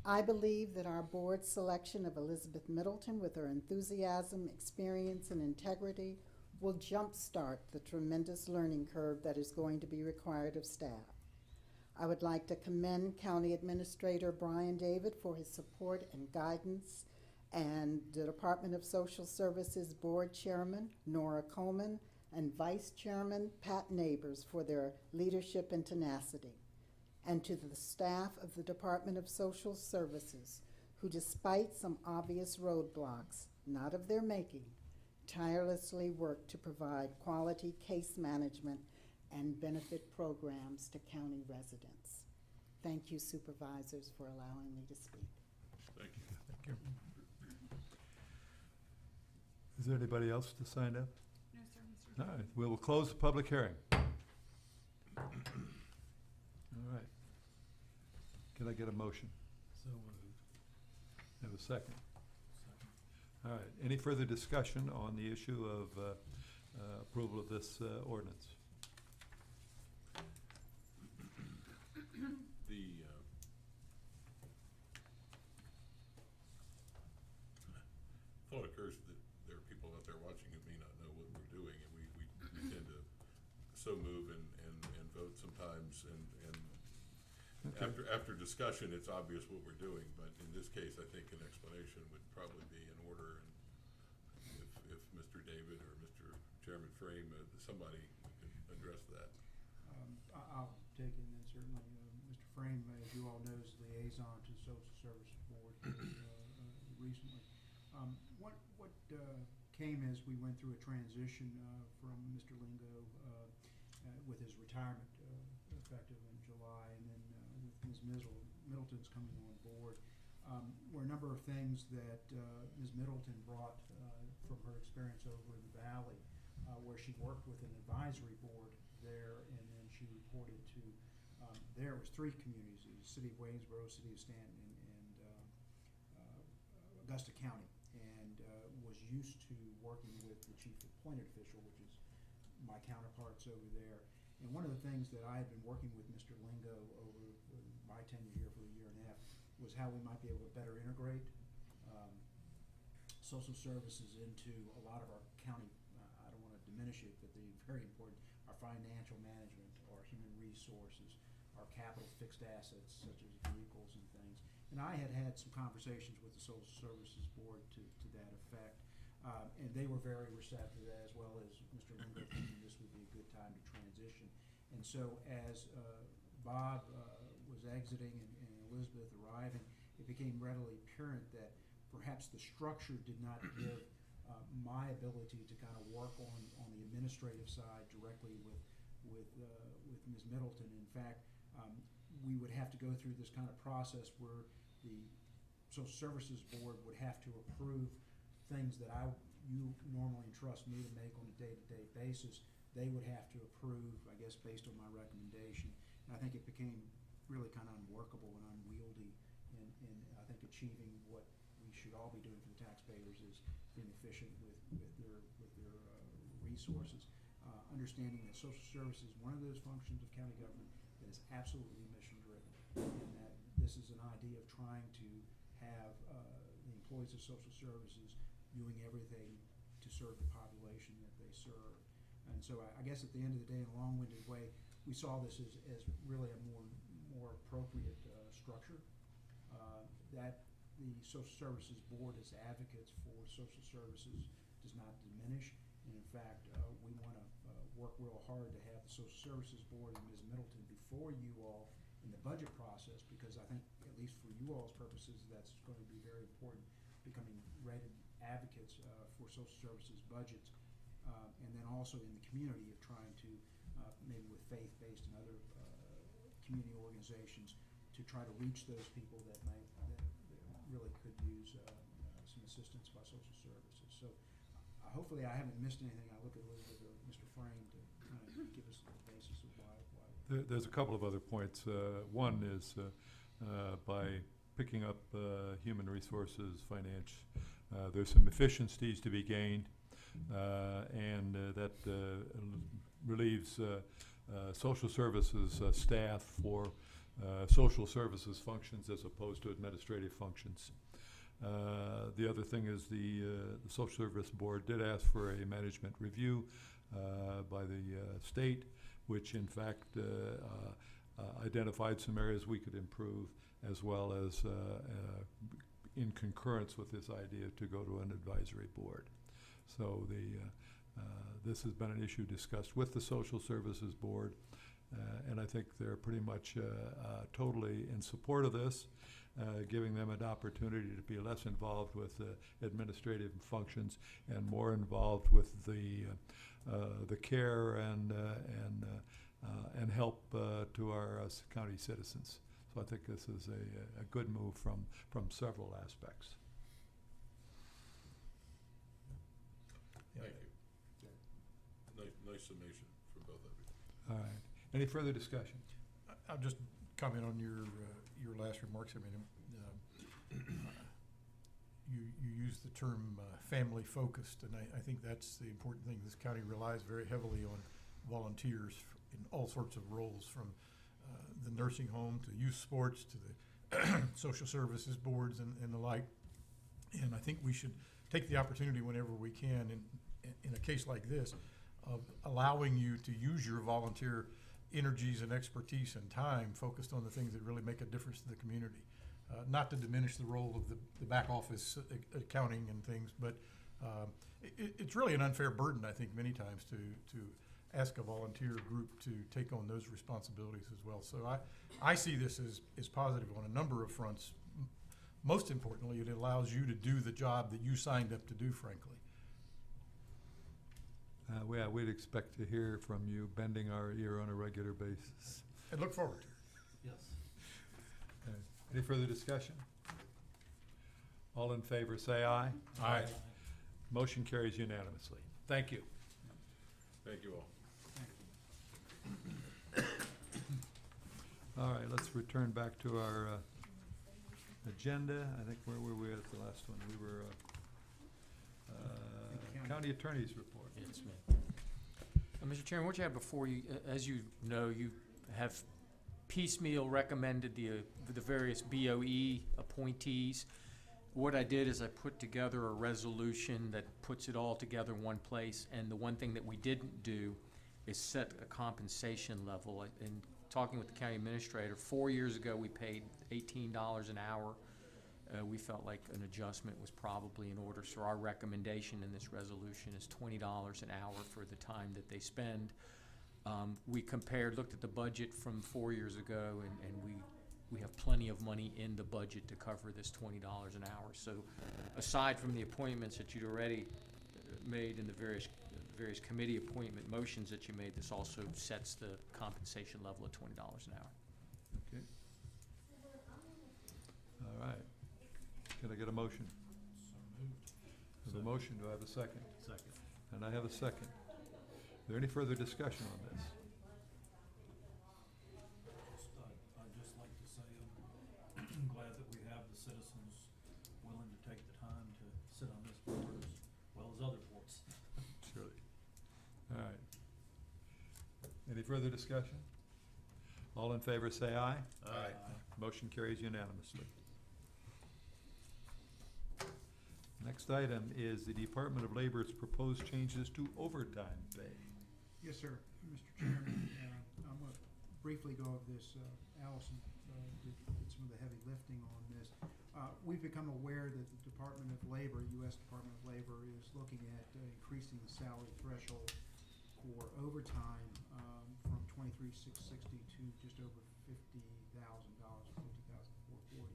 I believe that our board's selection of Elizabeth Middleton, with her enthusiasm, experience, and integrity, will jumpstart the tremendous learning curve that is going to be required of staff. I would like to commend County Administrator Brian David for his support and guidance, and the Department of Social Services Board Chairman Nora Coleman and Vice Chairman Pat Neighbors for their leadership and tenacity, and to the staff of the Department of Social Services, who, despite some obvious roadblocks, not of their making, tirelessly work to provide quality case management and benefit programs to county residents. Thank you, supervisors, for allowing me to speak. Thank you. Thank you. Is there anybody else to sign up? No, sir, Mr. All right, we will close the public hearing. All right. Can I get a motion? So moved. Have a second? All right, any further discussion on the issue of approval of this ordinance? Thought occurs that there are people out there watching who may not know what we're doing, and we tend to so move and vote so issues, and Okay. after discussion, it's obvious what we're doing, but in this case, I think an explanation would probably be in order, and if Mr. David or Mr. Chairman Frame, somebody could address that. I'll take it, and then certainly, Mr. Frame, as you all know, is liaison to the Social Services Board recently. What came as we went through a transition from Mr. Lingo with his retirement effective in July, and then with Ms. Middleton's coming on board, were a number of things that Ms. Middleton brought from her experience over in the Valley, where she worked with an advisory board there, and then she reported to, there was 3 communities, it was the City of Waynesboro, City of Stanton, and Augusta County, and was used to working with the chief appointed official, which is my counterparts over there. And one of the things that I had been working with Mr. Lingo over my tenure here for a year and a half was how we might be able to better integrate social services into a lot of our county, I don't want to diminish it, but they're very important, our financial management, our human resources, our capital fixed assets such as vehicles and things. And I had some conversations with the Social Services Board to that effect, and they were very receptive, as well as Mr. Lingo, thinking this would be a good time to transition. And so as Bob was exiting and Elizabeth arriving, it became readily apparent that perhaps the structure did not give my ability to kind of work on the administrative side directly with Ms. Middleton. In fact, we would have to go through this kind of process where the Social Services Board would have to approve things that you normally entrust me to make on a day-to-day basis. They would have to approve, I guess, based on my recommendation. And I think it became really kind of unworkable and unwieldy, and I think achieving what we should all be doing for the taxpayers is being efficient with their resources. Understanding that social service is one of those functions of county government that is absolutely mission-driven, and that this is an idea of trying to have the employees of social services doing everything to serve the population that they serve. And so I guess at the end of the day, in a long-winded way, we saw this as really a more appropriate structure. That the Social Services Board as advocates for social services does not diminish. And in fact, we want to work real hard to have the Social Services Board and Ms. Middleton before you all in the budget process, because I think, at least for you all's purposes, that's going to be very important, becoming rated advocates for social services budgets. And then also in the community of trying to, maybe with faith-based and other community organizations, to try to reach those people that really could use some assistance by social services. So hopefully I haven't missed anything. I look at Elizabeth or Mr. Frame to kind of give us the basis of why. There's a couple of other points. One is by picking up human resources finance, there's some efficiencies to be gained, and that relieves social services staff for social services functions as opposed to administrative functions. The other thing is the Social Service Board did ask for a management review by the state, which in fact identified some areas we could improve, as well as in concurrence with this idea to go to an advisory board. So this has been an issue discussed with the Social Services Board, and I think they're pretty much totally in support of this, giving them an opportunity to be less involved with administrative functions and more involved with the care and help to our county citizens. So I think this is a good move from several aspects. Thank you. Nice summation from both of you. All right. Any further discussion? I'll just comment on your last remarks. I mean, you used the term family focused, and I think that's the important thing. This county relies very heavily on volunteers in all sorts of roles, from the nursing home to youth sports to the social services boards and the like. And I think we should take the opportunity whenever we can in a case like this of allowing you to use your volunteer energies and expertise and time focused on the things that really make a difference to the community. Not to diminish the role of the back office accounting and things, but it's really an unfair burden, I think, many times to ask a volunteer group to take on those responsibilities as well. So I see this as positive on a number of fronts. Most importantly, it allows you to do the job that you signed up to do, frankly. Yeah, we'd expect to hear from you bending our ear on a regular basis. I look forward to it. Yes. Any further discussion? All in favor, say aye. Aye. Motion carries unanimously. Thank you. Thank you all. All right, let's return back to our agenda. I think, where were we at the last one? We were, County Attorney's Report. It's me. Mr. Chairman, what you have before you, as you know, you have piecemeal recommended the various BOE appointees. What I did is I put together a resolution that puts it all together in one place, and the one thing that we didn't do is set a compensation level. In talking with the county administrator, 4 years ago we paid $18 an hour. We felt like an adjustment was probably in order, so our recommendation in this resolution is $20 an hour for the time that they spend. We looked at the budget from 4 years ago, and we have plenty of money in the budget to cover this $20 an hour. So aside from the appointments that you'd already made in the various committee appointment motions that you made, this also sets the compensation level at $20 an hour. Okay. All right. Can I get a motion? So moved. I have a motion. Do I have a second? Second. And I have a second. Is there any further discussion on this? I'd just like to say I'm glad that we have the citizens willing to take the time to sit on this board as well as other boards. Surely. All right. Any further discussion? All in favor say aye. Aye. Motion carries unanimously. Next item is the Department of Labor's proposed changes to overtime pay. Yes, sir, Mr. Chairman. I'm going to briefly go over this. Allison did some of the heavy lifting on this. We've become aware that the Department of Labor, U.S. Department of Labor, is looking at increasing the salary threshold for overtime from $23,660 to just over $50,000, $50,440.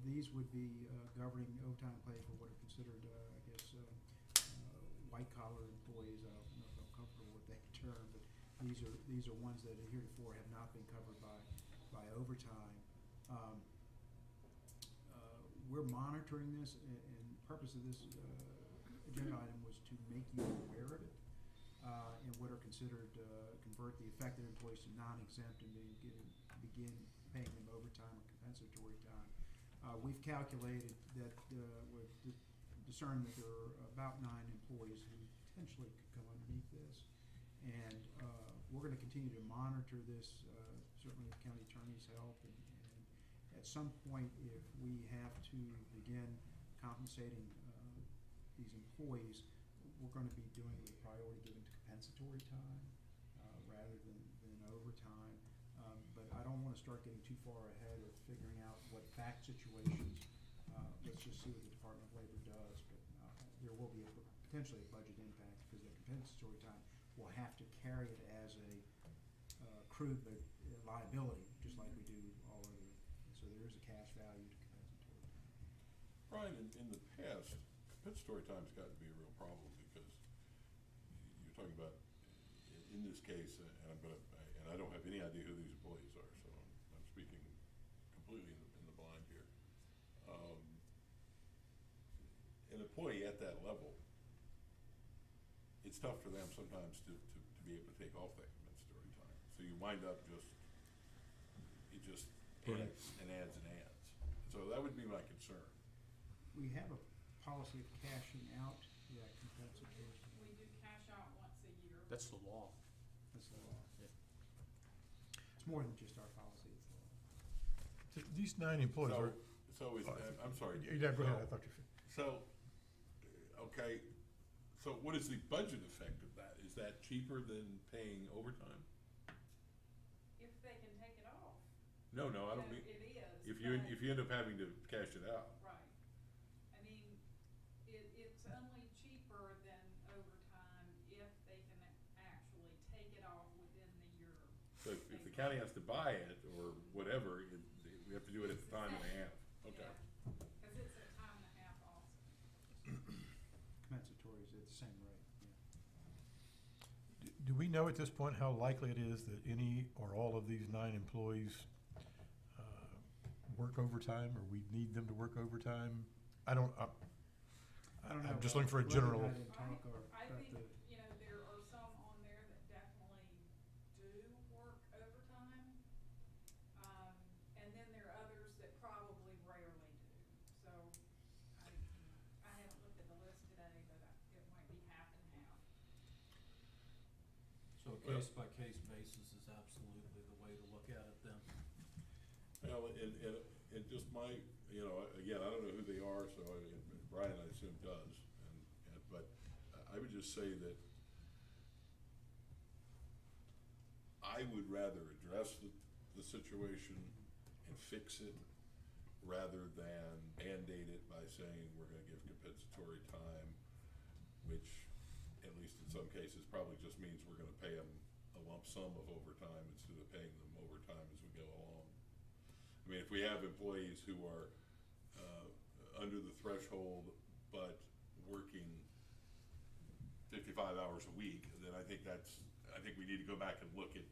These would be governing overtime pay for what are considered, white-collar employees. I don't know if I'm comfortable with that term, but these are ones that heretofore have not been covered by overtime. We're monitoring this, and the purpose of this agenda item was to make you aware of it and what are considered convert the affected employees to non-exempt and begin paying them overtime or compensatory time. We've calculated that we've discerned that there are about 9 employees who potentially could come underneath this. And we're going to continue to monitor this, certainly with county attorney's help. And at some point, if we have to begin compensating these employees, we're going to be doing it with priority given to compensatory time rather than overtime. But I don't want to start getting too far ahead of figuring out what fact situations. Let's just see what the Department of Labor does. But there will be potentially a budget impact because the compensatory time will have to carry it as a accrued liability, just like we do all other. So there is a cash value to compensatory time. Brian, in the past, compensatory time's got to be a real problem because you're talking about, in this case, and I don't have any idea who these employees are, so I'm speaking completely in the blind here. An employee at that level, it's tough for them sometimes to be able to take off that compensatory time. So you wind up it just adds and adds and adds. So that would be my concern. We have a policy of cashing out that compensatory. We do cash out once a year. That's the law. That's the law. It's more than just our policy, it's the law. These 9 employees are. So is, I'm sorry. Yeah, go ahead, I thought you finished. So, okay, so what is the budget effect of that? Is that cheaper than paying overtime? No, I don't You know, mean, it is, if you but- end up having to cash it out. Right. I mean, it's only cheaper than overtime if they can actually take it off within the year. So if the county has to buy it or whatever, we have to do it at the time and a half. Okay. Cause it's a time and a half also. Compensatory is at the same rate, yeah. Do we know at this point how likely it is that any or all of these 9 employees work overtime, or we need them to work overtime? I don't I'm know just about looking for a whether or general. not in talk or I about think, the- you know, there are some on there that definitely do work overtime. And then there are others that probably rarely do. So, I haven't looked at the list today, but it might be half and half. So a case-by-case basis is absolutely the way to look at it then. Well, and just my, again, I don't know who they are, so Brian, I assume, does. But I would just say that I would rather address the situation and fix it rather than Band-Aid it by saying we're gonna give compensatory time, which, at least in some cases, probably just means we're gonna pay them a lump sum of overtime instead of paying them overtime as we go along. I mean, if we have employees who are under the threshold but working 55 hours a week, then I think we need to go back and look at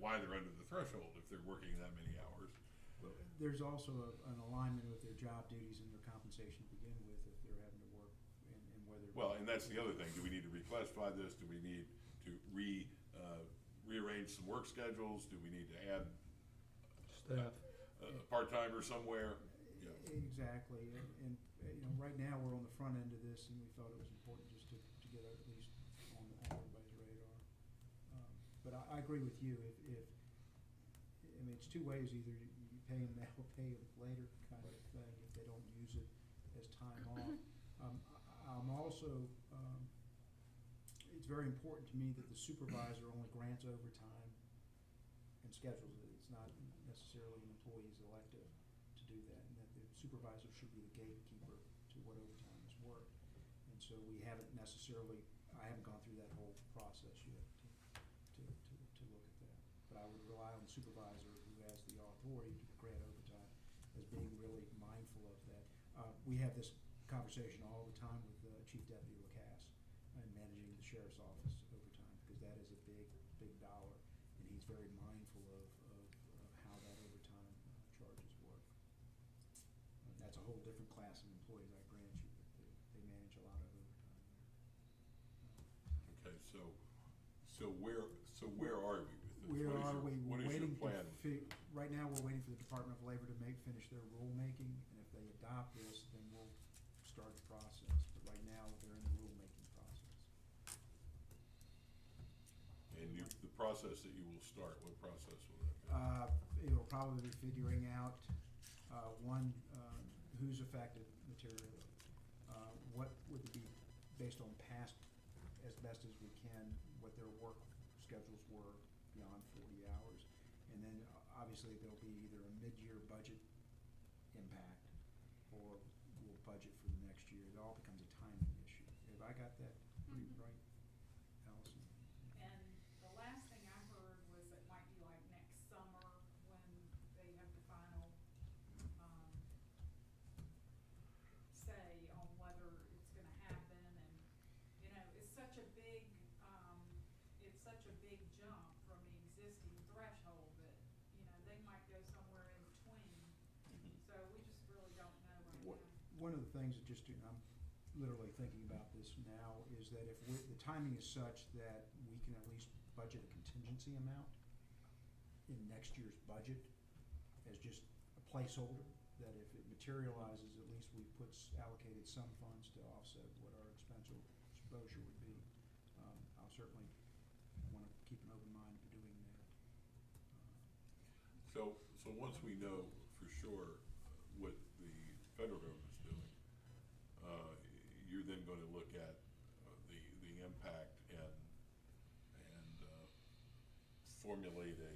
why they're under the threshold if they're working that many hours. There's also an alignment with their job duties and their compensation to begin with if they're having to work and whether. Well, and that's the other thing. Do we need to reclassify this? Do we need to rearrange some work schedules? Do we need to add Staff. a part-timer somewhere? Yeah. Exactly, and right now, we're on the front end of this, and we thought it was important just to get at least on everybody's radar. But I agree with you, it's two ways, either you pay them now or pay them later kind of thing, if they don't use it as time off. I'm also, it's very important to me that the supervisor only grants overtime and schedules it. It's not necessarily an employee's elective to do that, and that the supervisor should be the gatekeeper to what overtime is worked. And so I haven't gone through that whole process yet to look at that. But I would rely on the supervisor who has the authority to grant overtime as being really mindful of that. We have this conversation all the time with Chief Deputy Lacasse and managing the sheriff's office overtime, because that is a big dollar, and he's very mindful of how that overtime charges work. That's a whole different class of employees, I grant you, but they manage a lot of overtime there. Okay, so where are we with this? Where are we? What We're is your waiting plan? right now, we're waiting for the Department of Labor to finish their rulemaking, and if they adopt this, then we'll start the process. But right now, they're in the rulemaking process. And the process that you will start, what process will that be? It will probably be figuring out, who's affected materially. What would be, based on past, as best as we can, what their work schedules were beyond 40 hours. And then, obviously, there'll be either a mid-year budget impact, or we'll budget for the next year. It all becomes a timing issue. Have I got that pretty right, Allison? And the last thing I heard was it might be like next summer when they have the final, say on whether it's gonna happen, and, it's such a big jump from the existing threshold that, they might go somewhere in between. So we just really don't know right now. One of the things that I'm literally thinking about this now, is that if the timing is such that we can at least budget a contingency amount in next year's budget as just a placeholder, that if it materializes, at least we've allocated some funds to offset what our exposure would be. I'll certainly want to keep an open mind for doing that. So once we know for sure what the federal government's doing, you're then gonna look at the impact and formulate a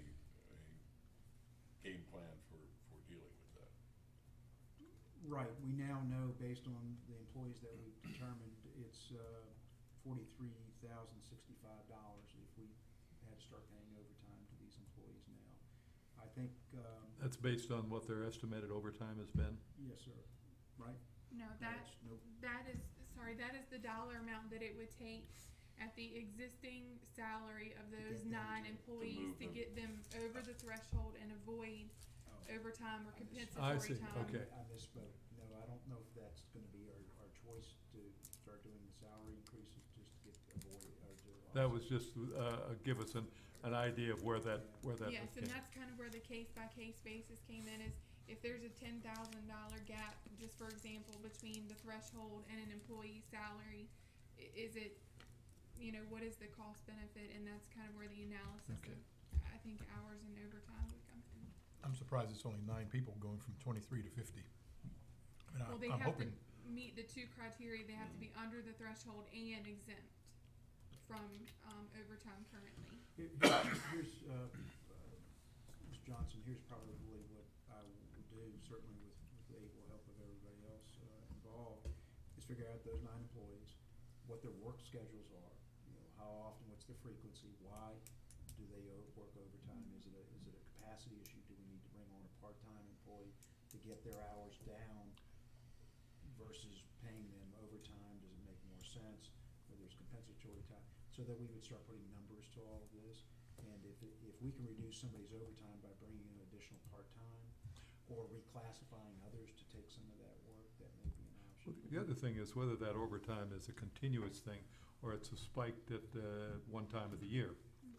game plan Right, we now know, based on the employees that we've determined, it's $43,065 if we had to start paying overtime to these employees now. I think, That's based on what their estimated overtime has been? yes, sir, right? No, That's- nope. that is the dollar amount that it would take at the existing salary of those get them 9 to employees move to them. get them over the threshold and avoid Oh. overtime or I mis- I compensatory see, time. okay. I misspoke. No, I don't know if that's gonna be our choice to start doing the salary increases just to get avoid, or to. That was just, give us an idea of where that Yes, came. and that's kind of where the case-by-case basis came in, is if there's a $10,000 gap, just for example, between the threshold and an employee's salary, is it, what is the cost benefit? And that's kind of where the analysis Okay. of, I think, hours and overtime would come in. I'm surprised it's only 9 people going from 23 to 50. And Well, they I'm have to hoping, meet the 2 criteria, they have to be under the threshold and exempt from, overtime currently. Here's, Ms. Johnson, here's probably what I would do, certainly with the able help of everybody else involved, is figure out those 9 employees, what their work schedules are, how often, what's the frequency, why do they work overtime? Is it a capacity issue? Do we need to bring on a part-time employee to get their hours down versus paying them overtime? Does it make more sense? Where there's compensatory time, so that we would start putting numbers to all of this. And if we can reduce somebody's overtime by bringing in additional part-time or reclassifying others to take some of that work, that may be an option. Well, the other thing is whether that overtime is a continuous thing or it's a spike at one time of the year.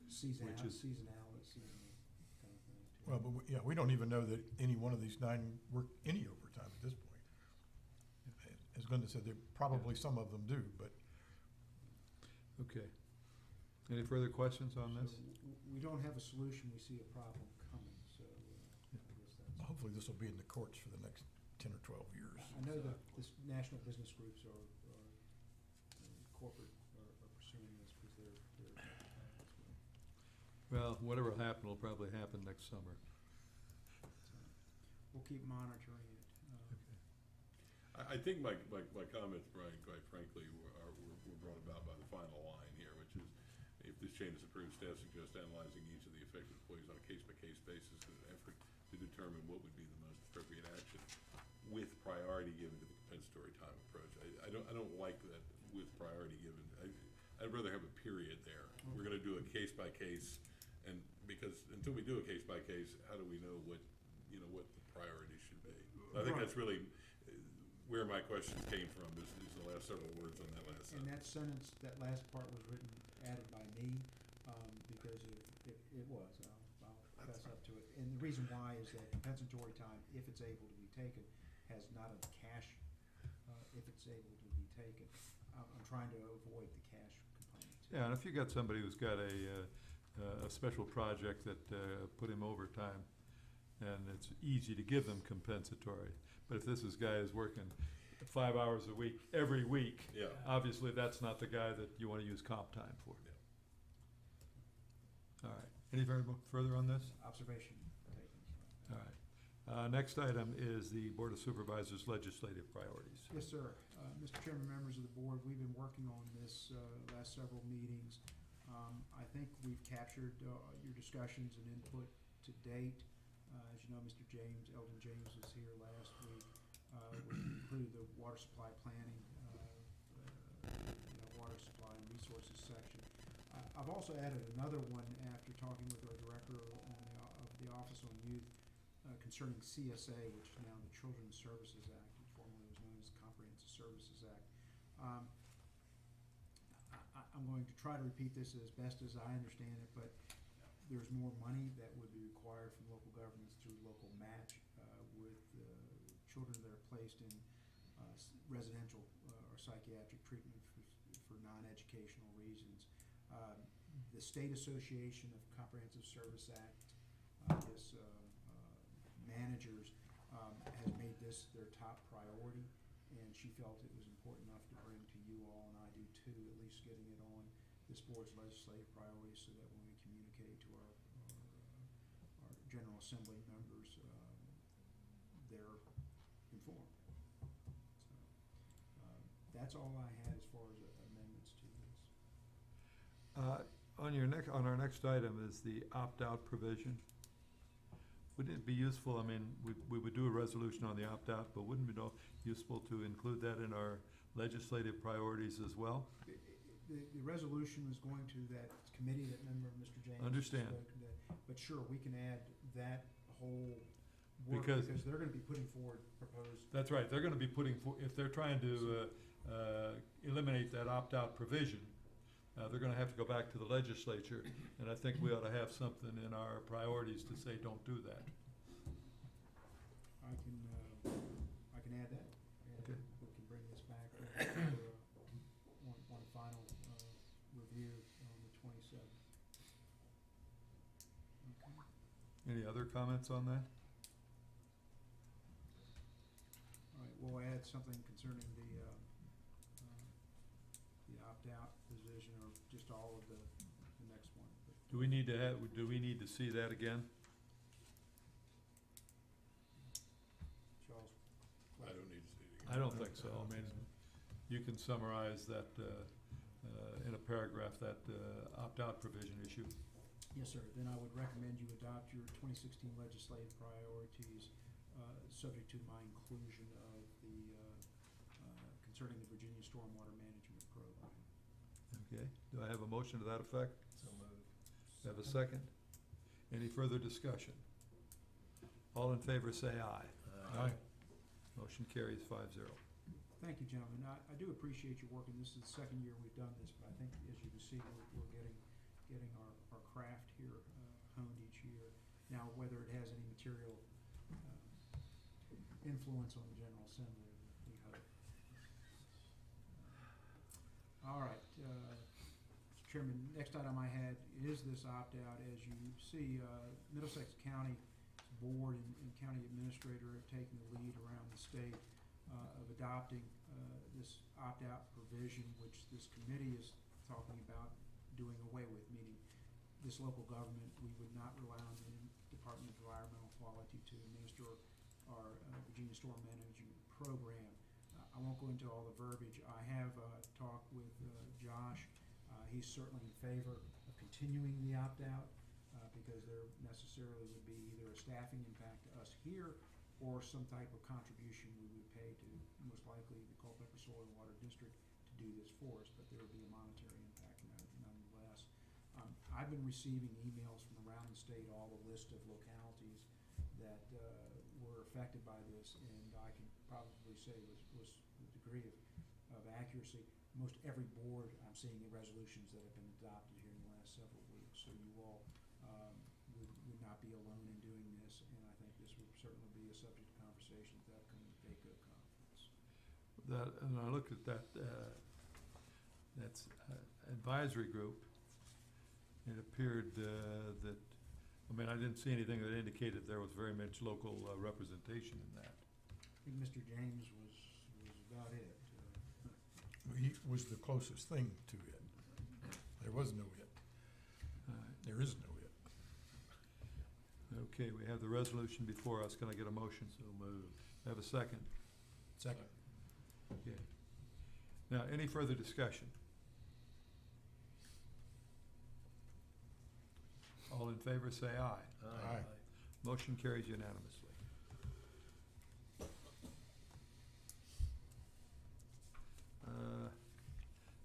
Seasonal, which is- seasonal kind of thing too. well, but we don't even know that any one of these 9 work any overtime at this point. As Glenda said, there probably some of them do, but Okay. Any further questions on this? So we don't have a solution, we see a problem coming, so I guess that's. hopefully this will be in the courts for the next 10 or 12 years. I know that this national business groups are corporate are pursuing this because they're. Well, whatever will happen will probably happen next summer. We'll keep monitoring it. I think my comments, Brian, quite frankly, were brought about by the final line here, which is, if this change is approved, staff suggests analyzing each of the affected employees on a case-by-case basis in an effort to determine what would be the most appropriate action with priority given to the compensatory time approach. I don't like that with priority given. I'd rather have a period there. We're gonna do a case-by-case, and because until we do a case-by-case, how do we know what the priority should be? I think that's really where my questions came from, is the last several words on that last And sentence. that last part was added by me, because it was, I'll fess up to it. And the reason why is that compensatory time, if it's able to be taken, has not a cash, if it's able to be taken. I'm trying to avoid the cash component. Yeah, and if you got somebody who's got a special project that put him overtime, and it's easy to give them compensatory. But if this guy is working 5 hours a week, every week, Yeah. obviously that's not the guy that you want to use comp time for. All right. Any further on this? Observation taken. All right. Next item is the Board of Supervisors legislative priorities. Yes, sir. Mr. Chairman, members of the board, we've been working on this last several meetings. I think we've captured your discussions and input to date. As you know, Mr. Eldon James was here last week. We included the water supply planning, water supply and resources section. I've also added another one after talking with our director of the Office on Youth concerning CSA, which is now the Children's Services Act, which formerly was known as the Comprehensive Services Act. I'm going to try to repeat this as best as I understand it, but there's more money that would be required from local governments through local match with children that are placed in residential or psychiatric treatment for non-educational reasons. The State Association of Comprehensive Service Act, managers, has made this their top priority, and she felt it was important enough to bring to you all, and I do too, at least getting it on this board's legislative priorities, so that when we communicate to our General Assembly members, they're informed. that's all I had as far as amendments to this. On our next item is the opt-out provision. Wouldn't it be useful, I mean, we would do a resolution on the opt-out, but wouldn't it be useful to include that in our legislative priorities as well? The resolution is going to that committee that member Mr. James. Understand. spoke to, but sure, we can add that whole work, Because- because they're gonna be putting forward proposed. That's right, they're gonna be putting, if they're trying to eliminate that opt-out provision, they're gonna have to go back to the legislature, and I think we ought to have something in our priorities to say, don't do that. I can add that. And Okay. we can bring this back for one final review on the 27th. Okay. Any other comments on that? All right, we'll add something concerning the opt-out position, or just all of the next one. But Do we need to see that again? Charles? I don't need to see it again. I don't think so. I mean, you can summarize that in a paragraph, that opt-out provision issue. Yes, sir. Then I would recommend you adopt your 2016 legislative priorities, subject to my inclusion of the, concerning the Virginia Stormwater Management Program. Okay, do I have a motion to that effect? So moved. Have a second? Any further discussion? All in favor say aye. Aye. Motion carries 5-0. Thank you, gentlemen. I do appreciate your work, and this is the second year we've done this, but I think, as you can see, we're getting our craft here honed each year. Now, whether it has any material influence on the General Assembly, we hope. All right, Mr. Chairman, next item I had is this opt-out. As you see, Middlesex County Board and County Administrator have taken the lead around the state of adopting this opt-out provision, which this committee is talking about doing away with, meaning this local government, we would not rely on the Department of Environmental Quality to administer our Virginia Storm Management Program. I won't go into all the verbiage. I have talked with Josh. He's certainly in favor of continuing the opt-out because there necessarily would be either a staffing impact to us here or some type of contribution we would pay to, most likely, the Culpeper Soil and Water District to do this for us, but there would be a monetary impact nonetheless. I've been receiving emails from around the state, all the list of localities that were affected by this, and I can probably say was the degree of accuracy. Most every board, I'm seeing the resolutions that have been adopted here in the last several weeks, so you all would not be alone in doing this, and I think this would certainly be a subject of conversation at the upcoming VACO conference. And I looked at that, that's advisory group. It appeared that, I mean, I didn't see anything that indicated there was very much local representation in that. I think Mr. James was about it. He was the closest thing to it. There was no it. There is no it. Okay, we have the resolution before us. Can I get a motion? So moved. Have a second? Second. Okay. Now, any further discussion? All in favor say aye. Aye. Motion carries unanimously.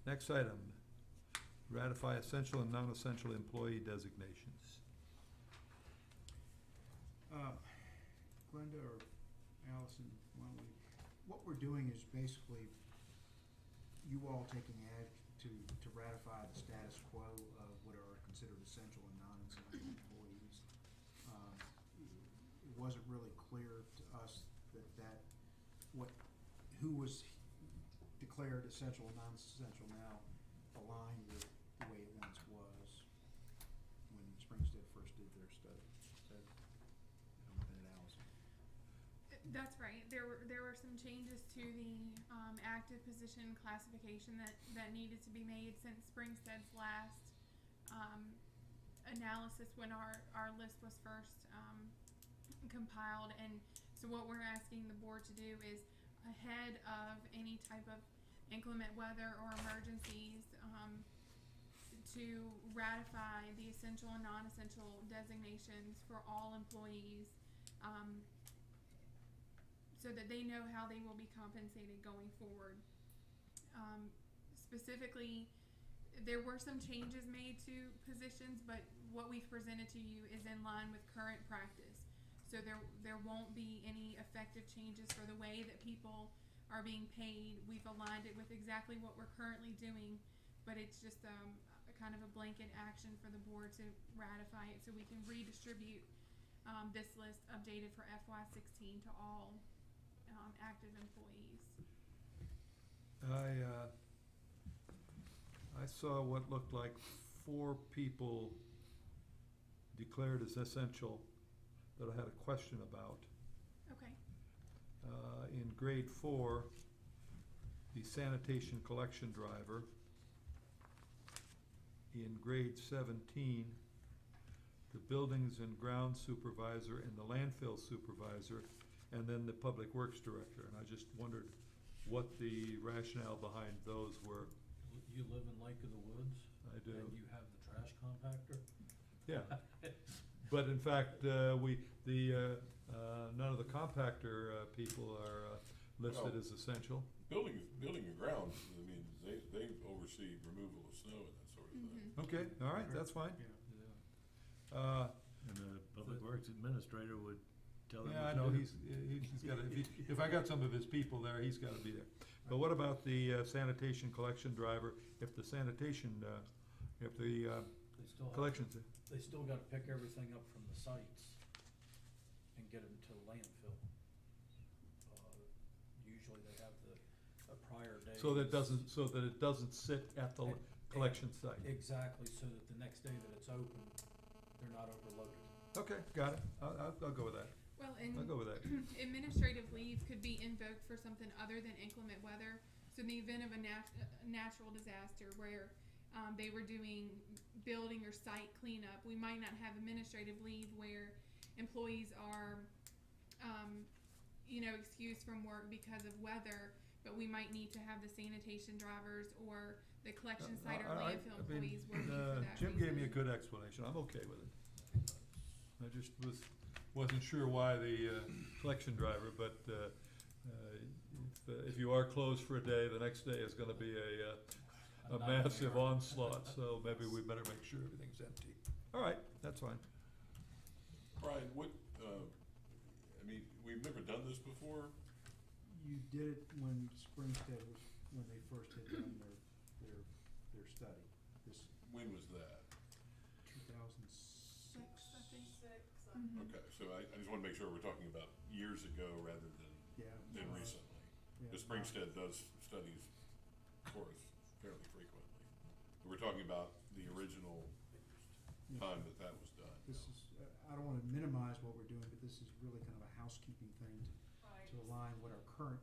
Next item, ratify essential and non-essential employee designations. Glenda or Allison, what we're doing is basically you all taking act to ratify the status quo of what are considered essential and non-essential employees. It wasn't really clear to us who was declared essential and non-essential now aligned with the way it once was when Springstead first did their study. So, I'm looking at Allison. That's right. There were some changes to the active position classification that needed to be made since Springstead's last analysis when our list was first compiled. And so what we're asking the board to do is, ahead of any type of inclement weather or emergencies, to ratify the essential and non-essential designations for all employees, so that they know how they will be compensated going forward. Specifically, there were some changes made to positions, but what we've presented to you is in line with current practice. So there won't be any effective changes for the way that people are being paid. We've aligned it with exactly what we're currently doing, but it's just a kind of a blanket action for the board to ratify it so we can redistribute this list updated for FY16 to all active employees. I saw what looked like 4 people declared as essential that I had a question about. Okay. In grade 4, the sanitation collection driver. In grade 17, the buildings and grounds supervisor and the landfill supervisor, and then the public works director. And I just wondered what the rationale behind those were. You live in Lake of the Woods? I do. And you have the trash compactor? Yeah. But in fact, none of the compactor people are listed Well, as essential. Building and grounds, I mean, they oversee removal of snow and that sort of thing. Okay, all right, that's fine. Yeah. And the public works administrator would tell him Yeah, I what know, to do. he's gotta, if I got some of his people there, he's gotta be there. But what about the sanitation collection driver, if the sanitation, if the They still have, collections, they still gotta pick everything up from the sites and get them to the landfill. Usually they have a prior day. so that it doesn't sit at the collection site? Exactly, so that the next day that it's open, they're not overloaded. Okay, got it, I'll go with that, Well, and I'll go with that. administrative leave could be invoked for something other than inclement weather. So in the event of a natural disaster where they were doing building or site cleanup, we might not have administrative leave where employees are, excused from work because of weather, but we might need to have the sanitation drivers or the collection site or landfill employees working for that Jim gave me a reason. good explanation, I'm okay with it. I just wasn't sure why the collection driver, but if you are closed for a day, the next day is gonna be a massive onslaught, so maybe we better make sure everything's empty. All right, that's fine. Brian, we've never done this before. You did it when Springstead was, when they first had done their study, this When was that? 2006. I think. Okay, so I just wanna make sure we're talking about years ago rather Yeah. than recently. Yeah. Because Springstead does studies for us fairly frequently. But we're talking about the original Yeah. time that was done. This is, I don't wanna minimize what we're doing, but this is really kind of a housekeeping thing to align what our current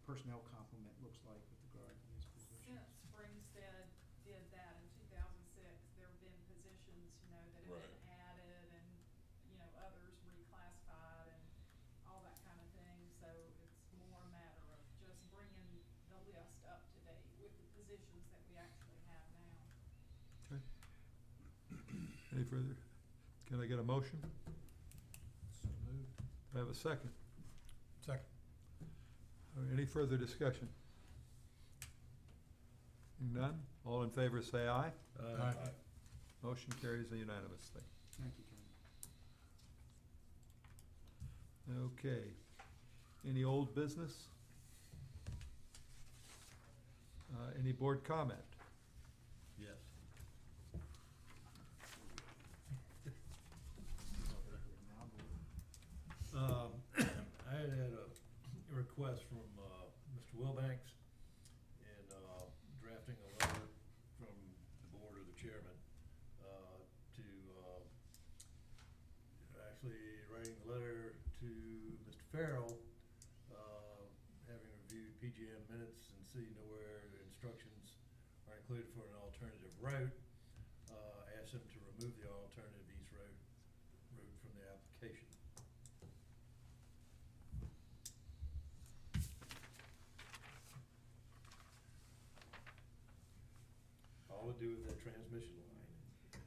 personnel complement looks like with regard to these positions. Since Springstead did that in 2006, there have been positions, that have Right. been added and, others reclassified and all that kind of thing. So it's more a matter of just bringing the list up to date with the positions that we actually have now. Any further? Can I get a motion? So moved. Do I have a second? Second. Any further discussion? None? All in favor say aye. Aye. Motion carries unanimously. Thank you, Chairman. Okay. Any old business? Any board comment? Yes. I had a request from Mr. Wilbanks in drafting a letter from the board or the chairman to actually writing a letter to Mr. Farrell, having reviewed PGM minutes and seeing where instructions are included for an alternative route, ask him to remove the alternative east route from the application. all to do with that transmission line. And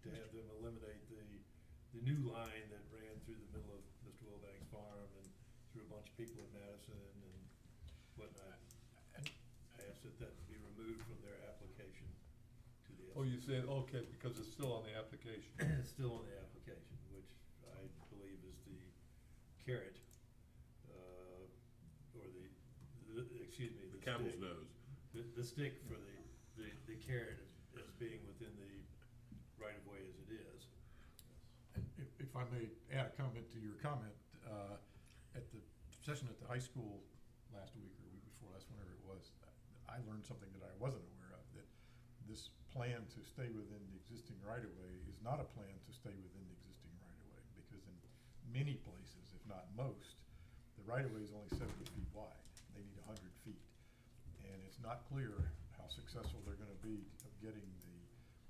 to have them eliminate the new line that ran through the middle of Mr. Wilbank's farm and through a bunch of people in Madison and whatnot. I asked that that be removed from their application to the. Oh, you said, okay, because it's still on the application. It's still on the application, which I believe is the carrot, or excuse me, the Camel's stick. nose. The stick for the carrot as being within the right of way as it is. And if I may add a comment to your comment, at the session at the high school last week or week before last, whenever it was, I learned something that I wasn't aware of, that this plan to stay within the existing right-of-way is not a plan to stay within the existing right-of-way, because in many places, if not most, the right-of-way is only 70 feet wide. They need 100 feet. And it's not clear how successful they're gonna be of getting the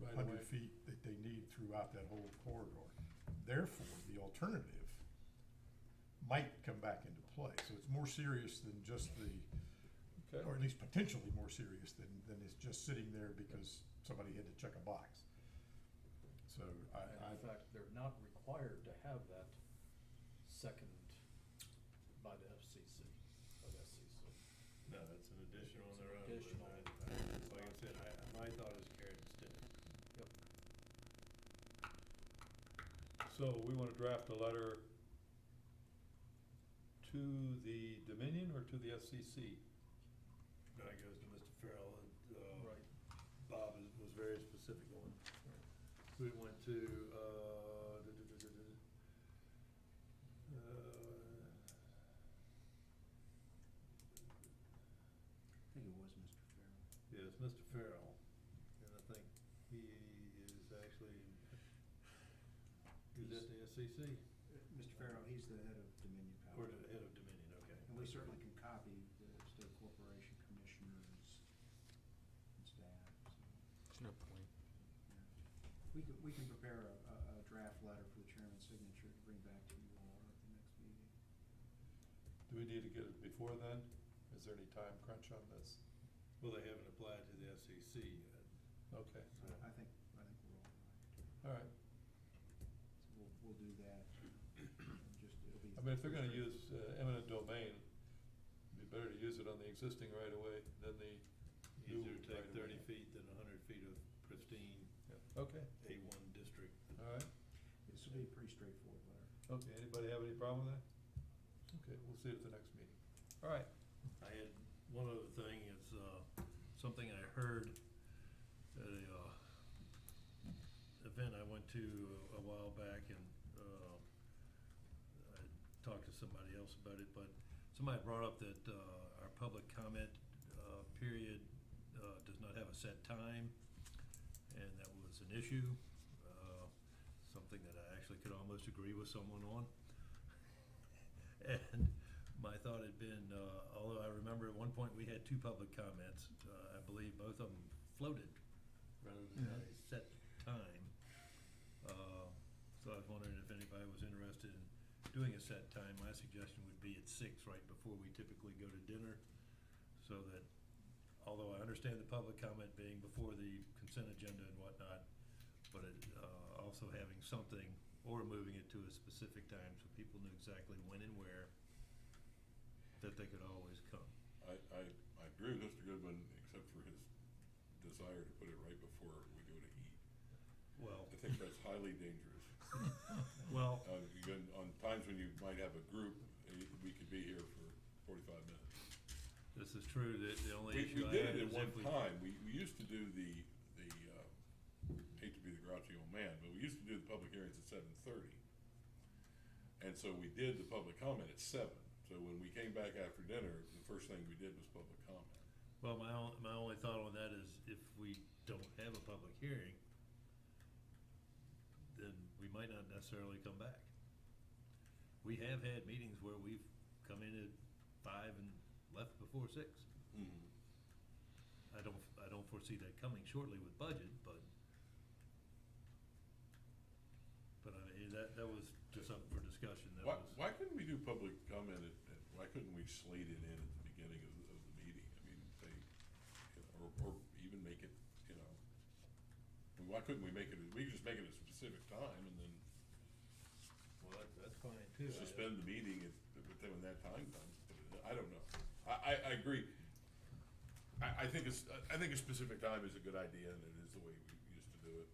Right-of-way. 100 feet that they need throughout that whole corridor. Therefore, the alternative might come back into play. So it's more serious than just Okay. or at least potentially more serious than it's just sitting there because somebody had to check a box. So And in fact, they're not required to have that second by the FCC, of SCC. No, that's an additional on their own. Additional. Like I said, my thought is carrot and stick. Yep. So we wanna draft a letter to the Dominion or to the FCC? That goes to Mr. Farrell, and, Right. Bob was very specific on. We went to, I think it was Mr. Farrell. yes, Mr. Farrell, and I think he is actually, he's at the SCC, Mr. Farrell, he's the head of Dominion or Power. the head of Dominion, okay. And we certainly can copy the state corporation commissioners and staff, so. There's no point. We can prepare a draft letter for the chairman's signature to bring back to you all at the next meeting. Do we need to get it before then? Is there any time crunch on this? Well, they haven't applied to the SCC yet. Okay, I think we're all all right. right. So we'll do that. It'll be. I mean, if they're gonna use eminent domain, it'd be better to use it on the existing right-of-way than the new Easier to take right-of-way. 30 feet than 100 feet of pristine Yeah. Okay, A1 district. all right. This will be a pretty straightforward letter. Okay, anybody have any problem with that? Okay, we'll see you at the next meeting. All right. I had one other thing, it's, something I heard at a, event I went to a while back, and, I talked to somebody else about it, but somebody brought up that, our public comment, period, does not have a set time, and that was an issue, something that I actually could almost agree with someone on. And my thought had been, although I remember at one point we had 2 public comments, I believe both of them floated rather than had a set time. So I was wondering if anybody was interested in doing a set time. My suggestion would be at 6, right before we typically go to dinner, so that, although I understand the public comment being before the consent agenda and whatnot, but it, also having something, or moving it to a specific time so people knew exactly when and where, that they could always come. I agree with Mr. Goodwin, except for his desire to put it right before we go to eat. Well, I think that's highly dangerous. well, Again, on times when you might have a group, we could be here for 45 minutes. this is true, that the only We issue I did had it is at one if we. time, we used to do the, hate to be the grouchy old man, but we used to do the public hearings at 7:30. And so we did the public comment at 7. So when we came back after dinner, the first thing we did was public comment. Well, my only thought on that is if we don't have a public hearing, then we might not necessarily come back. We have had meetings where we've come in at 5 and left before 6. Mm-hmm. I don't foresee that coming shortly with budget, but I mean, that was just something for discussion. That was. Why couldn't we do public comment why couldn't we slate it in at the beginning of the meeting? I mean, say, or even make it, couldn't we make it, we could just make it a specific time and then Well, that's fine too. suspend the meeting when that time comes. I don't know. I agree. I think a specific time is a good idea, and it is the way we used to do it.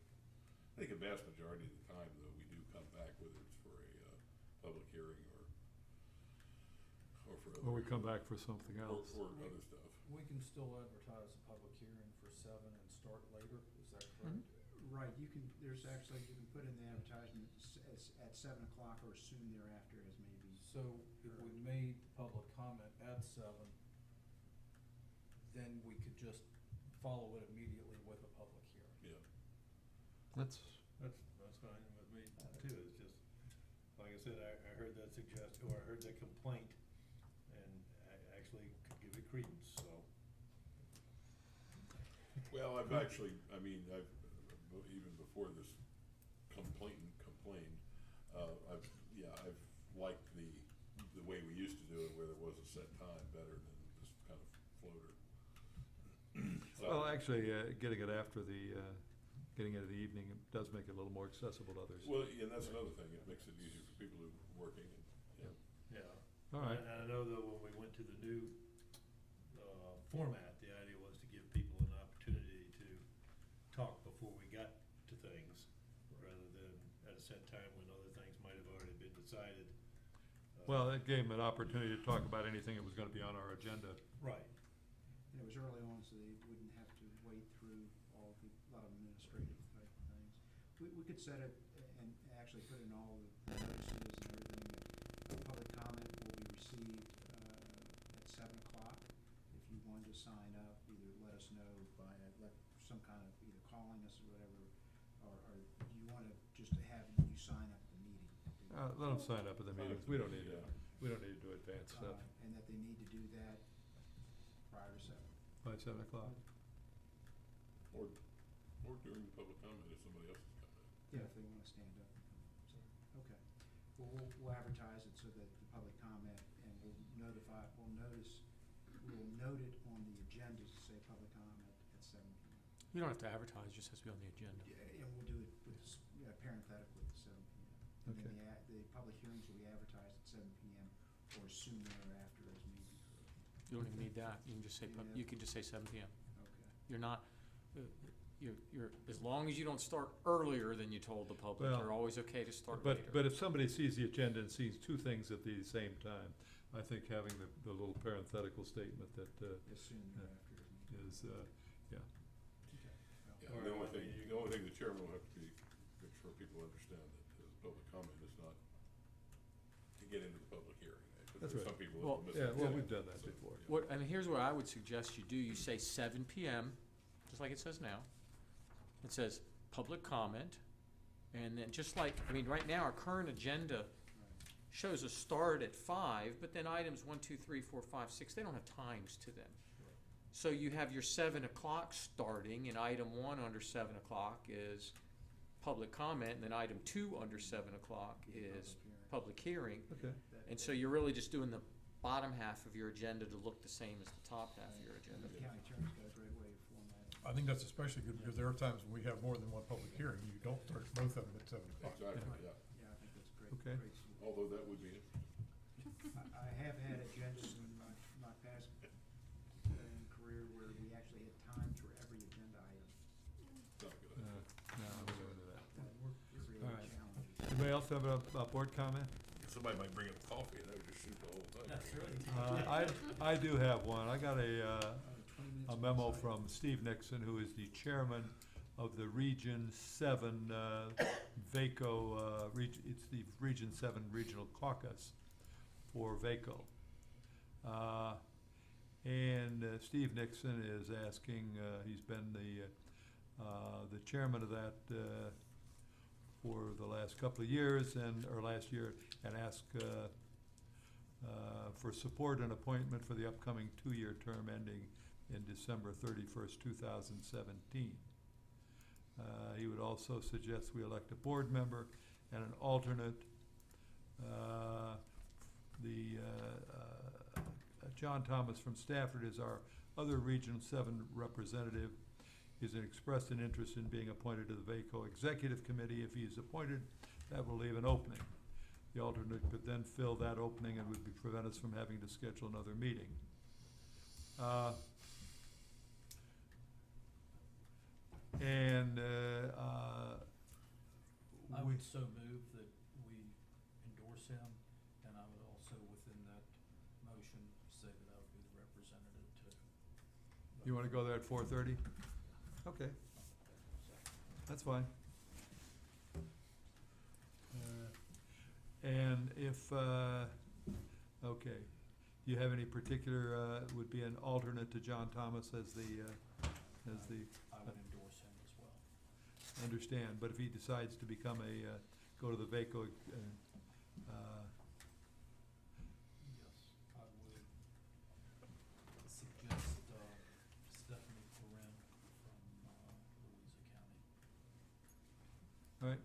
I think the vast majority of the time, though, we do come back, whether it's for a public hearing or for other. Or we come back for something else. Or other stuff. We can still advertise a public hearing for 7 and start later, is that correct? Right, you can, there's actually, you can put in the advertisement at 7 o'clock or soon thereafter as may be. So if we made public comment at 7, then we could just follow it immediately with a public hearing. Yeah. That's That's fine with me too, it's just, like I said, I heard that suggestion, or I heard that complaint, and I actually could give it credence, so. Well, I've actually, even before this complainant complained, I've liked the way we used to do it, where there was a set time, better than this kind of floater. Well, actually, getting it after getting it in the evening, it does make it a little more accessible to others. Well, and that's another thing, it makes it easier for people who are working, and, Yeah. All right. And I know that when we went to the new, format, the idea was to give people an opportunity to talk before we got to things, rather than at a set time when other things might have already been decided. Well, it gave them an opportunity to talk about anything that was gonna be on our agenda. Right. And it was early on, so they wouldn't have to wade through a lot of administrative type of things. We could set it and actually put in all the notices and everything, that public comment will be received, at 7 o'clock. If you wanted to sign up, either let us know by, some kind of, either calling us or whatever, or do you wanna just have you sign up the meeting? Let them sign up at the meetings, we don't need to do advanced stuff And that they need to do that prior to 7. by 7 o'clock. or during the public comment if somebody else is coming. Yeah, if they wanna stand up. So, okay. Well, we'll advertise it so that the public comment, and we'll note it on the agenda to say public comment at 7 p.m. You don't have to advertise, it just has to be on the agenda. Yeah, and we'll do it with, parenthetical at 7 p.m. And then the public hearings will be advertised at 7 p.m. or soon thereafter as may be correct. You don't even need that, you can just say, you can just say 7 PM. Okay. You're not, you're, as long as you don't start earlier than you told the public, Well, you're always okay to start later. But if somebody sees the agenda and sees two things at the same time, I think having the little parenthetical statement that, As soon thereafter as may be. is, yeah. Okay. Yeah, Or the I only mean, thing, the chairman will have to make sure people understand that the public comment is not to get into the public hearing. Because That's there's right. some people Well, that Yeah, well, misunderstand we've done that so, before. yeah. What, and here's what I would suggest you do, you say 7 PM, just like it says now. It says public comment, and then just like, right now, our current agenda shows a start at 5, but then items 1, 2, 3, 4, 5, 6, they don't have times to them. So you have your 7 o'clock starting, and item 1 under 7 o'clock is public comment, and then item 2 under 7 o'clock is public hearing. Okay. And so you're really just doing the bottom half of your agenda to look the same as the top half of your agenda. The county attorney's got a great way of formatting. I think that's especially good because there are times when we have more than one public hearing, you don't start both of them at 7 o'clock. Exactly, Right. yeah. Yeah, I think that's a great, Okay. great solution. Although that would be interesting. I have had agendas in my past career where we actually had times for every agenda item. Not a good No, idea. we don't do that. That created All right. challenges. Anybody else have a board comment? Somebody might bring up coffee and I would just shoot the whole thing. That's right. I do have one. I got a 20 minutes on memo the side. from Steve Nixon, who is the chairman of the Region 7 VACO, it's the Region 7 Regional Caucus for VACO. And Steve Nixon is asking, he's been the chairman of that for the last couple of years or last year, and asked for support and appointment for the upcoming 2-year term ending in December 31st, 2017. He would also suggest we elect a board member and an alternate. John Thomas from Stafford is our other Region 7 representative. He's expressed an interest in being appointed to the VACO Executive Committee. If he is appointed, that will leave an opening. The alternate could then fill that opening and would prevent us from having to schedule another meeting. I would so move that we endorse him, and I would also, within that motion, say that I would be the representative to. You wanna go there at 4:30? Okay, that's fine. And if, okay, do you have any particular, would be an alternate to John Thomas as the, I would endorse him as well. understand, but if he decides to become go to the VACO, Yes, I would suggest Stephanie Corinne from Louisa County. all right?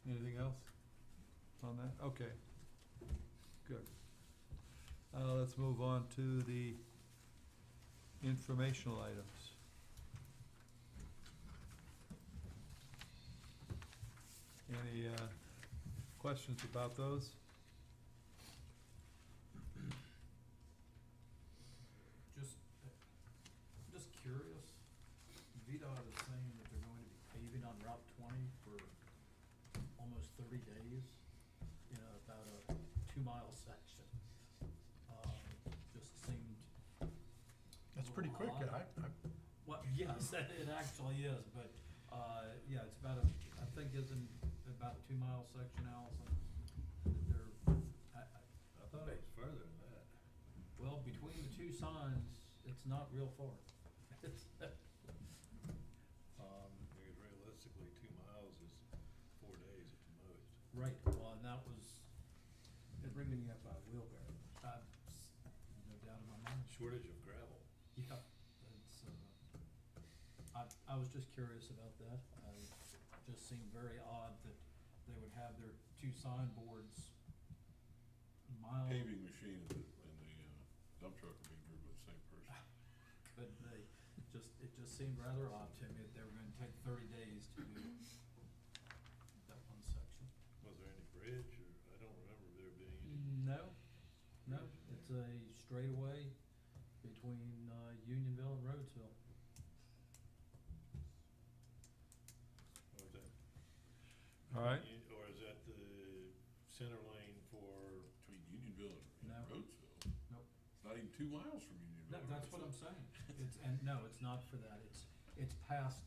Anything else on that? Okay, good. Let's move on to the informational items. Any questions about those? Just curious, VDOT is saying that they're going to be paving on Route 20 for almost 30 days in about a 2-mile section. Just seemed. That's pretty quick. Well, yes, it actually is, but, yeah, it's about I think isn't about a 2-mile section, Allison. I thought it was further than that. Well, between the two signs, it's not real far. It's, Because realistically, 2 miles is 4 days at the most. right, well, and that was, They're bringing you up by wheelbarrow. no doubt in my mind. Shortage of gravel. Yeah, it's, I was just curious about that. It just seemed very odd that they would have their 2 signboards mile. Paving machine and the dump truck are being driven by the same person. But it just seemed rather odd to me that they were gonna take 30 days to do that one section. Was there any bridge, or I don't remember there being any. No, it's a straightaway between, Unionville and Rhodesville. Or is that? All right. Or is that the center lane for? Between Unionville and No. Rhodesville. Nope. It's not even 2 miles from Unionville. to That's what I'm Rhodesville. saying. No, it's not for that. It's past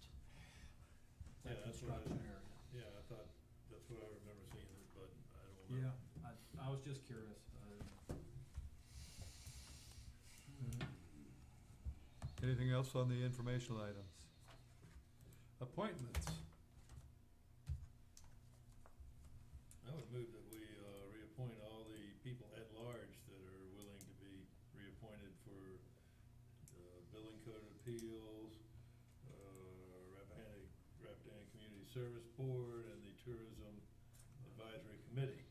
that Yeah, that's what construction area. Yeah, I thought, that's what I remember seeing it, but I don't know. Yeah, I was just curious. Anything else on the informational items? Appointments. I would move that we reappoint all the people at large that are willing to be reappointed for Building Code Appeals, Rappahannock Community Service Board, and the Tourism Advisory Committee.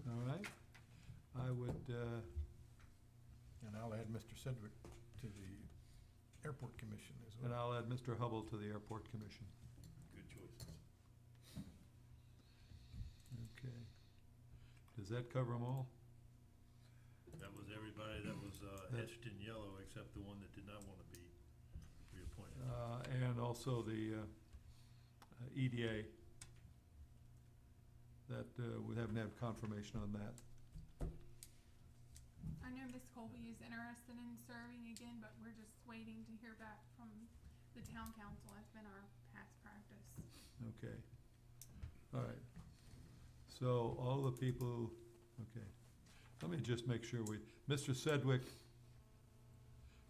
All right. I would, And I'll add Mr. Sedgwick to the Airport Commission as well. and I'll add Mr. Hubble to the Airport Commission. Good choices. Okay. Does that cover them all? That was everybody that was etched in yellow, except the one that did not want to be reappointed. And also the EDA. That, we haven't had confirmation on that. I know Ms. Colby is interested in serving again, but we're just waiting to hear back from the town council. That's been our past practice. Okay. All right. So all the people, okay. Let me just make sure Mr. Sedgwick,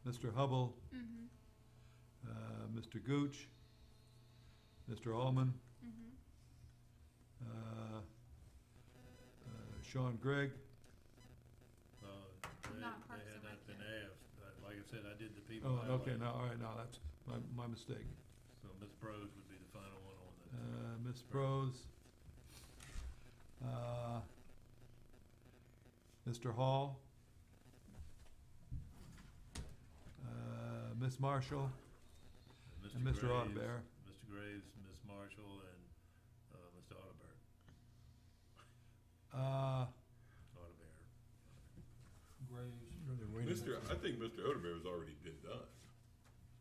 Mr. Hubble, Mm-hmm, Mr. Gooch, Mr. Allman, mm-hmm. Sean Gregg, Not They Parks had and not Rec been yet. asked. Like I said, I did the people oh, okay, highlighted. now, all right, now, that's my mistake. So Ms. Brose would be the final one on the. Ms. Brose, Mr. Hall, Ms. Marshall, and Mr. Graves, Audubon. Mr. Graves, Ms. Marshall, and, Mr. Audubon. Audubon. Graves. They're waiting. I think Mr. Oderbear has already been done.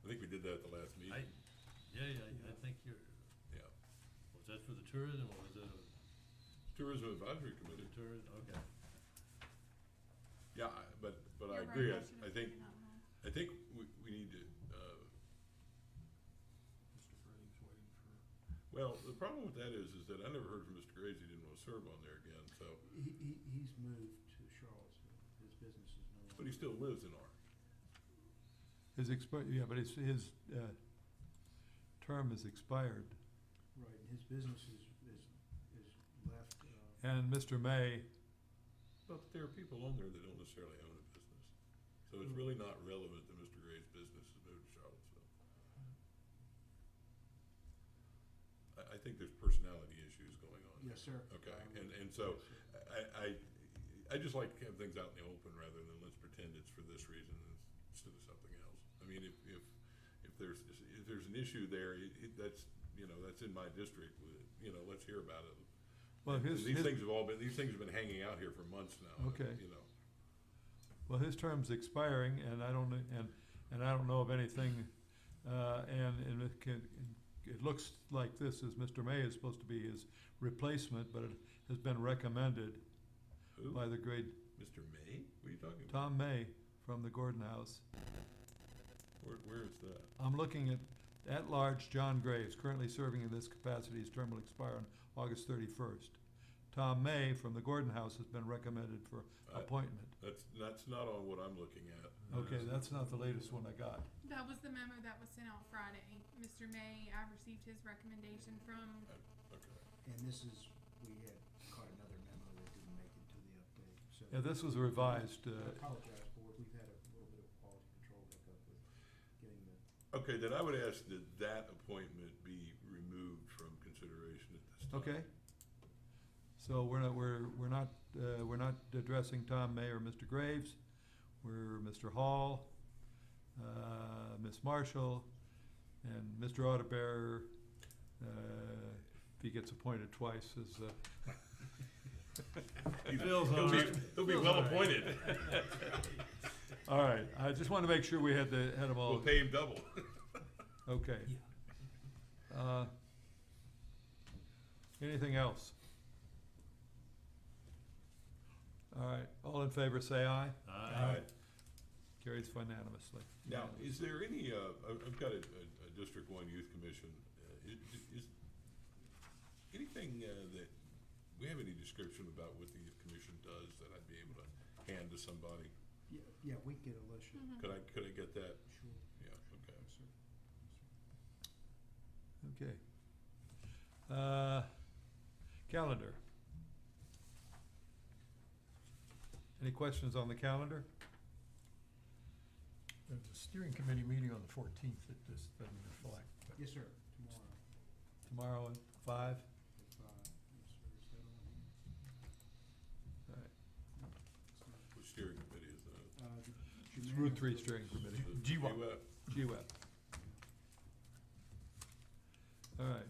I think we did that at the last meeting. I think you're, Yeah. was that for the tourism, or was that a Tourism Advisory Committee. tourism? Okay. Yeah, but I You're right, agree. I should've I think, taken that one off. I think we need to, Mr. Graves waiting for. well, the problem with that is that I never heard from Mr. Graves, he didn't want to serve on there again, so, He's moved to Charlottesville. His business is no longer. but he still lives in our. Yeah, but his term is expired. Right, and his business is left, And Mr. May, But there are people on there that don't necessarily own a business. So it's really not relevant that Mr. Graves' business is moved to Charlottesville. I think there's personality issues going on. yes, sir. Okay, and so I just like to have things out in the open rather than let's pretend it's for this reason instead of something else. I mean, if there's an issue there, that's, that's in my district, let's hear about it. well, And his, these things have been hanging out here for months now. Okay. You know. well, his term's expiring, and I don't know of anything, and it looks like this is Mr. May is supposed to be his replacement, but it has been recommended Who? by the great Mr. May? What are you talking about? Tom May from the Gordon House. Where is that? I'm looking at large John Graves, currently serving in this capacity. His term will expire on August 31st. Tom May from the Gordon House has been recommended for appointment. That's not on what I'm looking at. Okay, that's not the latest one I got. That was the memo that was sent out Friday. Mr. May, I received his recommendation from, Okay. And this is, we had caught another memo that didn't make it to the update, so. Yeah, this was revised, I apologize for it. We've had a little bit of quality control hiccup with getting the. Okay, then I would ask that appointment be removed from consideration at this time. okay? So we're not addressing Tom May or Mr. Graves. We're Mr. Hall, Ms. Marshall, and Mr. Audubon, if he gets appointed twice, is, He'll be well appointed. all right, I just wanted to make sure we had them all. We'll pay him double. Okay. Anything else? All right, all in favor, say aye. Aye. Carries unanimously. Now, is there any, I've got a District One Youth Commission, is anything that, we have any description about what the Youth Commission does that I'd be able to hand to somebody? Yeah, we get a list. Could I get that? Sure. Yeah, okay. Okay. Calendar. Any questions on the calendar? There's a steering committee meeting on the 14th that this doesn't reflect. but Yes, sir, tomorrow. Tomorrow at 5? Yes, sir, is that on here? All right. Which steering committee is that? It's Route 3 steering committee. The GWAP. GWAP. All right,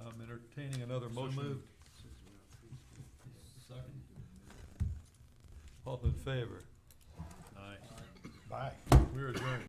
I'm entertaining another So motion. moved. Second. All in favor? Aye. Bye. We're adjourned.